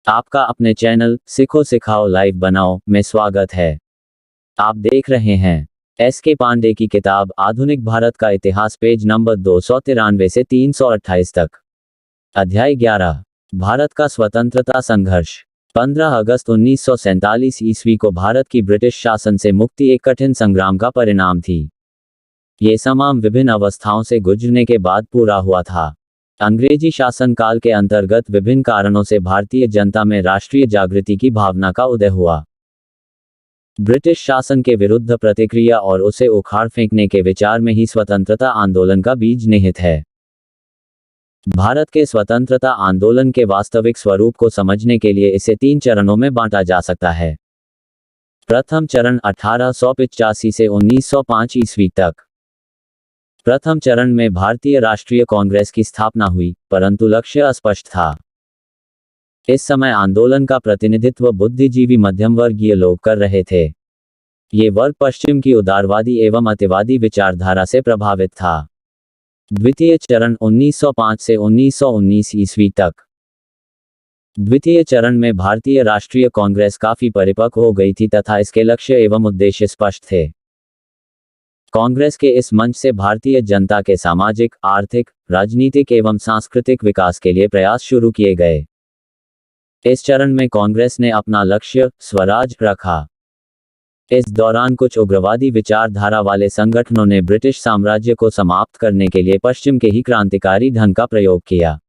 आपका अपने चैनल सिखो सिखाओ लाइव बनाओ में स्वागत है। आप देख रहे हैं एस के पांडे की किताब आधुनिक भारत का इतिहास, पेज नंबर 293 से 328 तक। अध्याय 11, भारत का स्वतंत्रता संघर्ष। 15 अगस्त 1947 ईस्वी को भारत की ब्रिटिश शासन से मुक्ति एक कठिन संग्राम का परिणाम थी। ये संग्राम विभिन्न अवस्थाओं से गुजरने के बाद पूरा हुआ था। अंग्रेजी शासनकाल के अंतर्गत विभिन्न कारणों से भारतीय जनता में राष्ट्रीय जागृति की भावना का उदय हुआ। ब्रिटिश शासन के विरुद्ध प्रतिक्रिया और उसे उखाड़ फेंकने के विचार में ही स्वतंत्रता आंदोलन का बीज निहित है। भारत के स्वतंत्रता आंदोलन के वास्तविक स्वरूप को समझने के लिए इसे 3 चरणों में बांटा जा सकता है। प्रथम चरण 1885 से 1905 ईस्वी तक। प्रथम चरण में भारतीय राष्ट्रीय कांग्रेस की स्थापना हुई, परंतु लक्ष्य अस्पष्ट था। इस समय आंदोलन का प्रतिनिधित्व बुद्धिजीवी मध्यमवर्गीय लोग कर रहे थे। ये वर्ग पश्चिम की उदारवादी एवं अतिवादी विचारधारा से प्रभावित था। द्वितीय चरण 1905 से 1919 ईस्वी तक। द्वितीय चरण में भारतीय राष्ट्रीय कांग्रेस काफी परिपक्व हो गई थी तथा इसके लक्ष्य एवं उद्देश्य स्पष्ट थे। कांग्रेस के इस मंच से भारतीय जनता के सामाजिक, आर्थिक, राजनीतिक एवं सांस्कृतिक विकास के लिए प्रयास शुरू किए गए। इस चरण में कांग्रेस ने अपना लक्ष्य स्वराज रखा। इस दौरान कुछ उग्रवादी विचारधारा वाले संगठनों ने ब्रिटिश साम्राज्य को समाप्त करने के लिए पश्चिम के ही क्रांतिकारी ढंग का प्रयोग किया।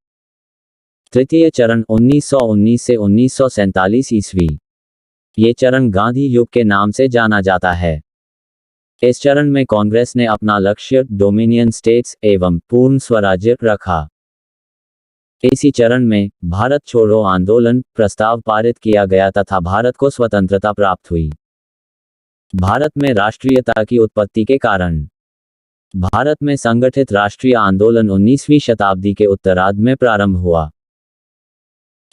तृतीय चरण 1919 से 1947 ईस्वी। ये चरण गांधी युग के नाम से जाना जाता है। इस चरण में कांग्रेस ने अपना लक्ष्य डोमिनियन स्टेट्स एवं पूर्ण स्वराज्य रखा। इसी चरण में भारत छोड़ो आंदोलन प्रस्ताव पारित किया गया तथा भारत को स्वतंत्रता प्राप्त हुई। भारत में राष्ट्रीयता की उत्पत्ति के कारण। भारत में संगठित राष्ट्रीय आंदोलन 19वीं शताब्दी के उत्तरार्ध में प्रारंभ हुआ।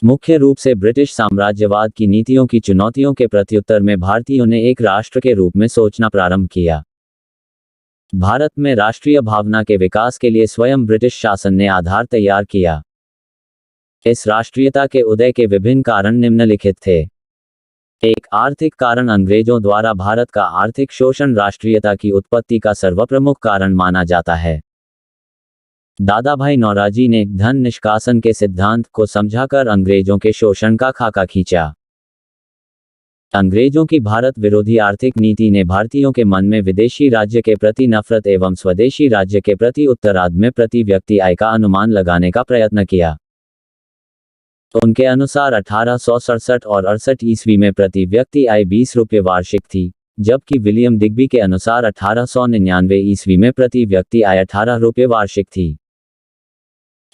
मुख्य रूप से ब्रिटिश साम्राज्यवाद की नीतियों की चुनौतियों के प्रत्युत्तर में भारतीयों ने एक राष्ट्र के रूप में सोचना प्रारंभ किया। भारत में राष्ट्रीय भावना के विकास के लिए स्वयं ब्रिटिश शासन ने आधार तैयार किया। इस राष्ट्रीयता के उदय के विभिन्न कारण निम्नलिखित थे। एक, आर्थिक कारण। अंग्रेजों द्वारा भारत का आर्थिक शोषण राष्ट्रीयता की उत्पत्ति का सर्वप्रमुख कारण माना जाता है। दादाभाई नौरोजी ने धन निष्कासन के सिद्धांत को समझाकर अंग्रेजों के शोषण का खाका खींचा। अंग्रेजों की भारत विरोधी आर्थिक नीति ने भारतीयों के मन में विदेशी राज्य के प्रति नफरत एवं स्वदेशी राज्य के प्रति उत्तरार्ध में प्रति व्यक्ति आय का अनुमान लगाने का प्रयत्न किया। उनके अनुसार 1867 और 68 ईस्वी में प्रति व्यक्ति आय 20 रुपये वार्षिक थी, जबकि विलियम डिग्बी के अनुसार 1899 ईस्वी में प्रति व्यक्ति आय 18 रुपये वार्षिक थी।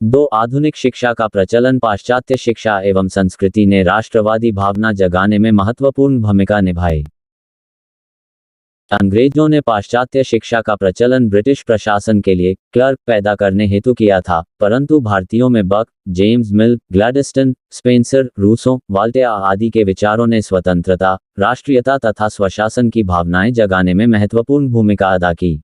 2, आधुनिक शिक्षा का प्रचलन। पाश्चात्य शिक्षा एवं संस्कृति ने राष्ट्रवादी भावना जगाने में महत्वपूर्ण भूमिका निभाई। अंग्रेजों ने पाश्चात्य शिक्षा का प्रचलन ब्रिटिश प्रशासन के लिए क्लर्क पैदा करने हेतु किया था, परंतु भारतीयों में Burke, James Mill, Gladstone, Spencer, Rousseau, Voltaire आदि के विचारों ने स्वतंत्रता, राष्ट्रीयता तथा स्वशासन की भावनाएं जगाने में महत्वपूर्ण भूमिका अदा की।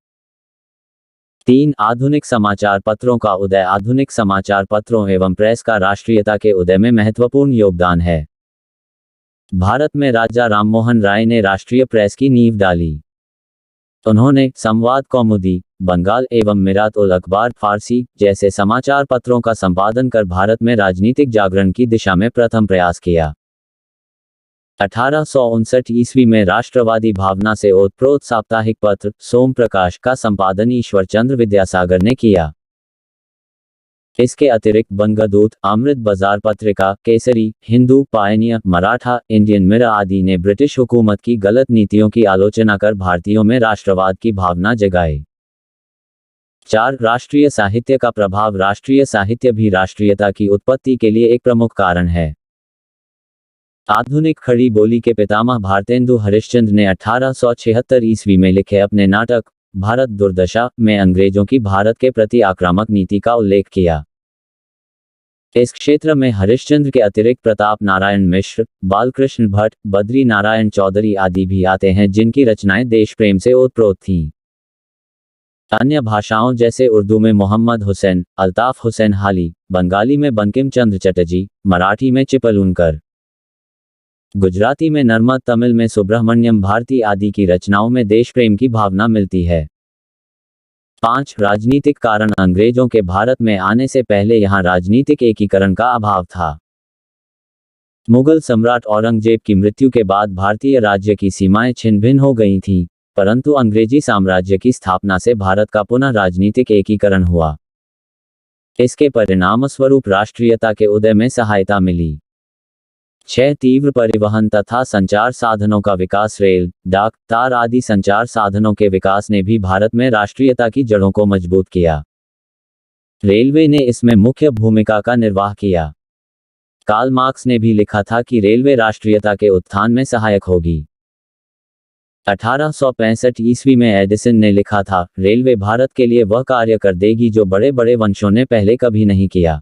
3, आधुनिक समाचार पत्रों का उदय। आधुनिक समाचार पत्रों एवं प्रेस का राष्ट्रीयता के उदय में महत्वपूर्ण योगदान है। भारत में राजा राममोहन राय ने राष्ट्रीय प्रेस की नींव डाली। उन्होंने संवाद कौमुदी, बंगाल एवं मिरात उल अखबार फारसी जैसे समाचार पत्रों का संपादन कर भारत में राजनीतिक जागरण की दिशा में प्रथम प्रयास किया। 1859 ईस्वी में राष्ट्रवादी भावना से ओतप्रोत साप्ताहिक पत्र सोम प्रकाश का संपादन ईश्वरचंद्र विद्यासागर ने किया। इसके अतिरिक्त बंगदूत, अमृत बाजार पत्रिका, Kesari, Hindu, Pioneer, Maratha, Indian mirror आदि ने ब्रिटिश हुकूमत की गलत नीतियों की आलोचना कर भारतीयों में राष्ट्रवाद की भावना जगाई। 4, राष्ट्रीय साहित्य का प्रभाव। राष्ट्रीय साहित्य भी राष्ट्रीयता की उत्पत्ति के लिए एक प्रमुख कारण है। आधुनिक खड़ी बोली के पितामह भारतेंदु हरिश्चंद्र ने 1876 ईस्वी में लिखे अपने नाटक भारत दुर्दशा में अंग्रेजों की भारत के प्रति आक्रामक नीति का उल्लेख किया। इस क्षेत्र में हरिश्चंद्र के अतिरिक्त प्रताप नारायण मिश्र, बालकृष्ण भट्ट, बद्री नारायण चौधरी आदि भी आते हैं, जिनकी रचनाएं देश प्रेम से ओतप्रोत थीं। अन्य भाषाओं जैसे उर्दू में मोहम्मद हुसैन, अल्ताफ हुसैन हाली, बंगाली में बंकिम चंद्र चटर्जी, मराठी में चिपलूनकर, गुजराती में नर्मद, तमिल में सुब्रह्मण्यम भारती आदि की रचनाओं में देश प्रेम की भावना मिलती है। 5. राजनीतिक कारण। अंग्रेजों के भारत में आने से पहले यहाँ राजनीतिक एकीकरण का अभाव था। मुगल सम्राट औरंगजेब की मृत्यु के बाद भारतीय राज्य की सीमाएं छिन्न भिन्न हो गई थीं, परंतु अंग्रेजी साम्राज्य की स्थापना से भारत का पुनः राजनीतिक एकीकरण हुआ। इसके परिणामस्वरूप राष्ट्रीयता के उदय में सहायता मिली। 6. तीव्र परिवहन तथा संचार साधनों का विकास। रेल, डाक, तार आदि संचार साधनों के विकास ने भी भारत में राष्ट्रीयता की जड़ों को मजबूत किया। रेलवे ने इसमें मुख्य भूमिका का निर्वाह किया। कार्ल मार्क्स ने भी लिखा था कि रेलवे राष्ट्रीयता के उत्थान में सहायक होगी। 1865 ईस्वी में एडिसन ने लिखा था, रेलवे भारत के लिए वह कार्य कर देगी जो बड़े बड़े वंशों ने पहले कभी नहीं किया।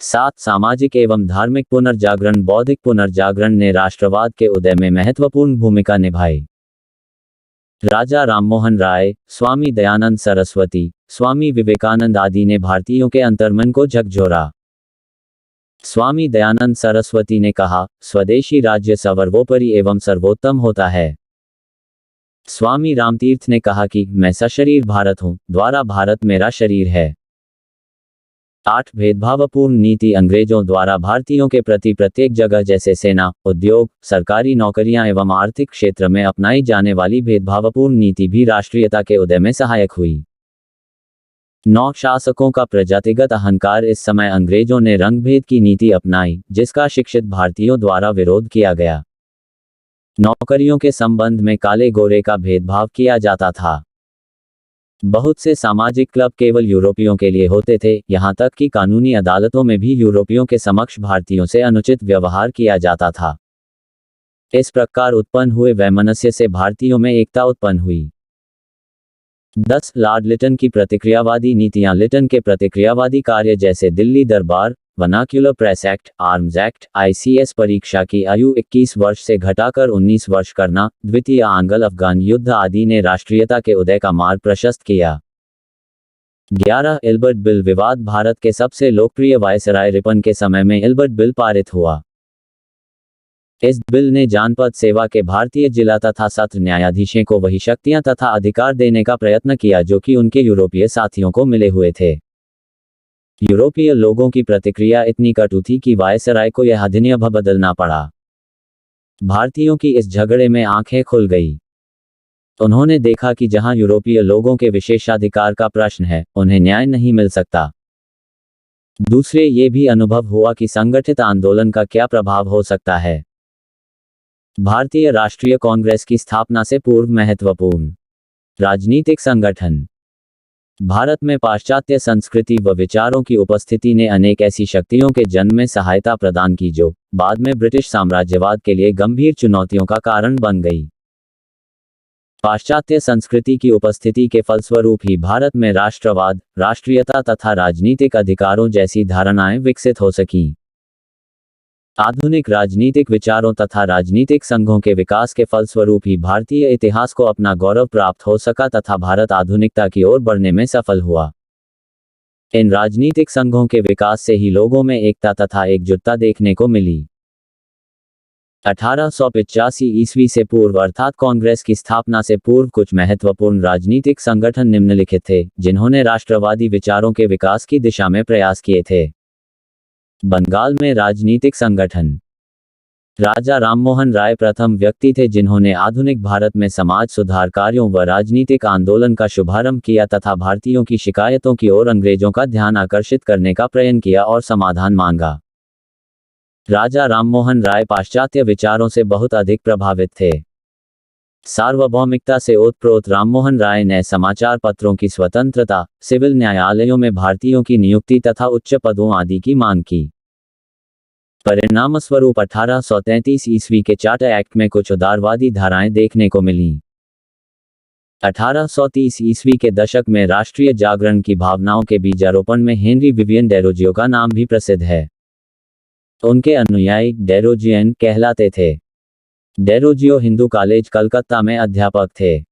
7. सामाजिक एवं धार्मिक पुनर्जागरण। बौद्धिक पुनर्जागरण ने राष्ट्रवाद के उदय में महत्वपूर्ण भूमिका निभाई। राजा राममोहन राय, स्वामी दयानंद सरस्वती, स्वामी विवेकानंद आदि ने भारतीयों के अंतर्मन को झकझोरा। स्वामी दयानंद सरस्वती ने कहा, स्वदेशी राज्य सर्वोपरि एवं सर्वोत्तम होता है। स्वामी रामतीर्थ ने कहा कि मैं सशरीर भारत हूं, द्वारा भारत मेरा शरीर है। 8. भेदभावपूर्ण नीति। अंग्रेजों द्वारा भारतीयों के प्रति प्रत्येक जगह जैसे सेना, उद्योग, सरकारी नौकरियां एवं आर्थिक क्षेत्र में अपनाई जाने वाली भेदभावपूर्ण नीति भी राष्ट्रीयता के उदय में सहायक हुई। 9. शासकों का प्रजातिगत अहंकार। इस समय अंग्रेजों ने रंगभेद की नीति अपनाई, जिसका शिक्षित भारतीयों द्वारा विरोध किया गया। नौकरियों के संबंध में काले गोरे का भेदभाव किया जाता था। बहुत से सामाजिक क्लब केवल यूरोपियों के लिए होते थे, यहाँ तक कि कानूनी अदालतों में भी यूरोपियों के समक्ष भारतीयों से अनुचित व्यवहार किया जाता था। इस प्रकार उत्पन्न हुए वैमनस्य से भारतीयों में एकता उत्पन्न हुई। 10. लॉर्ड लिटन की प्रतिक्रियावादी नीतियां। लिटन के प्रतिक्रियावादी कार्य जैसे दिल्ली दरबार, vernacular press act, arms act, ICS परीक्षा की आयु 21 वर्ष से घटाकर 19 वर्ष करना, द्वितीय आंग्ल अफगान युद्ध आदि ने राष्ट्रीयता के उदय का मार्ग प्रशस्त किया। 11. इल्बर्ट बिल विवाद। भारत के सबसे लोकप्रिय वायसराय रिपन के समय में इल्बर्ट बिल पारित हुआ। इस बिल ने जानपद सेवा के भारतीय जिला तथा सत्र न्यायाधीशों को वही शक्तियां तथा अधिकार देने का प्रयत्न किया जो कि उनके यूरोपीय साथियों को मिले हुए थे। यूरोपीय लोगों की प्रतिक्रिया इतनी कटु थी कि वायसराय को यह अधिनियम बदलना पड़ा। भारतीयों की इस झगड़े में आंखें खुल गई। उन्होंने देखा कि जहां यूरोपीय लोगों के विशेषाधिकार का प्रश्न है, उन्हें न्याय नहीं मिल सकता। दूसरे ये भी अनुभव हुआ कि संगठित आंदोलन का क्या प्रभाव हो सकता है। भारतीय राष्ट्रीय कांग्रेस की स्थापना से पूर्व महत्वपूर्ण राजनीतिक संगठन। भारत में पाश्चात्य संस्कृति व विचारों की उपस्थिति ने अनेक ऐसी शक्तियों के जन्म में सहायता प्रदान की जो बाद में ब्रिटिश साम्राज्यवाद के लिए गंभीर चुनौतियों का कारण बन गई। पाश्चात्य संस्कृति की उपस्थिति के फलस्वरूप ही भारत में राष्ट्रवाद, राष्ट्रीयता तथा राजनीतिक अधिकारों जैसी धारणाएं विकसित हो सकीं। आधुनिक राजनीतिक विचारों तथा राजनीतिक संघों के विकास के फलस्वरूप ही भारतीय इतिहास को अपना गौरव प्राप्त हो सका तथा भारत आधुनिकता की ओर बढ़ने में सफल हुआ। इन राजनीतिक संघों के विकास से ही लोगों में एकता तथा एकजुटता देखने को मिली। 1885 ईस्वी से पूर्व अर्थात कांग्रेस की स्थापना से पूर्व कुछ महत्वपूर्ण राजनीतिक संगठन निम्नलिखित थे, जिन्होंने राष्ट्रवादी विचारों के विकास की दिशा में प्रयास किए थे। बंगाल में राजनीतिक संगठन। राजा राममोहन राय प्रथम व्यक्ति थे जिन्होंने आधुनिक भारत में समाज सुधार कार्यों व राजनीतिक आंदोलन का शुभारंभ किया तथा भारतीयों की शिकायतों की ओर अंग्रेजों का ध्यान आकर्षित करने का प्रयत्न किया और समाधान मांगा। राजा राममोहन राय पाश्चात्य विचारों से बहुत अधिक प्रभावित थे। सार्वभौमिकता से ओतप्रोत राममोहन राय ने समाचार पत्रों की स्वतंत्रता, सिविल न्यायालयों में भारतीयों की नियुक्ति तथा उच्च पदों आदि की मांग की। परिणामस्वरूप 1833 ईस्वी के चार्टर एक्ट में कुछ उदारवादी धाराएं देखने को मिलीं। 1830 ईस्वी के दशक में राष्ट्रीय जागरण की भावनाओं के बीजारोपण में हेनरी विवियन डेरोजियो का नाम भी प्रसिद्ध है। उनके अनुयायी डेरोजियन कहलाते थे। डेरोजियो हिंदू कॉलेज कलकत्ता में अध्यापक थे।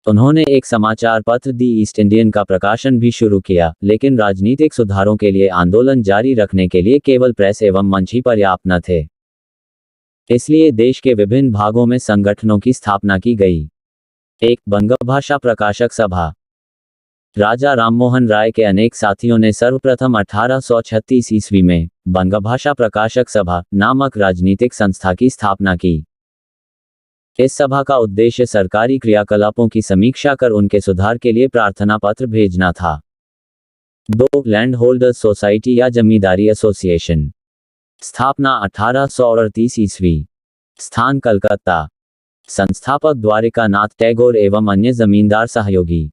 उन्होंने एक समाचार पत्र दी ईस्ट इंडियन का प्रकाशन भी शुरू किया, लेकिन राजनीतिक सुधारों के लिए आंदोलन जारी रखने के लिए केवल प्रेस एवं मंच ही पर्याप्त न थे। इसलिए देश के विभिन्न भागों में संगठनों की स्थापना की गई। 1. बंगभाषा प्रकाशक सभा। राजा राममोहन राय के अनेक साथियों ने सर्वप्रथम 1836 ईस्वी में बंगभाषा प्रकाशक सभा नामक राजनीतिक संस्था की स्थापना की। इस सभा का उद्देश्य सरकारी क्रियाकलापों की समीक्षा कर उनके सुधार के लिए प्रार्थना पत्र भेजना था। 2. लैंड होल्डर्स सोसाइटी या जमींदारी एसोसिएशन। स्थापना 1838 ईस्वी। स्थान कलकत्ता। संस्थापक द्वारिका नाथ टैगोर एवं अन्य जमींदार सहयोगी।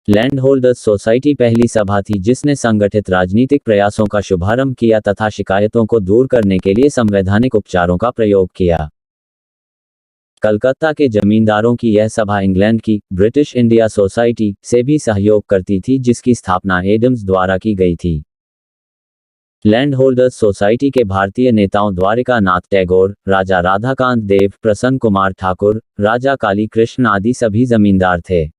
लैंड होल्डर्स सोसाइटी पहली सभा थी जिसने संगठित राजनीतिक प्रयासों का शुभारंभ किया तथा शिकायतों को दूर करने के लिए संवैधानिक उपचारों का प्रयोग किया। कलकत्ता के जमींदारों की यह सभा इंग्लैंड की ब्रिटिश इंडिया सोसाइटी से भी सहयोग करती थी जिसकी स्थापना एडम्स द्वारा की गई थी। लैंड होल्डर्स सोसाइटी के भारतीय नेताओं द्वारिका नाथ टैगोर, राजा राधाकांत देव, प्रसन्न कुमार ठाकुर, राजा काली कृष्ण आदि सभी जमींदार थे।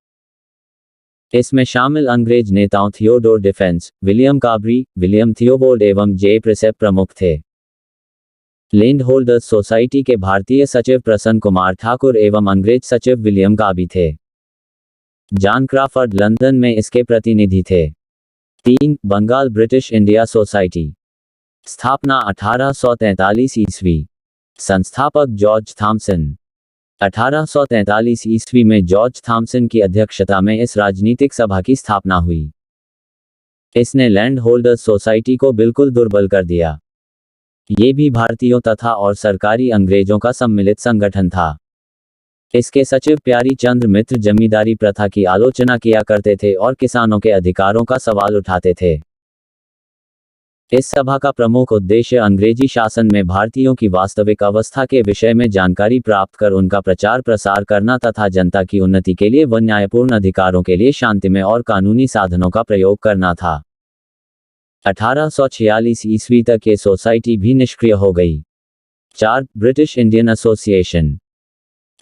इसमें शामिल अंग्रेज नेताओं थियोडोर डिफेंस, विलियम काबरी, विलियम थियोबोल्ड एवं जे प्रिसेप प्रमुख थे। लैंड होल्डर्स सोसाइटी के भारतीय सचिव प्रसन्न कुमार ठाकुर एवं अंग्रेज सचिव विलियम काबी थे। जॉन क्रॉफर्ड लंदन में इसके प्रतिनिधि थे। 3. Bengal British India society. स्थापना 1843 ईस्वी। संस्थापक जॉर्ज थॉमसन। 1843 ईस्वी में जॉर्ज थॉमसन की अध्यक्षता में इस राजनीतिक सभा की स्थापना हुई। इसने लैंड होल्डर्स सोसाइटी को बिल्कुल दुर्बल कर दिया। ये भी भारतीयों तथा और सरकारी अंग्रेजों का सम्मिलित संगठन था। इसके सचिव प्यारी चंद्र मित्र जमींदारी प्रथा की आलोचना किया करते थे और किसानों के अधिकारों का सवाल उठाते थे। इस सभा का प्रमुख उद्देश्य अंग्रेजी शासन में भारतीयों की वास्तविक अवस्था के विषय में जानकारी प्राप्त कर उनका प्रचार प्रसार करना तथा जनता की उन्नति के लिए व न्यायपूर्ण अधिकारों के लिए शांतिमय और कानूनी साधनों का प्रयोग करना था। 1846 ईस्वी तक ये सोसाइटी भी निष्क्रिय हो गई। 4. British Indian association.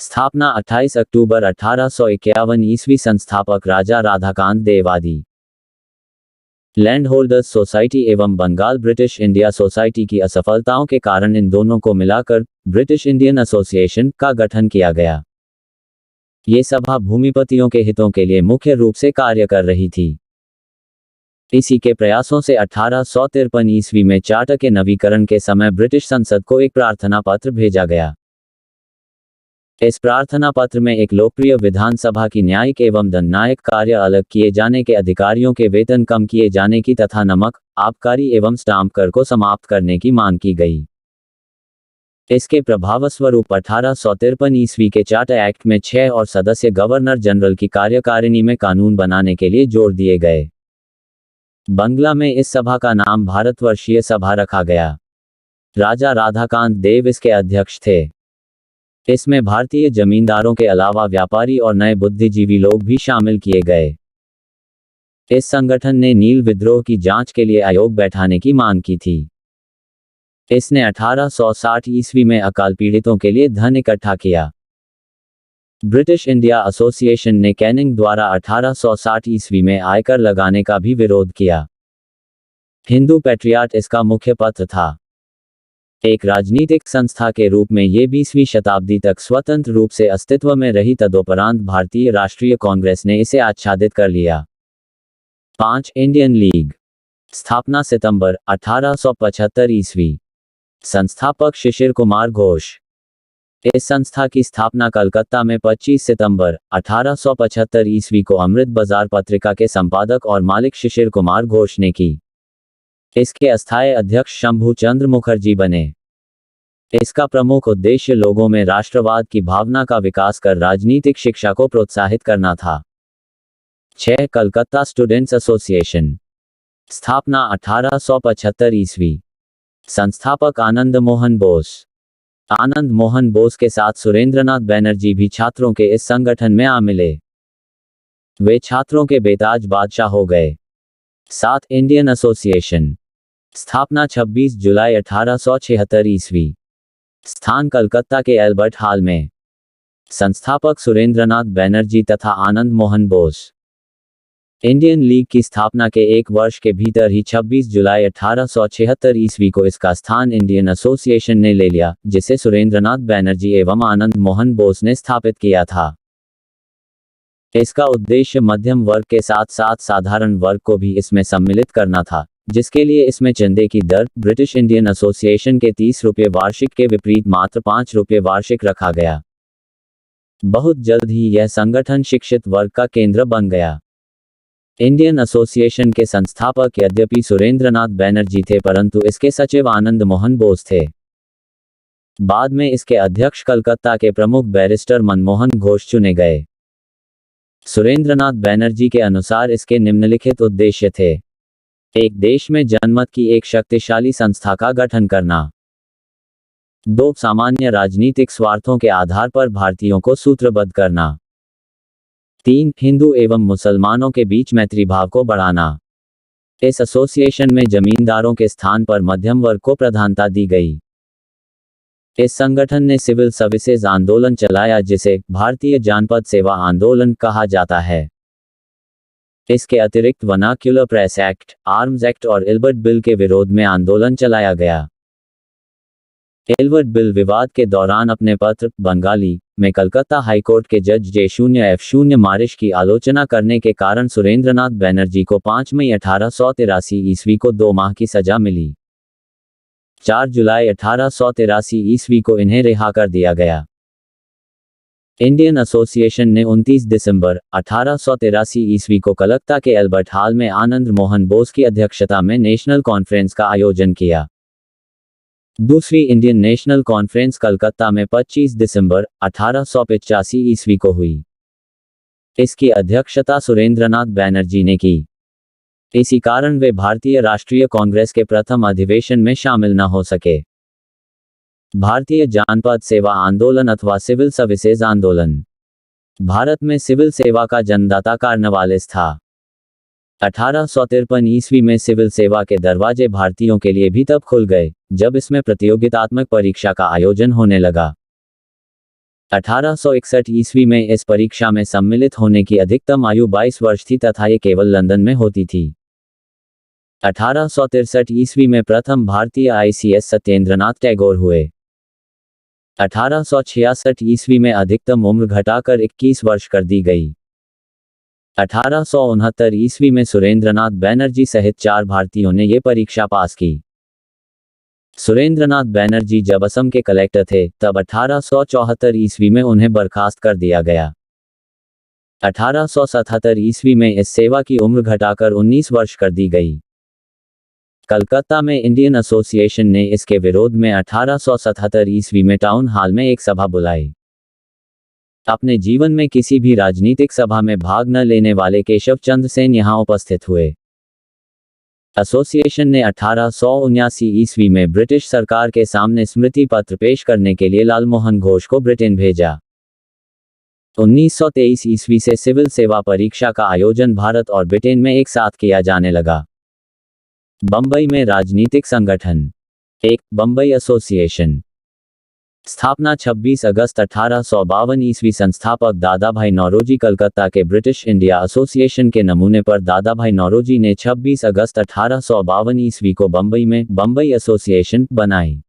स्थापना 28 अक्टूबर 1851 ईस्वी। संस्थापक राजा राधाकांत देव आदि। लैंड होल्डर्स सोसाइटी एवं बंगाल ब्रिटिश इंडिया सोसाइटी की असफलताओं के कारण इन दोनों को मिलाकर ब्रिटिश इंडियन एसोसिएशन का गठन किया गया। ये सभा भूमिपतियों के हितों के लिए मुख्य रूप से कार्य कर रही थी। इसी के प्रयासों से 1853 ईस्वी में चार्टर के नवीकरण के समय ब्रिटिश संसद को एक प्रार्थना पत्र भेजा गया। इस प्रार्थना पत्र में एक लोकप्रिय विधानसभा की न्यायिक एवं दंडनायक कार्य अलग किए जाने के, अधिकारियों के वेतन कम किए जाने की तथा नमक, आबकारी एवं स्टाम्प कर को समाप्त करने की मांग की गई। इसके प्रभावस्वरूप 1853 ईस्वी के चार्टर एक्ट में 6 और सदस्य गवर्नर जनरल की कार्यकारिणी में कानून बनाने के लिए जोड़ दिए गए। बंगला में इस सभा का नाम भारतवर्षीय सभा रखा गया। राजा राधाकांत देव इसके अध्यक्ष थे। इसमें भारतीय जमींदारों के अलावा व्यापारी और नए बुद्धिजीवी लोग भी शामिल किए गए। इस संगठन ने नील विद्रोह की जांच के लिए आयोग बैठाने की मांग की थी। इसने 1860 ईस्वी में अकाल पीड़ितों के लिए धन इकट्ठा किया। ब्रिटिश इंडिया एसोसिएशन ने कैनिंग द्वारा 1860 ईस्वी में आयकर लगाने का भी विरोध किया। हिंदू पैट्रियाट इसका मुख्य पत्र था। एक राजनीतिक संस्था के रूप में ये 20वीं शताब्दी तक स्वतंत्र रूप से अस्तित्व में रही, तदोपरांत भारतीय राष्ट्रीय कांग्रेस ने इसे आच्छादित कर लिया। 5. Indian league. स्थापना सितंबर 1875 ईस्वी। संस्थापक शिशिर कुमार घोष। इस संस्था की स्थापना कलकत्ता में 25 सितंबर 1875 ईस्वी को अमृत बाजार पत्रिका के संपादक और मालिक शिशिर कुमार घोष ने की। इसके अस्थायी अध्यक्ष शंभू चंद्र मुखर्जी बने। इसका प्रमुख उद्देश्य लोगों में राष्ट्रवाद की भावना का विकास कर राजनीतिक शिक्षा को प्रोत्साहित करना था। 6. Calcutta students association. स्थापना 1875 ईस्वी। संस्थापक आनंद मोहन बोस। आनंद मोहन बोस के साथ सुरेंद्रनाथ बैनर्जी भी छात्रों के इस संगठन में आ मिले। वे छात्रों के बेताज बादशाह हो गए। 7. Indian association. स्थापना 26 जुलाई 1876 ईस्वी। स्थान कलकत्ता के एल्बर्ट हॉल में। संस्थापक सुरेंद्रनाथ बैनर्जी तथा आनंद मोहन बोस। इंडियन लीग की स्थापना के एक वर्ष के भीतर ही 26 जुलाई 1876 ईस्वी को इसका स्थान इंडियन एसोसिएशन ने ले लिया, जिसे सुरेंद्रनाथ बैनर्जी एवं आनंद मोहन बोस ने स्थापित किया था। इसका उद्देश्य मध्यम वर्ग के साथ साथ साधारण वर्ग को भी इसमें सम्मिलित करना था, जिसके लिए इसमें चंदे की दर ब्रिटिश इंडियन एसोसिएशन के 30 रुपये वार्षिक के विपरीत मात्र 5 रुपये वार्षिक रखा गया। बहुत जल्द ही यह संगठन शिक्षित वर्ग का केंद्र बन गया। इंडियन एसोसिएशन के संस्थापक यद्यपि सुरेंद्रनाथ बैनर्जी थे, परंतु इसके सचिव आनंद मोहन बोस थे। बाद में इसके अध्यक्ष कलकत्ता के प्रमुख बैरिस्टर मनमोहन घोष चुने गए। सुरेंद्रनाथ बैनर्जी के अनुसार इसके निम्नलिखित उद्देश्य थे। एक देश में जनमत की एक शक्तिशाली संस्था का गठन करना। 2 सामान्य राजनीतिक स्वार्थों के आधार पर भारतीयों को सूत्रबद्ध करना। 3 हिंदू एवं मुसलमानों के बीच मैत्री भाव को बढ़ाना। इस एसोसिएशन में जमींदारों के स्थान पर मध्यम वर्ग को प्रधानता दी गई। इस संगठन ने सिविल सर्विसेज आंदोलन चलाया, जिसे भारतीय जानपद सेवा आंदोलन कहा जाता है। इसके अतिरिक्त vernacular press act, arms act और इल्बर्ट बिल के विरोध में आंदोलन चलाया गया। इल्बर्ट बिल विवाद के दौरान अपने पत्र बंगाली में कलकत्ता हाईकोर्ट के जज J0F0 मारिश की आलोचना करने के कारण सुरेंद्रनाथ बैनर्जी को 5 मई 1883 ईस्वी को 2 माह की सजा मिली। 4 जुलाई 1883 ईस्वी को इन्हें रिहा कर दिया गया। इंडियन एसोसिएशन ने 29 दिसंबर 1883 ईस्वी को कलकत्ता के एल्बर्ट हॉल में आनंद मोहन बोस की अध्यक्षता में नेशनल कॉन्फ्रेंस का आयोजन किया। दूसरी इंडियन नेशनल कॉन्फ्रेंस कलकत्ता में 25 दिसंबर 1885 ईस्वी को हुई। इसकी अध्यक्षता सुरेंद्रनाथ बैनर्जी ने की। इसी कारण वे भारतीय राष्ट्रीय कांग्रेस के प्रथम अधिवेशन में शामिल न हो सके। भारतीय जानपद सेवा आंदोलन अथवा सिविल सर्विसेज आंदोलन। भारत में सिविल सेवा का जन्मदाता कार्नवालिस था। 1853 ईस्वी में सिविल सेवा के दरवाजे भारतीयों के लिए भी तब खुल गए, जब इसमें प्रतियोगितात्मक परीक्षा का आयोजन होने लगा। 1861 ईस्वी में इस परीक्षा में सम्मिलित होने की अधिकतम आयु 22 वर्ष थी तथा ये केवल लंदन में होती थी। 1863 ईस्वी में प्रथम भारतीय ICS सत्येंद्रनाथ टैगोर हुए। 1866 ईस्वी में अधिकतम उम्र घटाकर 21 वर्ष कर दी गई। 1869 ईस्वी में सुरेंद्रनाथ बैनर्जी सहित 4 भारतीयों ने ये परीक्षा पास की। सुरेंद्रनाथ बैनर्जी जब असम के कलेक्टर थे, तब 1874 ईस्वी में उन्हें बर्खास्त कर दिया गया। 1877 ईस्वी में इस सेवा की उम्र घटाकर 19 वर्ष कर दी गई। कलकत्ता में इंडियन एसोसिएशन ने इसके विरोध में 1877 ईस्वी में टाउन हॉल में एक सभा बुलाई। अपने जीवन में किसी भी राजनीतिक सभा में भाग न लेने वाले केशव चंद्र सेन यहां उपस्थित हुए। एसोसिएशन ने 1879 ईस्वी में ब्रिटिश सरकार के सामने स्मृति पत्र पेश करने के लिए लालमोहन घोष को ब्रिटेन भेजा। 1923 ईस्वी से सिविल सेवा परीक्षा का आयोजन भारत और ब्रिटेन में एक साथ किया जाने लगा। बंबई में राजनीतिक संगठन। 1. बंबई एसोसिएशन। स्थापना 26 अगस्त 1852 ईस्वी। संस्थापक दादाभाई नौरोजी। कलकत्ता के ब्रिटिश इंडिया एसोसिएशन के नमूने पर दादाभाई नौरोजी ने 26 अगस्त 1852 ईस्वी को बंबई में बंबई एसोसिएशन बनाई।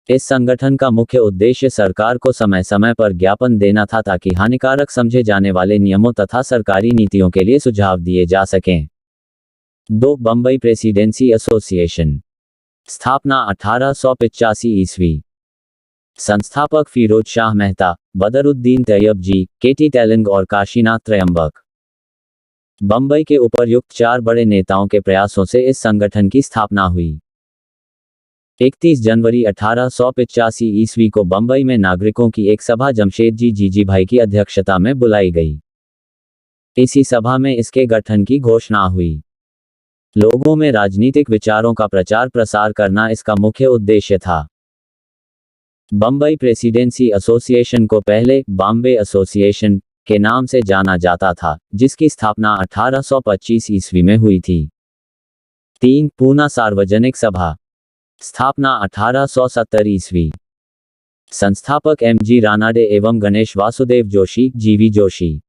इस संगठन का मुख्य उद्देश्य सरकार को समय समय पर ज्ञापन देना था ताकि हानिकारक समझे जाने वाले नियमों तथा सरकारी नीतियों के लिए सुझाव दिए जा सकें। 2. Bombay presidency association. स्थापना 1885 ईस्वी। संस्थापक फिरोज शाह मेहता, बदरुद्दीन तैयब जी, केटी तेलंग और काशीनाथ त्रयंबक। बंबई के उपर्युक्त 4 बड़े नेताओं के प्रयासों से इस संगठन की स्थापना हुई। 31 जनवरी 1885 ईस्वी को बंबई में नागरिकों की एक सभा जमशेदजी जीजीभाई की अध्यक्षता में बुलाई गई। इसी सभा में इसके गठन की घोषणा हुई। लोगों में राजनीतिक विचारों का प्रचार प्रसार करना इसका मुख्य उद्देश्य था। बंबई प्रेसिडेंसी एसोसिएशन को पहले बॉम्बे एसोसिएशन के नाम से जाना जाता था, जिसकी स्थापना 1825 ईस्वी में हुई थी। 3. पूना सार्वजनिक सभा। स्थापना 1870 ईस्वी। संस्थापक MG रानाडे एवं गणेश वासुदेव जोशी, GV जोशी।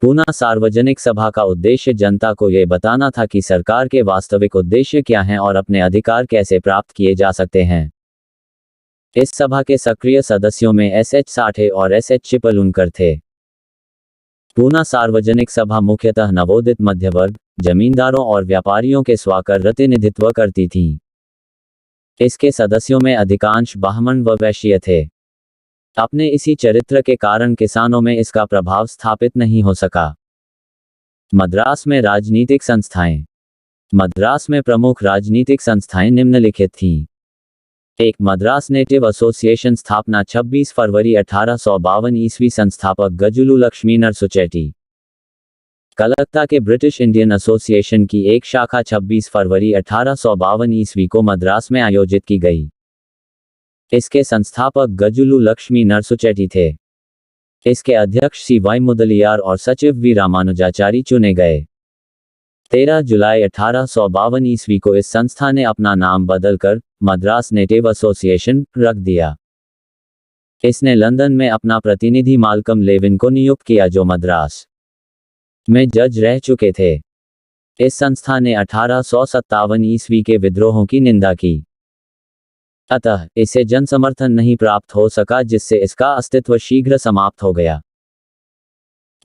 पूना सार्वजनिक सभा का उद्देश्य जनता को ये बताना था कि सरकार के वास्तविक उद्देश्य क्या हैं और अपने अधिकार कैसे प्राप्त किए जा सकते हैं। इस सभा के सक्रिय सदस्यों में एसएच साठे और एसएच चिपलूनकर थे। पूना सार्वजनिक सभा मुख्यतः नवोदित मध्यवर्ग, जमींदारों और व्यापारियों के स्वाकर प्रतिनिधित्व करती थी। इसके सदस्यों में अधिकांश ब्राह्मण व वैश्य थे। अपने इसी चरित्र के कारण किसानों में इसका प्रभाव स्थापित नहीं हो सका। मद्रास में राजनीतिक संस्थाएं। मद्रास में प्रमुख राजनीतिक संस्थाएं निम्नलिखित थीं। 1. मद्रास नेटिव एसोसिएशन, स्थापना 26 फरवरी 1852 ईस्वी, संस्थापक गजुलू लक्ष्मी नरसुचेट्टी। कलकत्ता के ब्रिटिश इंडियन एसोसिएशन की एक शाखा 26 फरवरी 1852 ईस्वी को मद्रास में आयोजित की गई। इसके संस्थापक गजुलू लक्ष्मी नरसुचेट्टी थे। इसके अध्यक्ष सी वाई मुदलियार और सचिव वी रामानुजाचारी चुने गए। 13 जुलाई 1852 ईस्वी को इस संस्था ने अपना नाम बदलकर मद्रास नेटिव एसोसिएशन रख दिया। इसने लंदन में अपना प्रतिनिधि माल्कम लेविन को नियुक्त किया, जो मद्रास में जज रह चुके थे। इस संस्था ने 1857 ईस्वी के विद्रोहों की निंदा की, अतः इसे जनसमर्थन नहीं प्राप्त हो सका, जिससे इसका अस्तित्व शीघ्र समाप्त हो गया।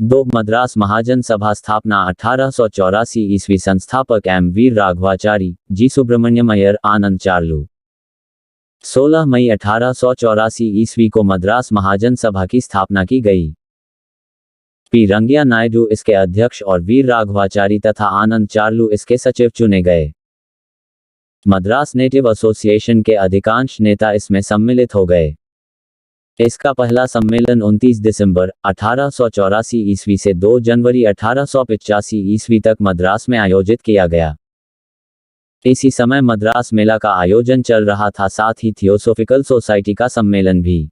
2. मद्रास महाजन सभा, स्थापना 1884 ईस्वी, संस्थापक एम वीर राघवाचारी, जी सुब्रमण्यम अय्यर, आनंद चार्लू। 16 मई 1884 ईस्वी को मद्रास महाजन सभा की स्थापना की गई। पी रंगिया नायडू इसके अध्यक्ष और वीर राघवाचारी तथा आनंद चार्लू इसके सचिव चुने गए। मद्रास नेटिव एसोसिएशन के अधिकांश नेता इसमें सम्मिलित हो गए। इसका पहला सम्मेलन 29 दिसंबर 1884 ईस्वी से 2 जनवरी 1885 ईस्वी तक मद्रास में आयोजित किया गया। इसी समय मद्रास मेला का आयोजन चल रहा था, साथ ही थियोसोफिकल सोसाइटी का सम्मेलन भी।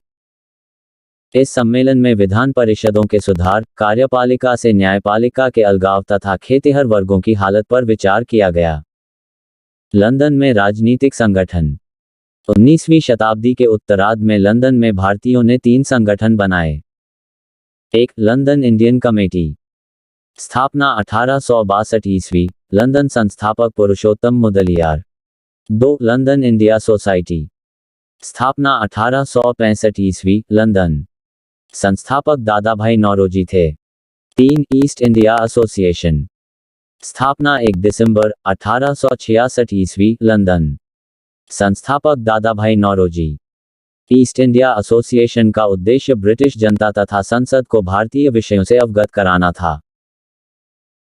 इस सम्मेलन में विधान परिषदों के सुधार, कार्यपालिका से न्यायपालिका के अलगाव तथा खेतिहर वर्गों की हालत पर विचार किया गया। लंदन में राजनीतिक संगठन। 19वीं शताब्दी के उत्तरार्ध में लंदन में भारतीयों ने 3 संगठन बनाए। 1. लंदन इंडियन कमेटी, स्थापना 1862 ईस्वी, लंदन, संस्थापक पुरुषोत्तम मुदलियार। 2. लंदन इंडिया सोसाइटी, स्थापना 1865 ईस्वी, लंदन, संस्थापक दादाभाई नौरोजी थे। 3. ईस्ट इंडिया एसोसिएशन, स्थापना 1 दिसंबर 1866 ईस्वी, लंदन, संस्थापक Dadabhai Naoroji. East India association का उद्देश्य ब्रिटिश जनता तथा संसद को भारतीय विषयों से अवगत कराना था।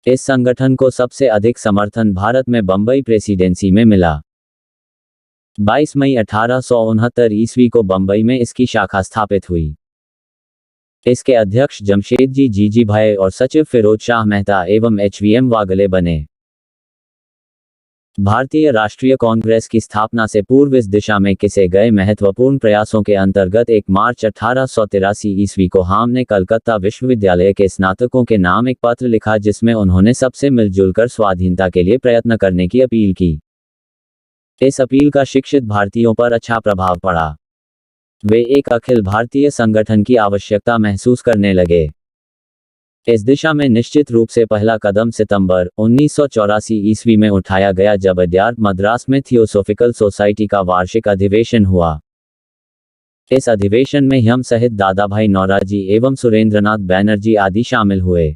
इस संगठन को सबसे अधिक समर्थन भारत में बंबई प्रेसिडेंसी में मिला। 22 मई 1869 ईस्वी को बंबई में इसकी शाखा स्थापित हुई। इसके अध्यक्ष जमशेदजी जीजी भाई और सचिव फिरोज शाह मेहता एवं एचवीएम वागले बने। भारतीय राष्ट्रीय कांग्रेस की स्थापना से पूर्व इस दिशा में किए गए महत्वपूर्ण प्रयासों के अंतर्गत 1 मार्च 1883 ईस्वी को हाम ने कलकत्ता विश्वविद्यालय के स्नातकों के नाम एक पत्र लिखा, जिसमें उन्होंने सबसे मिलजुल कर स्वाधीनता के लिए प्रयत्न करने की अपील की। इस अपील का शिक्षित भारतीयों पर अच्छा प्रभाव पड़ा। वे एक अखिल भारतीय संगठन की आवश्यकता महसूस करने लगे। इस दिशा में निश्चित रूप से पहला कदम सितंबर 1984 ईस्वी में उठाया गया, जब अड्यार मद्रास में थियोसोफिकल सोसाइटी का वार्षिक अधिवेशन हुआ। इस अधिवेशन में हम सहित दादाभाई नौरोजी एवं सुरेंद्रनाथ बैनर्जी आदि शामिल हुए।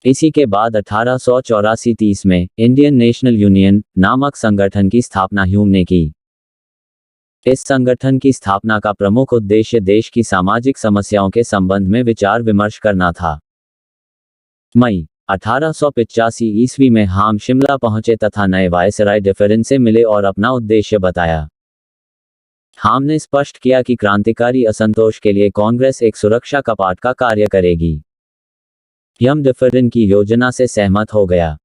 इसी के बाद 1884-30 में इंडियन नेशनल यूनियन नामक संगठन की स्थापना ह्यूम ने की। इस संगठन की स्थापना का प्रमुख उद्देश्य देश की सामाजिक समस्याओं के संबंध में विचार विमर्श करना था। मई 1885 ईस्वी में हाम शिमला पहुंचे तथा नए वायसराय डिफरेंस से मिले और अपना उद्देश्य बताया। हाम ने स्पष्ट किया कि क्रांतिकारी असंतोष के लिए कांग्रेस एक सुरक्षा कपाट का कार्य करेगी। हम डिफरेंस की योजना से सहमत हो गया।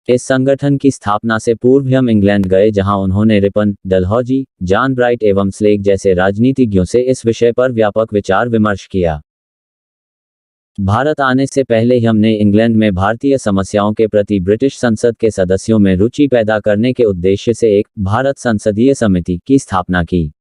इस संगठन की स्थापना से पूर्व हम इंग्लैंड गए, जहां उन्होंने रिपन, डलहौजी, जॉन ब्राइट एवं स्लेग जैसे राजनीतिज्ञों से इस विषय पर व्यापक विचार विमर्श किया। भारत आने से पहले हमने इंग्लैंड में भारतीय समस्याओं के प्रति ब्रिटिश संसद के सदस्यों में रुचि पैदा करने के उद्देश्य से एक भारत संसदीय समिति की स्थापना की।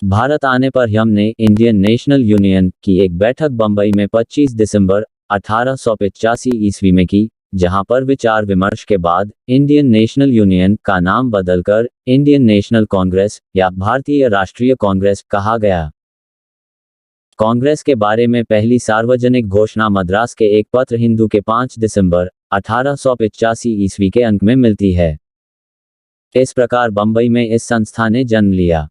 भारत आने पर ह्यम ने इंडियन नेशनल यूनियन की एक बैठक बंबई में 25 दिसंबर 1885 ईस्वी में की, जहां पर विचार विमर्श के बाद इंडियन नेशनल यूनियन का नाम बदलकर इंडियन नेशनल कांग्रेस या भारतीय राष्ट्रीय कांग्रेस कहा गया। कांग्रेस के बारे में पहली सार्वजनिक घोषणा मद्रास के एक पत्र हिंदू के 5 दिसंबर 1885 ईस्वी के अंक में मिलती है। इस प्रकार बंबई में इस संस्था ने जन्म लिया।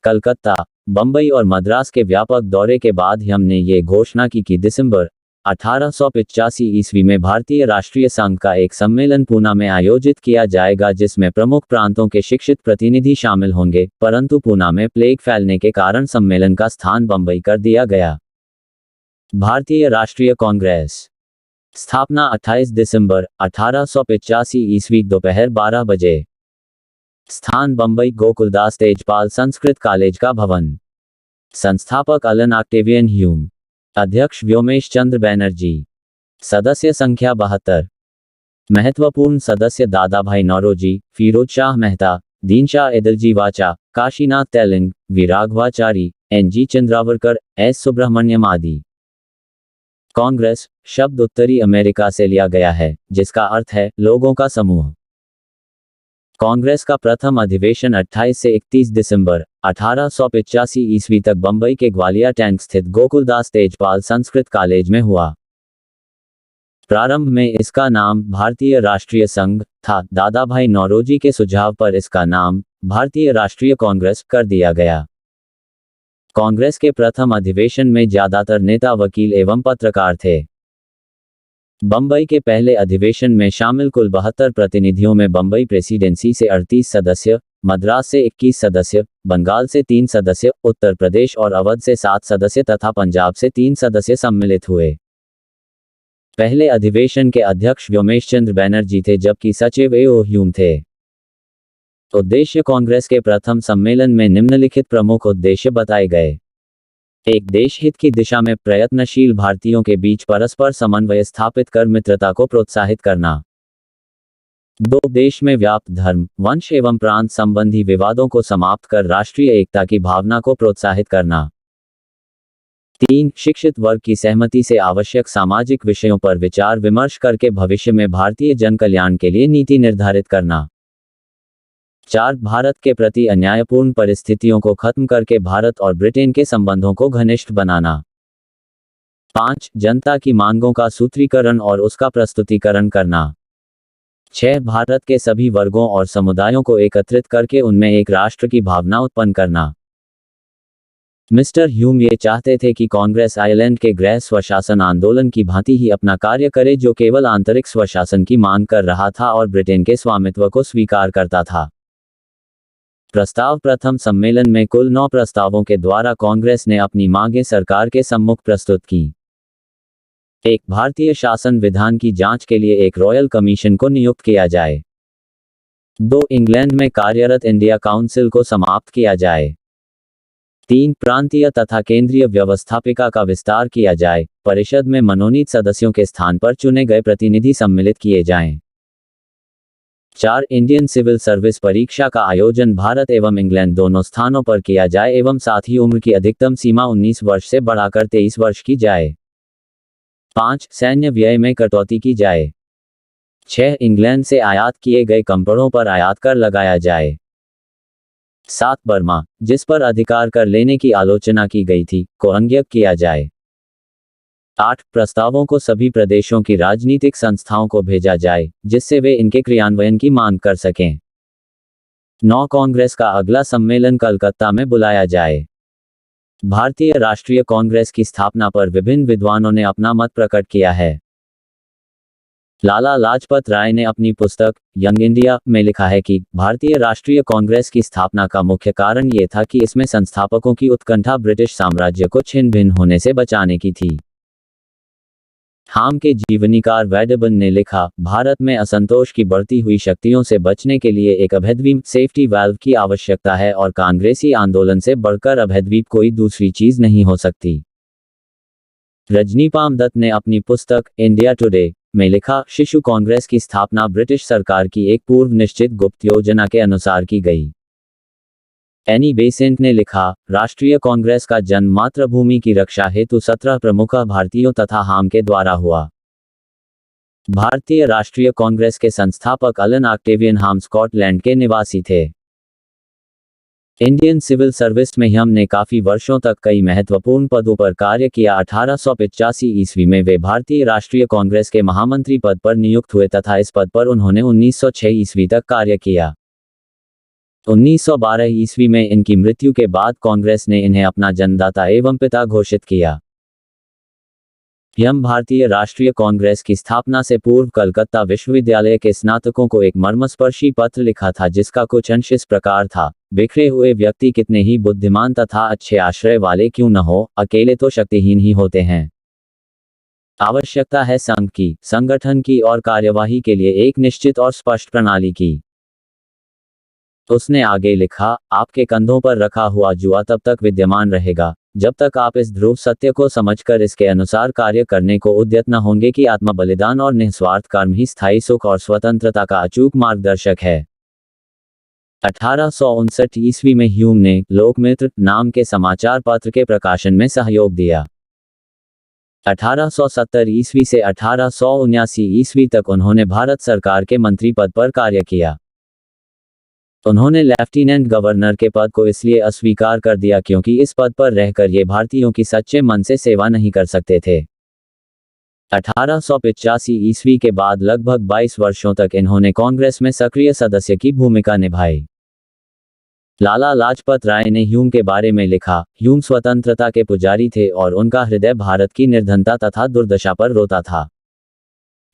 कलकत्ता, बंबई और मद्रास के व्यापक दौरे के बाद हमने ये घोषणा की कि दिसंबर 1885 ईस्वी में भारतीय राष्ट्रीय संघ का एक सम्मेलन पूना में आयोजित किया जाएगा, जिसमें प्रमुख प्रांतों के शिक्षित प्रतिनिधि शामिल होंगे, परंतु पूना में प्लेग फैलने के कारण सम्मेलन का स्थान बंबई कर दिया गया। भारतीय राष्ट्रीय कांग्रेस स्थापना 28 दिसंबर 1885 ईस्वी दोपहर 12 बजे। स्थान बंबई गोकुलदास तेजपाल संस्कृत कॉलेज का भवन। संस्थापक अलन ऑक्टेवियन ह्यूम। अध्यक्ष व्योमेश चंद्र बैनर्जी। सदस्य संख्या 72। महत्वपूर्ण सदस्य Dadabhai Naoroji, Firoz Shah Mehta, Dinshaw Edulji Wacha, Kashinath Telang, V Raghavachari, N G. Chandavarkar, S. Subramaniam आदि। कांग्रेस शब्द उत्तरी अमेरिका से लिया गया है, जिसका अर्थ है लोगों का समूह। कांग्रेस का प्रथम अधिवेशन 28 से 31 दिसंबर 1885 ईस्वी तक बंबई के ग्वालिया टैंक स्थित गोकुलदास तेजपाल संस्कृत कॉलेज में हुआ। प्रारंभ में इसका नाम भारतीय राष्ट्रीय संघ था। दादाभाई नौरोजी के सुझाव पर इसका नाम भारतीय राष्ट्रीय कांग्रेस कर दिया गया। कांग्रेस के प्रथम अधिवेशन में ज्यादातर नेता वकील एवं पत्रकार थे। बंबई के पहले अधिवेशन में शामिल कुल 72 प्रतिनिधियों में बंबई प्रेसिडेंसी से 38 सदस्य, मद्रास से 21 सदस्य, बंगाल से 3 सदस्य, उत्तर प्रदेश और अवध से 7 सदस्य तथा पंजाब से 3 सदस्य सम्मिलित हुए। पहले अधिवेशन के अध्यक्ष व्योमेश चंद्र बैनर्जी थे, जबकि सचिव ए.ओ. ह्यूम थे। उद्देश्य कांग्रेस के प्रथम सम्मेलन में निम्नलिखित प्रमुख उद्देश्य बताए गए। एक, देश हित की दिशा में प्रयत्नशील भारतीयों के बीच परस्पर समन्वय स्थापित कर मित्रता को प्रोत्साहित करना। 2, देश में व्याप्त धर्म, वंश एवं प्रांत संबंधी विवादों को समाप्त कर राष्ट्रीय एकता की भावना को प्रोत्साहित करना। 3, शिक्षित वर्ग की सहमति से आवश्यक सामाजिक विषयों पर विचार विमर्श करके भविष्य में भारतीय जन कल्याण के लिए नीति निर्धारित करना। 4, भारत के प्रति अन्यायपूर्ण परिस्थितियों को खत्म करके भारत और ब्रिटेन के संबंधों को घनिष्ठ बनाना। 5, जनता की मांगों का सूत्रीकरण और उसका प्रस्तुतिकरण करना। 6, भारत के सभी वर्गों और समुदायों को एकत्रित करके उनमें एक राष्ट्र की भावना उत्पन्न करना। मिस्टर ह्यूम ये चाहते थे कि कांग्रेस आयरलैंड के गृह स्वशासन आंदोलन की भांति ही अपना कार्य करे, जो केवल आंतरिक स्वशासन की मांग कर रहा था और ब्रिटेन के स्वामित्व को स्वीकार करता था। प्रस्ताव प्रथम सम्मेलन में कुल 9 प्रस्तावों के द्वारा कांग्रेस ने अपनी मांगें सरकार के सम्मुख प्रस्तुत की। 1, भारतीय शासन विधान की जांच के लिए एक रॉयल कमीशन को नियुक्त किया जाए। 2, इंग्लैंड में कार्यरत इंडिया काउंसिल को समाप्त किया जाए। 3, प्रांतीय तथा केंद्रीय व्यवस्थापिका का विस्तार किया जाए, परिषद में मनोनीत सदस्यों के स्थान पर चुने गए प्रतिनिधि सम्मिलित किए जाएं। 4, इंडियन सिविल सर्विस परीक्षा का आयोजन भारत एवं इंग्लैंड दोनों स्थानों पर किया जाए एवं साथ ही उम्र की अधिकतम सीमा 19 वर्ष से बढ़ाकर 23 वर्ष की जाए। 5, सैन्य व्यय में कटौती की जाए। 6, इंग्लैंड से आयात किए गए कपड़ों पर आयात कर लगाया जाए। 7, बर्मा, जिस पर अधिकार कर लेने की आलोचना की गई थी, को अंग्यक किया जाए। 8, प्रस्तावों को सभी प्रदेशों की राजनीतिक संस्थाओं को भेजा जाए, जिससे वे इनके क्रियान्वयन की मांग कर सकें। 9, कांग्रेस का अगला सम्मेलन कलकत्ता में बुलाया जाए। भारतीय राष्ट्रीय कांग्रेस की स्थापना पर विभिन्न विद्वानों ने अपना मत प्रकट किया है। लाला लाजपत राय ने अपनी पुस्तक यंग इंडिया में लिखा है कि भारतीय राष्ट्रीय कांग्रेस की स्थापना का मुख्य कारण ये था कि इसमें संस्थापकों की उत्कंठा ब्रिटिश साम्राज्य को छिन्न भिन्न होने से बचाने की थी। हाम के जीवनीकार वैडबन ने लिखा, भारत में असंतोष की बढ़ती हुई शक्तियों से बचने के लिए एक अभेद्वीप सेफ्टी वाल्व की आवश्यकता है और कांग्रेसी आंदोलन से बढ़कर अभेद्वीप कोई दूसरी चीज नहीं हो सकती। रजनीपाम दत्त ने अपनी पुस्तक इंडिया टुडे में लिखा, शिशु कांग्रेस की स्थापना ब्रिटिश सरकार की एक पूर्व निश्चित गुप्त योजना के अनुसार की गई। एनी बेसेंट ने लिखा, राष्ट्रीय कांग्रेस का जन्म मातृभूमि की रक्षा हेतु 17 प्रमुख भारतीयों तथा हाम के द्वारा हुआ। भारतीय राष्ट्रीय कांग्रेस के संस्थापक अलन ऑक्टेवियन हाम स्कॉटलैंड के निवासी थे। इंडियन सिविल सर्विस में ह्यम ने काफी वर्षों तक कई महत्वपूर्ण पदों पर कार्य किया। 1885 ईस्वी में वे भारतीय राष्ट्रीय कांग्रेस के महामंत्री पद पर नियुक्त हुए तथा इस पद पर उन्होंने 1906 ईस्वी तक कार्य किया। 1912 ईस्वी में इनकी मृत्यु के बाद कांग्रेस ने इन्हें अपना जन्मदाता एवं पिता घोषित किया। ह्यम भारतीय राष्ट्रीय कांग्रेस की स्थापना से पूर्व कलकत्ता विश्वविद्यालय के स्नातकों को एक मर्मस्पर्शी पत्र लिखा था जिसका कुछ अंश इस प्रकार था, बिखरे हुए व्यक्ति कितने ही बुद्धिमान तथा अच्छे आश्रय वाले क्यों न हो, अकेले तो शक्तिहीन ही होते हैं। आवश्यकता है संघ की, संगठन की और कार्यवाही के लिए एक निश्चित और स्पष्ट प्रणाली की। उसने आगे लिखा, आपके कंधों पर रखा हुआ जुआ तब तक विद्यमान रहेगा जब तक आप इस ध्रुव सत्य को समझकर इसके अनुसार कार्य करने को उद्यत न होंगे कि आत्म बलिदान और निस्वार्थ कर्म ही स्थायी सुख और स्वतंत्रता का अचूक मार्गदर्शक है। 1859 ईस्वी में ह्यूम ने लोकमित्र नाम के समाचार पत्र के प्रकाशन में सहयोग दिया। 1870 ईस्वी से 1879 ईस्वी तक उन्होंने भारत सरकार के मंत्री पद पर कार्य किया। उन्होंने लेफ्टिनेंट गवर्नर के पद को इसलिए अस्वीकार कर दिया क्योंकि इस पद पर रहकर ये भारतीयों की सच्चे मन से सेवा नहीं कर सकते थे। 1885 ईस्वी के बाद लगभग 22 वर्षों तक इन्होंने कांग्रेस में सक्रिय सदस्य की भूमिका निभाई। लाला लाजपत राय ने ह्यूम के बारे में लिखा, ह्यूम स्वतंत्रता के पुजारी थे और उनका हृदय भारत की निर्धनता तथा दुर्दशा पर रोता था।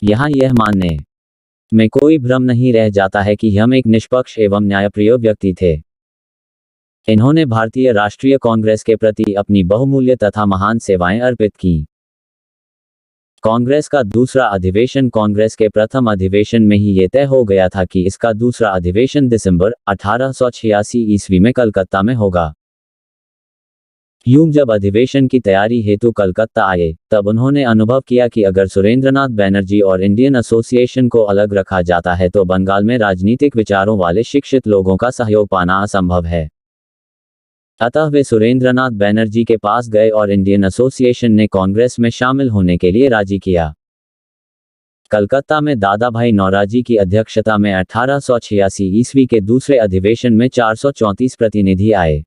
यहाँ यह मानने में कोई भ्रम नहीं रह जाता है कि हम एक निष्पक्ष एवं न्यायप्रिय व्यक्ति थे। इन्होंने भारतीय राष्ट्रीय कांग्रेस के प्रति अपनी बहुमूल्य तथा महान सेवाएं अर्पित की। कांग्रेस का दूसरा अधिवेशन कांग्रेस के प्रथम अधिवेशन में ही ये तय हो गया था कि इसका दूसरा अधिवेशन दिसंबर 1886 ईस्वी में कलकत्ता में होगा। ह्यूम जब अधिवेशन की तैयारी हेतु कलकत्ता आए तब उन्होंने अनुभव किया कि अगर सुरेंद्रनाथ बैनर्जी और इंडियन एसोसिएशन को अलग रखा जाता है तो बंगाल में राजनीतिक विचारों वाले शिक्षित लोगों का सहयोग पाना असंभव है। अतः वे सुरेंद्रनाथ बैनर्जी के पास गए और इंडियन एसोसिएशन ने कांग्रेस में शामिल होने के लिए राजी किया। कलकत्ता में दादा भाई नौरोजी की अध्यक्षता में 1886 ईस्वी के दूसरे अधिवेशन में 434 प्रतिनिधि आए।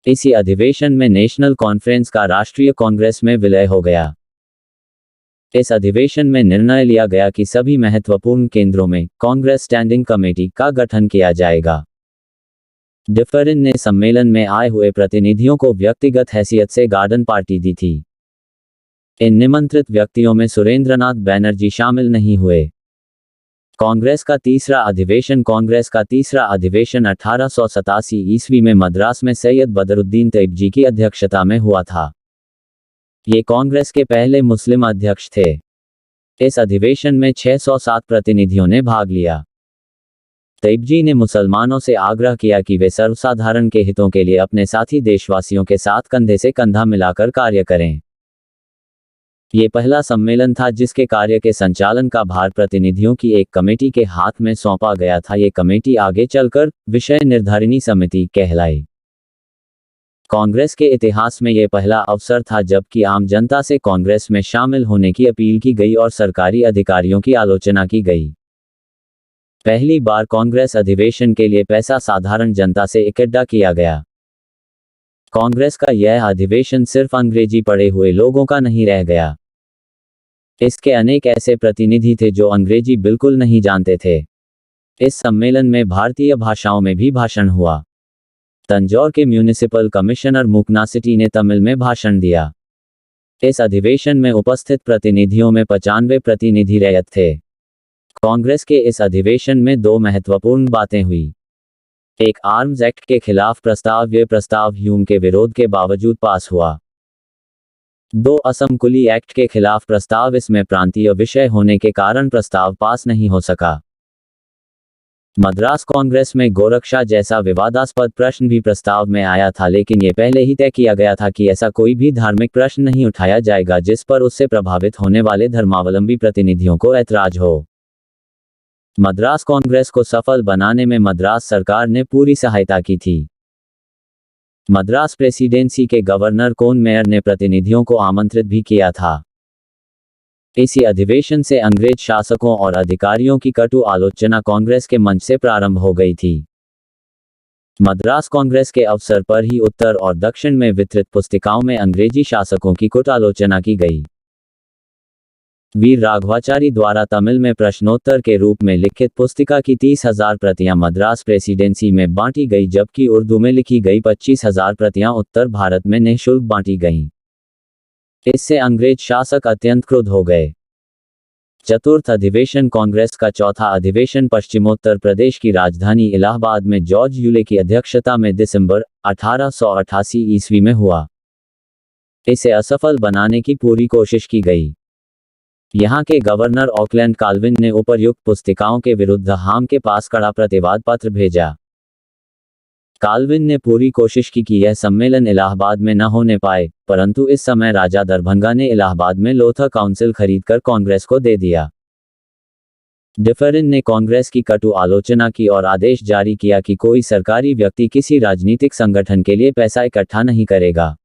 इसी अधिवेशन में नेशनल कॉन्फ्रेंस का राष्ट्रीय कांग्रेस में विलय हो गया। इस अधिवेशन में निर्णय लिया गया कि सभी महत्वपूर्ण केंद्रों में कांग्रेस स्टैंडिंग कमेटी का गठन किया जाएगा। डिफरिन ने सम्मेलन में आए हुए प्रतिनिधियों को व्यक्तिगत हैसियत से गार्डन पार्टी दी थी। इन निमंत्रित व्यक्तियों में सुरेंद्रनाथ बैनर्जी शामिल नहीं हुए। कांग्रेस का तीसरा अधिवेशन 1887 ईस्वी में मद्रास में सैयद बदरुद्दीन तैयबजी की अध्यक्षता में हुआ था। ये कांग्रेस के पहले मुस्लिम अध्यक्ष थे। इस अधिवेशन में 607 प्रतिनिधियों ने भाग लिया। तैयबजी ने मुसलमानों से आग्रह किया कि वे सर्वसाधारण के हितों के लिए अपने साथी देशवासियों के साथ कंधे से कंधा मिलाकर कार्य करें। ये पहला सम्मेलन था जिसके कार्य के संचालन का भार प्रतिनिधियों की एक कमेटी के हाथ में सौंपा गया था। ये कमेटी आगे चलकर विषय निर्धारिणी समिति कहलाई। कांग्रेस के इतिहास में यह पहला अवसर था जबकि आम जनता से कांग्रेस में शामिल होने की अपील की गई और सरकारी अधिकारियों की आलोचना की गई। पहली बार कांग्रेस अधिवेशन के लिए पैसा साधारण जनता से इकट्ठा किया गया। कांग्रेस का यह अधिवेशन सिर्फ अंग्रेजी पढ़े हुए लोगों का नहीं रह गया। इसके अनेक ऐसे प्रतिनिधि थे जो अंग्रेजी बिल्कुल नहीं जानते थे। इस सम्मेलन में भारतीय भाषाओं में भी भाषण हुआ। तंजौर के म्यूनिसिपल कमिश्नर मुकनासिटी ने तमिल में भाषण दिया। इस अधिवेशन में उपस्थित प्रतिनिधियों में 95 प्रतिनिधि रैयत थे। कांग्रेस के इस अधिवेशन में दो महत्वपूर्ण बातें हुई। एक आर्म्स एक्ट के खिलाफ प्रस्ताव। यह प्रस्ताव ह्यूम के विरोध के बावजूद पास हुआ। 2 असम कुली एक्ट के खिलाफ प्रस्ताव। इसमें प्रांतीय विषय होने के कारण प्रस्ताव पास नहीं हो सका। मद्रास कांग्रेस में गोरक्षा जैसा विवादास्पद प्रश्न भी प्रस्ताव में आया था, लेकिन यह पहले ही तय किया गया था कि ऐसा कोई भी धार्मिक प्रश्न नहीं उठाया जाएगा जिस पर उससे प्रभावित होने वाले धर्मावलंबी प्रतिनिधियों को ऐतराज हो। मद्रास कांग्रेस को सफल बनाने में मद्रास सरकार ने पूरी सहायता की थी। मद्रास प्रेसिडेंसी के गवर्नर कोन मेयर ने प्रतिनिधियों को आमंत्रित भी किया था। इसी अधिवेशन से अंग्रेज शासकों और अधिकारियों की कटु आलोचना कांग्रेस के मंच से प्रारंभ हो गई थी। मद्रास कांग्रेस के अवसर पर ही उत्तर और दक्षिण में वितरित पुस्तिकाओं में अंग्रेजी शासकों की कुट आलोचना की गई। वीर राघवाचारी द्वारा तमिल में प्रश्नोत्तर के रूप में लिखित पुस्तिका की 30,000 प्रतियां मद्रास प्रेसिडेंसी में बांटी गई, जबकि उर्दू में लिखी गई 25,000 प्रतियां उत्तर भारत में निःशुल्क बांटी गईं। इससे अंग्रेज शासक अत्यंत क्रुद्ध हो गए। चतुर्थ अधिवेशन कांग्रेस का चौथा अधिवेशन पश्चिमोत्तर प्रदेश की राजधानी इलाहाबाद में जॉर्ज यूले की अध्यक्षता में दिसंबर 1888 ईस्वी में हुआ। इसे असफल बनाने की पूरी कोशिश की गई। यहाँ के गवर्नर ऑकलैंड काल्विन ने उपर्युक्त पुस्तिकाओं के विरुद्ध हाम के पास कड़ा प्रतिवाद पत्र भेजा। काल्विन ने पूरी कोशिश की कि यह सम्मेलन इलाहाबाद में न होने पाए, परंतु इस समय राजा दरभंगा ने इलाहाबाद में लोथर काउंसिल खरीदकर कांग्रेस को दे दिया। डिफरिन ने कांग्रेस की कटु आलोचना की और आदेश जारी किया कि कोई सरकारी व्यक्ति किसी राजनीतिक संगठन के लिए पैसा इकट्ठा नहीं करेगा।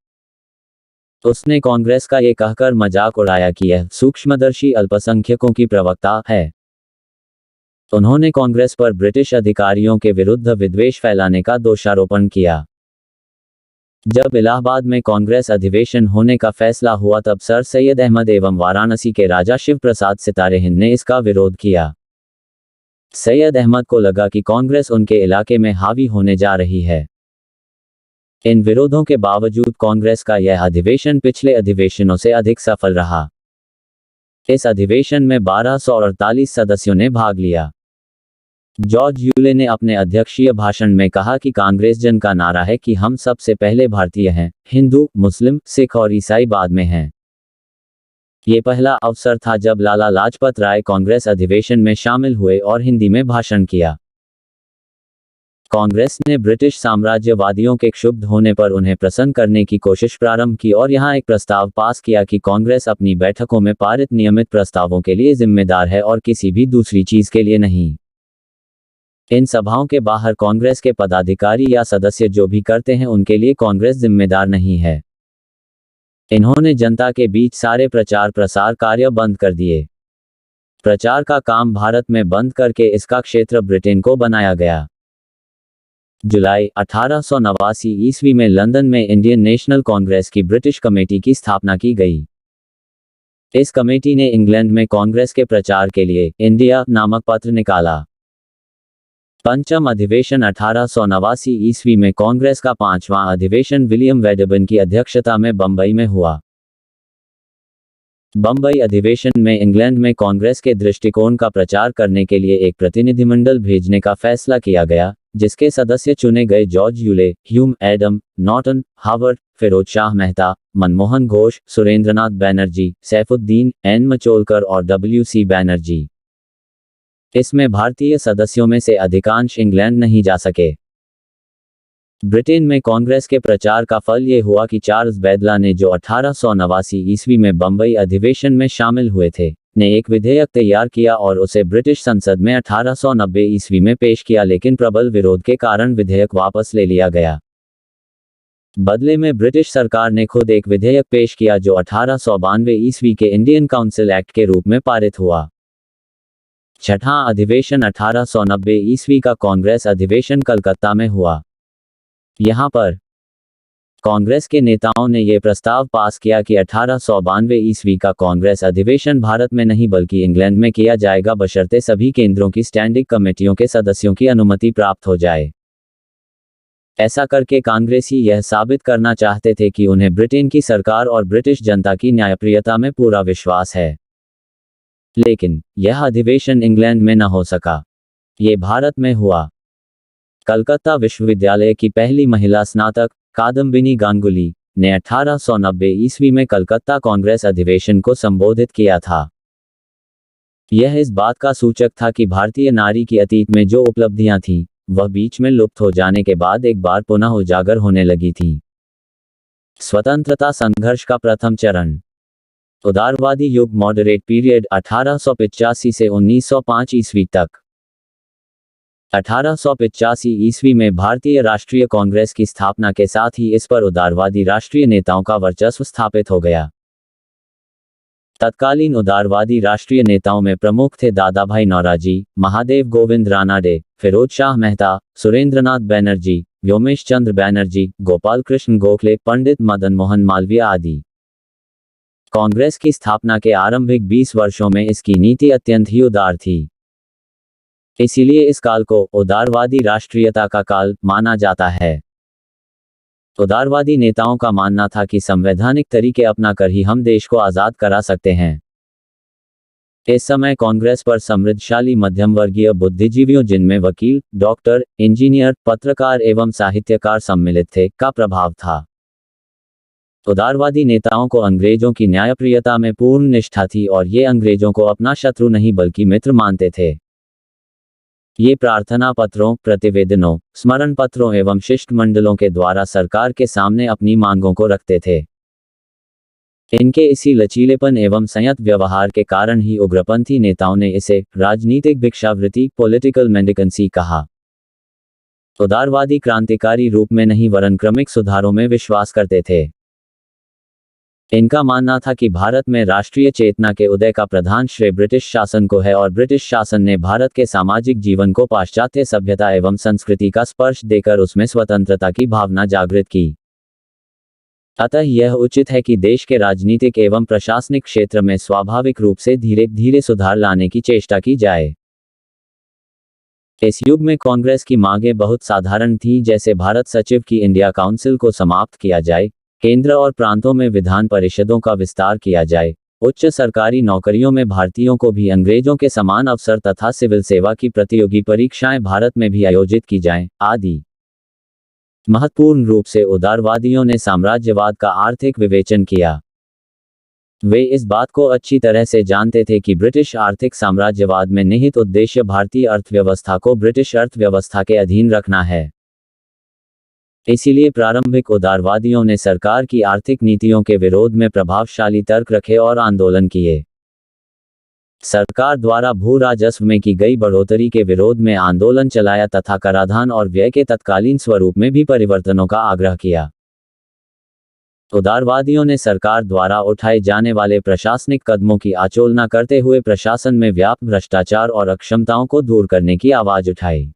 उसने कांग्रेस का ये कहकर मजाक उड़ाया कि यह सूक्ष्मदर्शी अल्पसंख्यकों की प्रवक्ता है। उन्होंने कांग्रेस पर ब्रिटिश अधिकारियों के विरुद्ध विद्वेष फैलाने का दोषारोपण किया। जब इलाहाबाद में कांग्रेस अधिवेशन होने का फैसला हुआ तब सर सैयद अहमद एवं वाराणसी के राजा शिव प्रसाद सितारे हिंद ने इसका विरोध किया। सैयद अहमद को लगा कि कांग्रेस उनके इलाके में हावी होने जा रही है। इन विरोधों के बावजूद कांग्रेस का यह अधिवेशन पिछले अधिवेशनों से अधिक सफल रहा। इस अधिवेशन में 1248 सदस्यों ने भाग लिया। जॉर्ज यूले ने अपने अध्यक्षीय भाषण में कहा कि कांग्रेस जन का नारा है कि हम सबसे पहले भारतीय हैं, हिंदू, मुस्लिम, सिख और ईसाई बाद में हैं। ये पहला अवसर था जब लाला लाजपत राय कांग्रेस अधिवेशन में शामिल हुए और हिंदी में भाषण किया। कांग्रेस ने ब्रिटिश साम्राज्यवादियों के क्षुब्ध होने पर उन्हें प्रसन्न करने की कोशिश प्रारंभ की और यहां एक प्रस्ताव पास किया कि कांग्रेस अपनी बैठकों में पारित नियमित प्रस्तावों के लिए जिम्मेदार है और किसी भी दूसरी चीज के लिए नहीं। इन सभाओं के बाहर कांग्रेस के पदाधिकारी या सदस्य जो भी करते हैं उनके लिए कांग्रेस जिम्मेदार नहीं है। इन्होंने जनता के बीच सारे प्रचार प्रसार कार्य बंद कर दिए। प्रचार का काम भारत में बंद करके इसका क्षेत्र ब्रिटेन को बनाया गया। जुलाई 1889 ईस्वी में लंदन में इंडियन नेशनल कांग्रेस की ब्रिटिश कमेटी की स्थापना की गई। इस कमेटी ने इंग्लैंड में कांग्रेस के प्रचार के लिए इंडिया नामक पत्र निकाला। पंचम अधिवेशन 1889 ईस्वी में कांग्रेस का पांचवां अधिवेशन विलियम वेडबर्न की अध्यक्षता में बंबई में हुआ। बंबई अधिवेशन में इंग्लैंड में कांग्रेस के दृष्टिकोण का प्रचार करने के लिए एक प्रतिनिधिमंडल भेजने का फैसला किया गया, जिसके सदस्य चुने गए George Yule, Hume Adam, Norton, Howard, Firoz Shah Mehta, Manmohan Ghosh, Surendranath Banerjee, Saifuddin, N Mudholkar और डब्ल्यू.सी. बैनर्जी। इसमें भारतीय सदस्यों में से अधिकांश इंग्लैंड नहीं जा सके। ब्रिटेन में कांग्रेस के प्रचार का फल ये हुआ कि चार्ल्स बैडला ने, जो 1889 ईस्वी में बंबई अधिवेशन में शामिल हुए थे, ने एक विधेयक तैयार किया और उसे ब्रिटिश संसद में 1890 ईस्वी में पेश किया, लेकिन प्रबल विरोध के कारण विधेयक वापस ले लिया गया। बदले में ब्रिटिश सरकार ने खुद एक विधेयक पेश किया जो 1892 ईस्वी के इंडियन काउंसिल एक्ट के रूप में पारित हुआ। छठा अधिवेशन 1890 ईस्वी का कांग्रेस अधिवेशन कलकत्ता में हुआ। यहाँ पर कांग्रेस के नेताओं ने यह प्रस्ताव पास किया कि 1892 ईस्वी का कांग्रेस अधिवेशन भारत में नहीं बल्कि इंग्लैंड में किया जाएगा, बशर्ते सभी केंद्रों की स्टैंडिंग कमेटियों के सदस्यों की अनुमति प्राप्त हो जाए। ऐसा करके कांग्रेसी यह साबित करना चाहते थे कि उन्हें ब्रिटेन की सरकार और ब्रिटिश जनता की न्यायप्रियता में पूरा विश्वास है। लेकिन यह अधिवेशन इंग्लैंड में न हो सका, ये भारत में हुआ। कलकत्ता विश्वविद्यालय की पहली महिला स्नातक कादम्बिनी गांगुली ने 1890 ईस्वी में कलकत्ता कांग्रेस अधिवेशन को संबोधित किया था। यह इस बात का सूचक था कि भारतीय नारी की अतीत में जो उपलब्धियां थीं, वह बीच में लुप्त हो जाने के बाद एक बार पुनः उजागर होने लगी थी। स्वतंत्रता संघर्ष का प्रथम चरण, उदारवादी युग मॉडरेट पीरियड 1885 से 1905 ईस्वी तक। 1885 ईस्वी में भारतीय राष्ट्रीय कांग्रेस की स्थापना के साथ ही इस पर उदारवादी राष्ट्रीय नेताओं का वर्चस्व स्थापित हो गया। तत्कालीन उदारवादी राष्ट्रीय नेताओं में प्रमुख थे दादाभाई नौरोजी, महादेव गोविंद रानाडे, फिरोज शाह मेहता, सुरेंद्रनाथ बैनर्जी, व्योमेश चंद्र बैनर्जी, गोपाल कृष्ण गोखले, पंडित मदन मोहन मालवीय आदि। कांग्रेस की स्थापना के आरंभिक 20 वर्षों में इसकी नीति अत्यंत ही उदार थी। इसीलिए इस काल को उदारवादी राष्ट्रीयता का काल माना जाता है। उदारवादी नेताओं का मानना था कि संवैधानिक तरीके अपनाकर ही हम देश को आज़ाद करा सकते हैं। इस समय कांग्रेस पर समृद्धशाली मध्यम वर्गीय बुद्धिजीवियों, जिनमें वकील, डॉक्टर, इंजीनियर, पत्रकार एवं साहित्यकार सम्मिलित थे, का प्रभाव था। उदारवादी नेताओं को अंग्रेजों की न्यायप्रियता में पूर्ण निष्ठा थी और ये अंग्रेजों को अपना शत्रु नहीं बल्कि मित्र मानते थे। ये प्रार्थना पत्रों, प्रतिवेदनों, स्मरण पत्रों एवं शिष्टमंडलों के द्वारा सरकार के सामने अपनी मांगों को रखते थे। इनके इसी लचीलेपन एवं संयत व्यवहार के कारण ही उग्रपंथी नेताओं ने इसे राजनीतिक भिक्षावृत्ति, पॉलिटिकल मेंडिकेंसी कहा। उदारवादी क्रांतिकारी रूप में नहीं वरन क्रमिक सुधारों में विश्वास करते थे। इनका मानना था कि भारत में राष्ट्रीय चेतना के उदय का प्रधान श्रेय ब्रिटिश शासन को है और ब्रिटिश शासन ने भारत के सामाजिक जीवन को पाश्चात्य सभ्यता एवं संस्कृति का स्पर्श देकर उसमें स्वतंत्रता की भावना जागृत की। अतः यह उचित है कि देश के राजनीतिक एवं प्रशासनिक क्षेत्र में स्वाभाविक रूप से धीरे धीरे सुधार लाने की चेष्टा की जाए। इस युग में कांग्रेस की मांगें बहुत साधारण थीं, जैसे भारत सचिव की इंडिया काउंसिल को समाप्त किया जाए, केंद्र और प्रांतों में विधान परिषदों का विस्तार किया जाए, उच्च सरकारी नौकरियों में भारतीयों को भी अंग्रेजों के समान अवसर तथा सिविल सेवा की प्रतियोगी परीक्षाएं भारत में भी आयोजित की जाएं, आदि। महत्वपूर्ण रूप से उदारवादियों ने साम्राज्यवाद का आर्थिक विवेचन किया। वे इस बात को अच्छी तरह से जानते थे कि ब्रिटिश आर्थिक साम्राज्यवाद में निहित उद्देश्य भारतीय अर्थव्यवस्था को ब्रिटिश अर्थव्यवस्था के अधीन रखना है। इसीलिए प्रारंभिक उदारवादियों ने सरकार की आर्थिक नीतियों के विरोध में प्रभावशाली तर्क रखे और आंदोलन किए। सरकार द्वारा भू राजस्व में की गई बढ़ोतरी के विरोध में आंदोलन चलाया तथा कराधान और व्यय के तत्कालीन स्वरूप में भी परिवर्तनों का आग्रह किया। उदारवादियों ने सरकार द्वारा उठाए जाने वाले प्रशासनिक कदमों की आलोचना करते हुए प्रशासन में व्याप्त भ्रष्टाचार और अक्षमताओं को दूर करने की आवाज उठाई।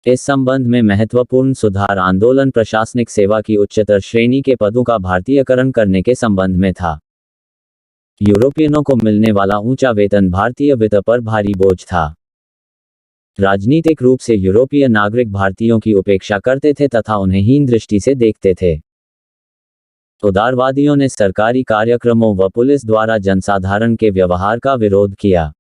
इस संबंध में महत्वपूर्ण सुधार आंदोलन प्रशासनिक सेवा की उच्चतर श्रेणी के पदों का भारतीयकरण करने के संबंध में था। यूरोपियनों को मिलने वाला ऊंचा वेतन भारतीय वित्त पर भारी बोझ था। राजनीतिक रूप से यूरोपीय नागरिक भारतीयों की उपेक्षा करते थे तथा उन्हें हीन दृष्टि से देखते थे। उदारवादियों ने सरकारी कार्यक्रमों व पुलिस द्वारा जनसाधारण के व्यवहार का विरोध किया।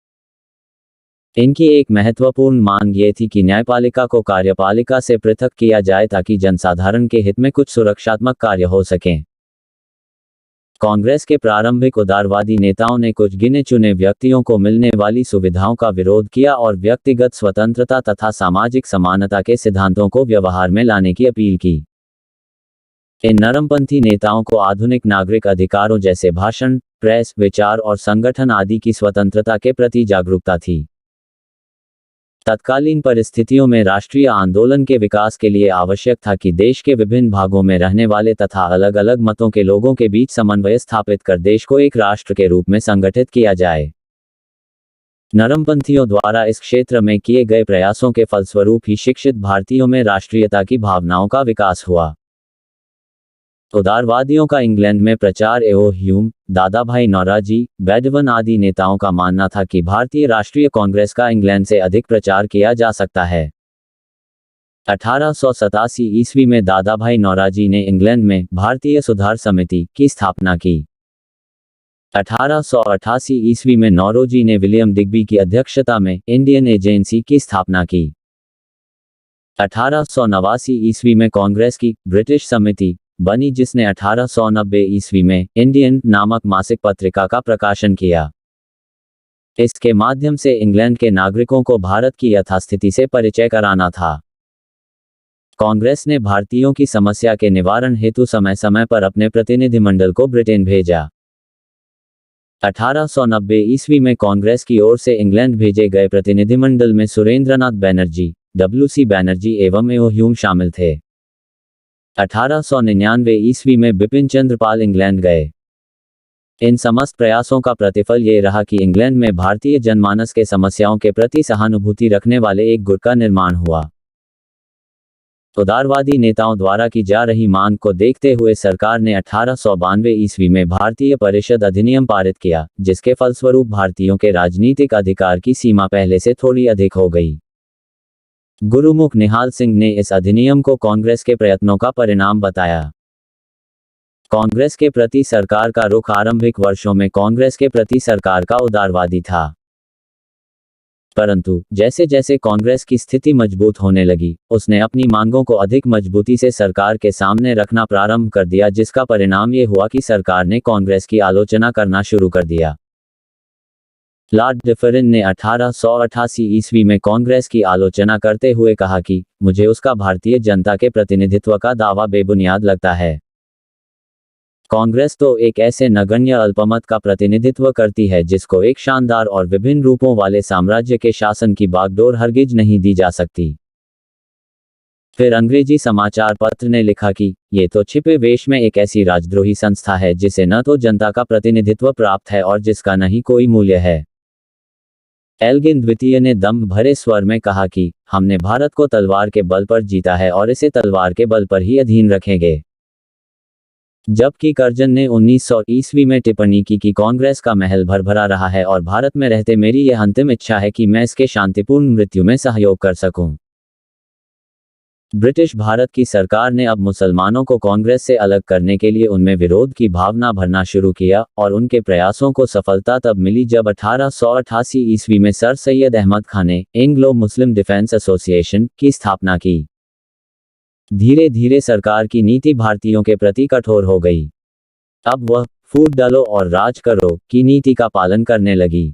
इनकी एक महत्वपूर्ण मांग ये थी कि न्यायपालिका को कार्यपालिका से पृथक किया जाए ताकि जनसाधारण के हित में कुछ सुरक्षात्मक कार्य हो सकें। कांग्रेस के प्रारंभिक उदारवादी नेताओं ने कुछ गिने चुने व्यक्तियों को मिलने वाली सुविधाओं का विरोध किया और व्यक्तिगत स्वतंत्रता तथा सामाजिक समानता के सिद्धांतों को व्यवहार में लाने की अपील की। इन नरमपंथी नेताओं को आधुनिक नागरिक अधिकारों जैसे भाषण, प्रेस, विचार और संगठन आदि की स्वतंत्रता के प्रति जागरूकता थी। तत्कालीन परिस्थितियों में राष्ट्रीय आंदोलन के विकास के लिए आवश्यक था कि देश के विभिन्न भागों में रहने वाले तथा अलग अलग मतों के लोगों के बीच समन्वय स्थापित कर देश को एक राष्ट्र के रूप में संगठित किया जाए। नरमपंथियों द्वारा इस क्षेत्र में किए गए प्रयासों के फलस्वरूप ही शिक्षित भारतीयों में राष्ट्रीयता की भावनाओं का विकास हुआ। उदारवादियों का इंग्लैंड में प्रचार ह्यूम, दादाभाई नौरोजी, बेडवन आदि नेताओं का मानना था कि भारतीय राष्ट्रीय कांग्रेस का इंग्लैंड से अधिक प्रचार किया जा सकता है। 1887 ईस्वी में दादाभाई नौरोजी ने इंग्लैंड में भारतीय सुधार समिति की स्थापना की। 1888 ईस्वी में नौरोजी ने विलियम डिग्बी की अध्यक्षता में इंडियन एजेंसी की स्थापना की। 1889 ईस्वी में कांग्रेस की ब्रिटिश समिति बनी, जिसने 1890 ईस्वी में इंडियन नामक मासिक पत्रिका का प्रकाशन किया। इसके माध्यम से इंग्लैंड के नागरिकों को भारत की यथास्थिति से परिचय कराना था। कांग्रेस ने भारतीयों की समस्या के निवारण हेतु समय समय पर अपने प्रतिनिधिमंडल को ब्रिटेन भेजा। 1890 ईस्वी में कांग्रेस की ओर से इंग्लैंड भेजे गए प्रतिनिधिमंडल में सुरेंद्रनाथ बैनर्जी, डब्ल्यू.सी. बैनर्जी एवं ए.ओ. ह्यूम शामिल थे। 1899 ईस्वी में बिपिन चंद्र पाल इंग्लैंड गए। इन समस्त प्रयासों का प्रतिफल ये रहा कि इंग्लैंड में भारतीय जनमानस के समस्याओं के प्रति सहानुभूति रखने वाले एक गुट का निर्माण हुआ। उदारवादी नेताओं द्वारा की जा रही मांग को देखते हुए सरकार ने 1892 ईस्वी में भारतीय परिषद अधिनियम पारित किया, जिसके फलस्वरूप भारतीयों के राजनीतिक अधिकार की सीमा पहले से थोड़ी अधिक हो गई। गुरुमुख निहाल सिंह ने इस अधिनियम को कांग्रेस के प्रयत्नों का परिणाम बताया। कांग्रेस के प्रति सरकार का रुख आरंभिक वर्षों में कांग्रेस के प्रति सरकार का उदारवादी था, परंतु जैसे जैसे कांग्रेस की स्थिति मजबूत होने लगी, उसने अपनी मांगों को अधिक मजबूती से सरकार के सामने रखना प्रारंभ कर दिया, जिसका परिणाम ये हुआ कि सरकार ने कांग्रेस की आलोचना करना शुरू कर दिया। लॉर्ड डिफरिन ने 1888 ईस्वी में कांग्रेस की आलोचना करते हुए कहा कि मुझे उसका भारतीय जनता के प्रतिनिधित्व का दावा बेबुनियाद लगता है। कांग्रेस तो एक ऐसे नगण्य अल्पमत का प्रतिनिधित्व करती है जिसको एक शानदार और विभिन्न रूपों वाले साम्राज्य के शासन की बागडोर हरगिज नहीं दी जा सकती। फिर अंग्रेजी समाचार पत्र ने लिखा कि ये तो छिपे वेश में एक ऐसी राजद्रोही संस्था है जिसे न तो जनता का प्रतिनिधित्व प्राप्त है और जिसका न ही कोई मूल्य है। एल्गिन द्वितीय ने दम भरे स्वर में कहा कि हमने भारत को तलवार के बल पर जीता है और इसे तलवार के बल पर ही अधीन रखेंगे। जबकि कर्जन ने 1900 ईस्वी में टिप्पणी की कि कांग्रेस का महल भरभरा रहा है और भारत में रहते मेरी यह अंतिम इच्छा है कि मैं इसके शांतिपूर्ण मृत्यु में सहयोग कर सकूं। ब्रिटिश भारत की सरकार ने अब मुसलमानों को कांग्रेस से अलग करने के लिए उनमें विरोध की भावना भरना शुरू किया और उनके प्रयासों को सफलता तब मिली जब 1888 ईस्वी में सर सैयद अहमद खान ने एंग्लो मुस्लिम डिफेंस एसोसिएशन की स्थापना की। धीरे धीरे सरकार की नीति भारतीयों के प्रति कठोर हो गई। अब वह फूट डालो और राज करो की नीति का पालन करने लगी।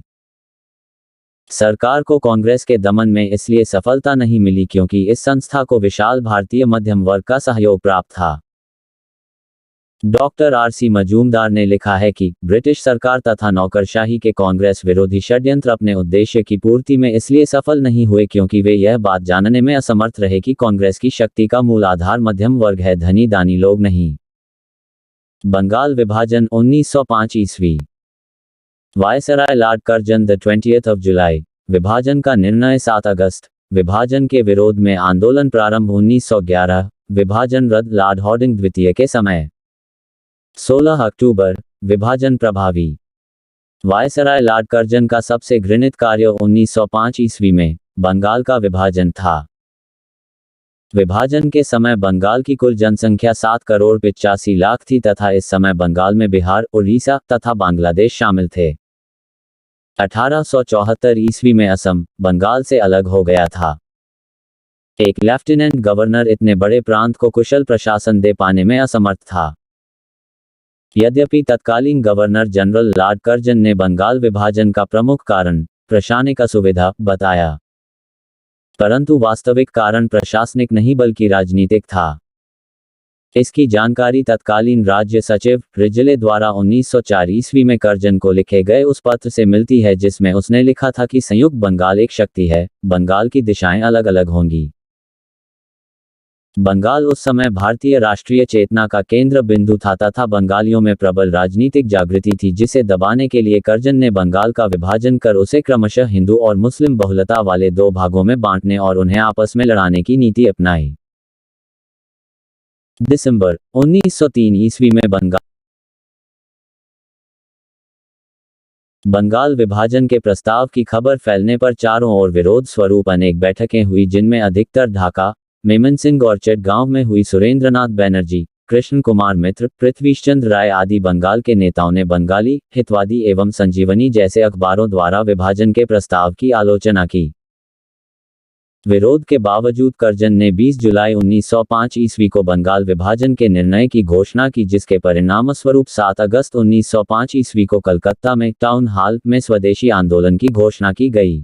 सरकार को कांग्रेस के दमन में इसलिए सफलता नहीं मिली क्योंकि इस संस्था को विशाल भारतीय मध्यम वर्ग का सहयोग प्राप्त था। Doctor RC. मजूमदार ने लिखा है कि ब्रिटिश सरकार तथा नौकरशाही के कांग्रेस विरोधी षड्यंत्र अपने उद्देश्य की पूर्ति में इसलिए सफल नहीं हुए क्योंकि वे यह बात जानने में असमर्थ रहे कि कांग्रेस की शक्ति का मूल आधार मध्यम वर्ग है, धनी दानी लोग नहीं। बंगाल विभाजन 1905 ईस्वी। Viceroy Lord Curzon the 20th जुलाई। विभाजन का निर्णय 7 अगस्त। विभाजन के विरोध में आंदोलन प्रारंभ 1911। विभाजन रद्द लॉर्ड हॉर्डिंग द्वितीय के समय। 16 अक्टूबर। विभाजन प्रभावी। वायसराय लॉर्ड कर्जन का सबसे घृणित कार्य 1905 ईस्वी में बंगाल का विभाजन था। विभाजन के समय बंगाल की कुल जनसंख्या 7 करोड़ 85 लाख थी तथा इस समय बंगाल में बिहार, उड़ीसा तथा बांग्लादेश शामिल थे। 1874 ईस्वी में असम बंगाल से अलग हो गया था। एक लेफ्टिनेंट गवर्नर इतने बड़े प्रांत को कुशल प्रशासन दे पाने में असमर्थ था। यद्यपि तत्कालीन गवर्नर जनरल लॉर्ड कर्जन ने बंगाल विभाजन का प्रमुख कारण प्रशासनिक असुविधा बताया, परंतु वास्तविक कारण प्रशासनिक नहीं बल्कि राजनीतिक था। इसकी जानकारी तत्कालीन राज्य सचिव रिजले द्वारा 1904 ईस्वी में कर्जन को लिखे गए उस पत्र से मिलती है जिसमें उसने लिखा था कि संयुक्त बंगाल एक शक्ति है, बंगाल की दिशाएं अलग अलग होंगी। बंगाल उस समय भारतीय राष्ट्रीय चेतना का केंद्र बिंदु था तथा बंगालियों में प्रबल राजनीतिक जागृति थी जिसे दबाने के लिए कर्जन ने बंगाल का विभाजन कर उसे क्रमशः हिंदू और मुस्लिम बहुलता वाले 2 भागों में बांटने और उन्हें आपस में लड़ाने की नीति अपनाई। दिसंबर 1903 ईस्वी में बंगाल विभाजन के प्रस्ताव की खबर फैलने पर चारों ओर विरोध स्वरूप अनेक बैठकें हुई जिनमें अधिकतर ढाका, मेमनसिंह और चटगांव में हुई। सुरेंद्रनाथ बैनर्जी, कृष्ण कुमार मित्र, पृथ्वीशचंद्र राय आदि बंगाल के नेताओं ने बंगाली, हितवादी एवं संजीवनी जैसे अखबारों द्वारा विभाजन के प्रस्ताव की आलोचना की। विरोध के बावजूद कर्जन ने 20 जुलाई 1905 ईस्वी को बंगाल विभाजन के निर्णय की घोषणा की जिसके परिणामस्वरूप 7 अगस्त 1905 ईस्वी को कलकत्ता में टाउन हॉल में स्वदेशी आंदोलन की घोषणा की गई।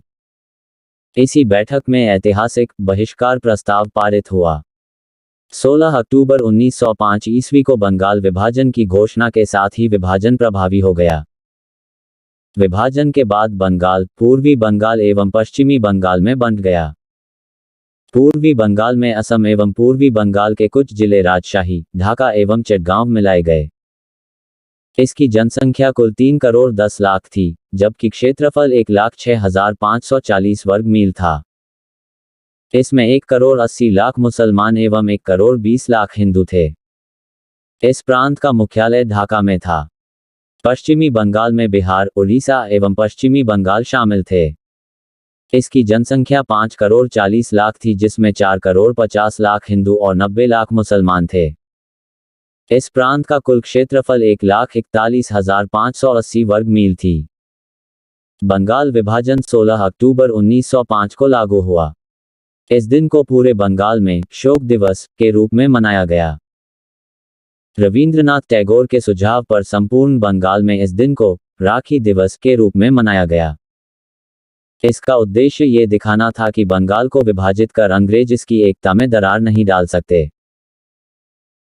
इसी बैठक में ऐतिहासिक बहिष्कार प्रस्ताव पारित हुआ। 16 अक्टूबर 1905 ईस्वी को बंगाल विभाजन की घोषणा के साथ ही विभाजन प्रभावी हो गया। विभाजन के बाद बंगाल पूर्वी बंगाल एवं पश्चिमी बंगाल में बंट गया। पूर्वी बंगाल में असम एवं पूर्वी बंगाल के कुछ जिले राजशाही, ढाका एवं चिटगांव मिलाए गए। इसकी जनसंख्या कुल 3 करोड़ 10 लाख थी, जबकि क्षेत्रफल 1,06,540 वर्ग मील था। इसमें 1 करोड़ 80 लाख मुसलमान एवं 1 करोड़ 20 लाख हिंदू थे। इस प्रांत का मुख्यालय ढाका में था। पश्चिमी बंगाल में बिहार, उड़ीसा एवं पश्चिमी बंगाल शामिल थे। इसकी जनसंख्या 5 करोड़ 40 लाख थी, जिसमें 4 करोड़ 50 लाख हिंदू और 90 लाख मुसलमान थे। इस प्रांत का कुल क्षेत्रफल 1,41,580 वर्ग मील थी। बंगाल विभाजन 16 अक्टूबर 1905 को लागू हुआ। इस दिन को पूरे बंगाल में शोक दिवस के रूप में मनाया गया। रविंद्रनाथ टैगोर के सुझाव पर संपूर्ण बंगाल में इस दिन को राखी दिवस के रूप में मनाया गया। इसका उद्देश्य ये दिखाना था कि बंगाल को विभाजित कर अंग्रेज इसकी एकता में दरार नहीं डाल सकते।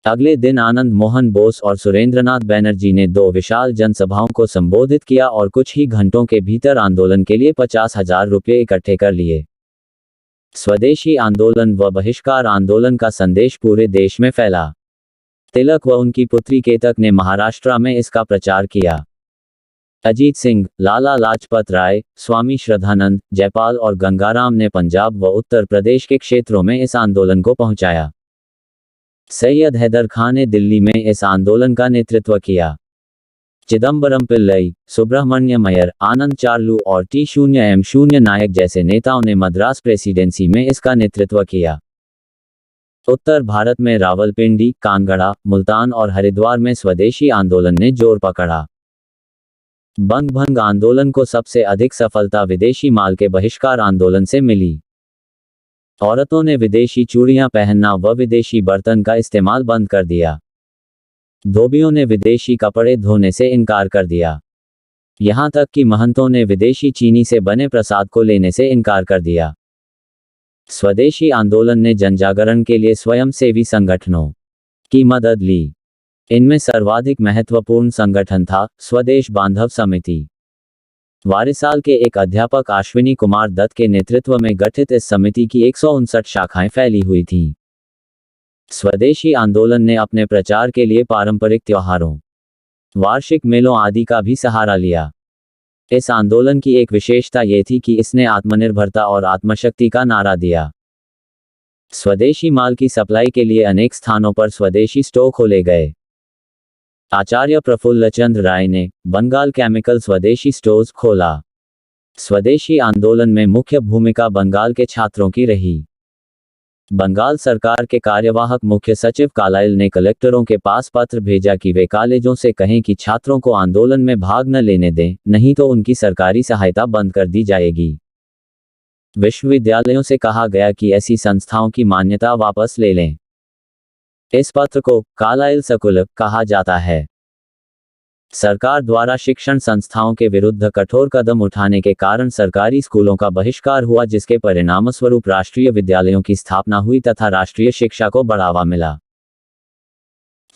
अगले दिन आनंद मोहन बोस और सुरेंद्रनाथ बैनर्जी ने 2 विशाल जनसभाओं को संबोधित किया और कुछ ही घंटों के भीतर आंदोलन के लिए 50,000 रुपये इकट्ठे कर लिए। स्वदेशी आंदोलन व बहिष्कार आंदोलन का संदेश पूरे देश में फैला। तिलक व उनकी पुत्री केतक ने महाराष्ट्र में इसका प्रचार किया। अजीत सिंह, लाला लाजपत राय, स्वामी श्रद्धानंद, जयपाल और गंगाराम ने पंजाब व उत्तर प्रदेश के क्षेत्रों में इस आंदोलन को पहुंचाया। सैयद हैदर खान ने दिल्ली में इस आंदोलन का नेतृत्व किया। चिदम्बरम पिल्लई, सुब्रह्मण्यम अय्यर, आनंद चार्लू और T0M0 नायक जैसे नेताओं ने मद्रास प्रेसिडेंसी में इसका नेतृत्व किया। उत्तर भारत में रावलपिंडी, कानगड़ा, मुल्तान और हरिद्वार में स्वदेशी आंदोलन ने जोर पकड़ा। बंग भंग आंदोलन को सबसे अधिक सफलता विदेशी माल के बहिष्कार आंदोलन से मिली। औरतों ने विदेशी चूड़ियां पहनना व विदेशी बर्तन का इस्तेमाल बंद कर दिया। धोबियों ने विदेशी कपड़े धोने से इनकार कर दिया। यहां तक कि महंतों ने विदेशी चीनी से बने प्रसाद को लेने से इनकार कर दिया। स्वदेशी आंदोलन ने जनजागरण के लिए स्वयंसेवी संगठनों की मदद ली। इनमें सर्वाधिक महत्वपूर्ण संगठन था स्वदेश बांधव समिति। वारिसाल के एक अध्यापक अश्विनी कुमार दत्त के नेतृत्व में गठित इस समिति की 159 शाखाएं फैली हुई थीं। स्वदेशी आंदोलन ने अपने प्रचार के लिए पारंपरिक त्योहारों, वार्षिक मेलों आदि का भी सहारा लिया। इस आंदोलन की एक विशेषता ये थी कि इसने आत्मनिर्भरता और आत्मशक्ति का नारा दिया। स्वदेशी माल की सप्लाई के लिए अनेक स्थानों पर स्वदेशी स्टोर खोले गए। आचार्य प्रफुल्लचंद्र राय ने बंगाल केमिकल स्वदेशी स्टोर्स खोला। स्वदेशी आंदोलन में मुख्य भूमिका बंगाल के छात्रों की रही। बंगाल सरकार के कार्यवाहक मुख्य सचिव कालाइल ने कलेक्टरों के पास पत्र भेजा कि वे कॉलेजों से कहें कि छात्रों को आंदोलन में भाग न लेने दें, नहीं तो उनकी सरकारी सहायता बंद कर दी जाएगी। विश्वविद्यालयों से कहा गया कि ऐसी संस्थाओं की मान्यता वापस ले लें। इस पत्र को कालाइल सर्कुलर कहा जाता है। सरकार द्वारा शिक्षण संस्थाओं के विरुद्ध कठोर कदम उठाने के कारण सरकारी स्कूलों का बहिष्कार हुआ, जिसके परिणामस्वरूप राष्ट्रीय विद्यालयों की स्थापना हुई तथा राष्ट्रीय शिक्षा को बढ़ावा मिला।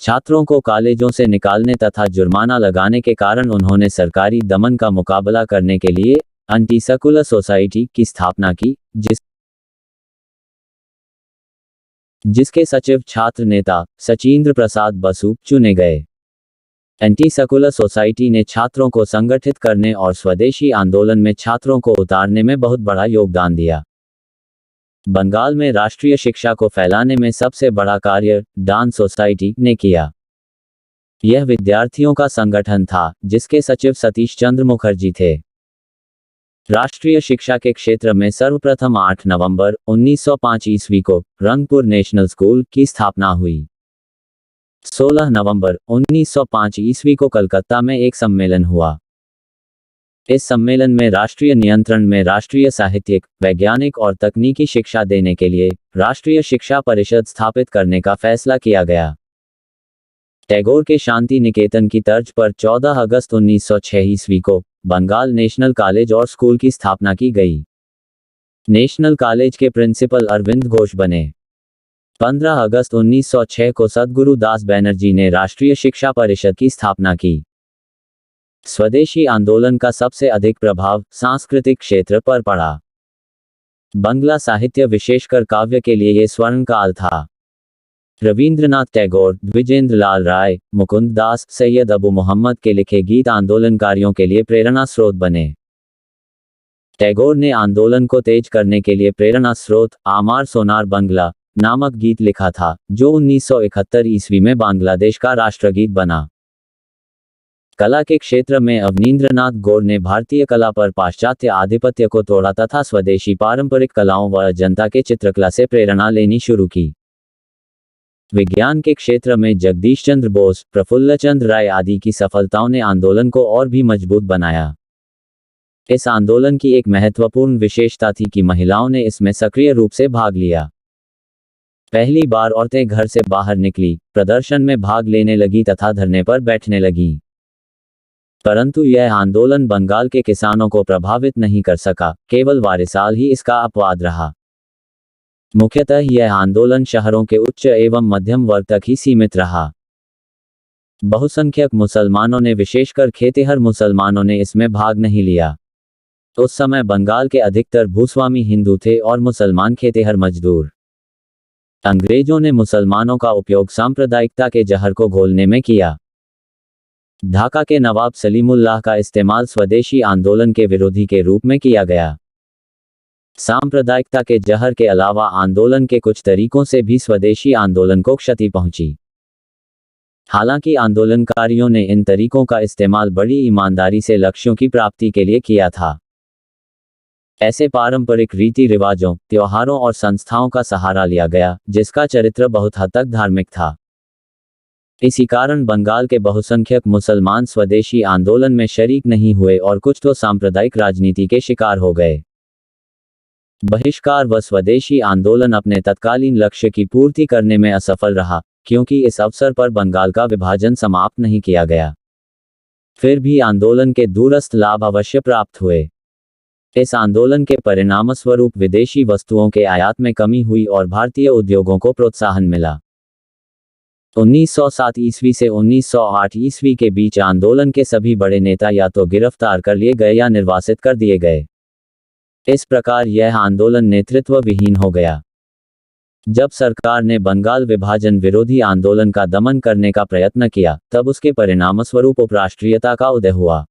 छात्रों को कॉलेजों से निकालने तथा जुर्माना लगाने के कारण उन्होंने सरकारी दमन का मुकाबला करने के लिए एंटी सर्कुलर सोसाइटी की स्थापना की, जिसके सचिव छात्र नेता सचिंद्र प्रसाद बसु चुने गए। एंटी सर्कुलर सोसाइटी ने छात्रों को संगठित करने और स्वदेशी आंदोलन में छात्रों को उतारने में बहुत बड़ा योगदान दिया। बंगाल में राष्ट्रीय शिक्षा को फैलाने में सबसे बड़ा कार्य डांस सोसाइटी ने किया। यह विद्यार्थियों का संगठन था, जिसके सचिव सतीश चंद्र मुखर्जी थे। राष्ट्रीय शिक्षा के क्षेत्र में सर्वप्रथम 8 नवंबर 1905 ईस्वी को रंगपुर नेशनल स्कूल की स्थापना हुई। 16 नवंबर 1905 ईस्वी को कलकत्ता में एक सम्मेलन हुआ। इस सम्मेलन में राष्ट्रीय नियंत्रण में राष्ट्रीय साहित्यिक, वैज्ञानिक और तकनीकी शिक्षा देने के लिए राष्ट्रीय शिक्षा परिषद स्थापित करने का फैसला किया गया। टैगोर के शांति निकेतन की तर्ज पर 14 अगस्त 1906 ईस्वी को बंगाल नेशनल कॉलेज और स्कूल की स्थापना की गई। नेशनल कॉलेज के प्रिंसिपल अरविंद घोष बने। 15 अगस्त 1906 को सद्गुरु दास बैनर्जी ने राष्ट्रीय शिक्षा परिषद की स्थापना की। स्वदेशी आंदोलन का सबसे अधिक प्रभाव सांस्कृतिक क्षेत्र पर पड़ा। बंगला साहित्य विशेषकर काव्य के लिए ये स्वर्ण काल था। रवींद्रनाथ टैगोर, द्विजेंद्र लाल राय, मुकुंद दास, सैयद अबू मोहम्मद के लिखे गीत आंदोलनकारियों के लिए प्रेरणा स्रोत बने। टैगोर ने आंदोलन को तेज करने के लिए प्रेरणा स्रोत आमार सोनार बंगला नामक गीत लिखा था, जो 1971 ईस्वी में बांग्लादेश का राष्ट्रगीत बना। कला के क्षेत्र में अवनींद्रनाथ गोर ने भारतीय कला पर पाश्चात्य आधिपत्य को तोड़ा तथा स्वदेशी पारंपरिक कलाओं व जनता के चित्रकला से प्रेरणा लेनी शुरू की। विज्ञान के क्षेत्र में जगदीश चंद्र बोस, प्रफुल्ल चंद्र राय आदि की सफलताओं ने आंदोलन को और भी मजबूत बनाया। इस आंदोलन की एक महत्वपूर्ण विशेषता थी कि महिलाओं ने इसमें सक्रिय रूप से भाग लिया। पहली बार औरतें घर से बाहर निकली, प्रदर्शन में भाग लेने लगी तथा धरने पर बैठने लगीं। परंतु यह आंदोलन बंगाल के किसानों को प्रभावित नहीं कर सका, केवल वारिसाल ही इसका अपवाद रहा। मुख्यतः यह आंदोलन शहरों के उच्च एवं मध्यम वर्ग तक ही सीमित रहा। बहुसंख्यक मुसलमानों ने, विशेषकर खेतिहर मुसलमानों ने इसमें भाग नहीं लिया। उस समय बंगाल के अधिकतर भूस्वामी हिंदू थे और मुसलमान खेतिहर मजदूर। अंग्रेजों ने मुसलमानों का उपयोग सांप्रदायिकता के जहर को घोलने में किया। ढाका के नवाब सलीमुल्लाह का इस्तेमाल स्वदेशी आंदोलन के विरोधी के रूप में किया गया। सांप्रदायिकता के जहर के अलावा आंदोलन के कुछ तरीकों से भी स्वदेशी आंदोलन को क्षति पहुंची। हालांकि आंदोलनकारियों ने इन तरीकों का इस्तेमाल बड़ी ईमानदारी से लक्ष्यों की प्राप्ति के लिए किया था। ऐसे पारंपरिक रीति रिवाजों, त्योहारों और संस्थाओं का सहारा लिया गया, जिसका चरित्र बहुत हद तक धार्मिक था। इसी कारण बंगाल के बहुसंख्यक मुसलमान स्वदेशी आंदोलन में शरीक नहीं हुए और कुछ तो सांप्रदायिक राजनीति के शिकार हो गए। बहिष्कार व स्वदेशी आंदोलन अपने तत्कालीन लक्ष्य की पूर्ति करने में असफल रहा, क्योंकि इस अवसर पर बंगाल का विभाजन समाप्त नहीं किया गया। फिर भी आंदोलन के दूरस्थ लाभ अवश्य प्राप्त हुए। इस आंदोलन के परिणामस्वरूप विदेशी वस्तुओं के आयात में कमी हुई और भारतीय उद्योगों को प्रोत्साहन मिला। 1907 ईस्वी से 1908 ईस्वी के बीच आंदोलन के सभी बड़े नेता या तो गिरफ्तार कर लिए गए या निर्वासित कर दिए गए। इस प्रकार यह आंदोलन नेतृत्व विहीन हो गया। जब सरकार ने बंगाल विभाजन विरोधी आंदोलन का दमन करने का प्रयत्न किया, तब उसके परिणामस्वरूप उपराष्ट्रीयता का उदय हुआ।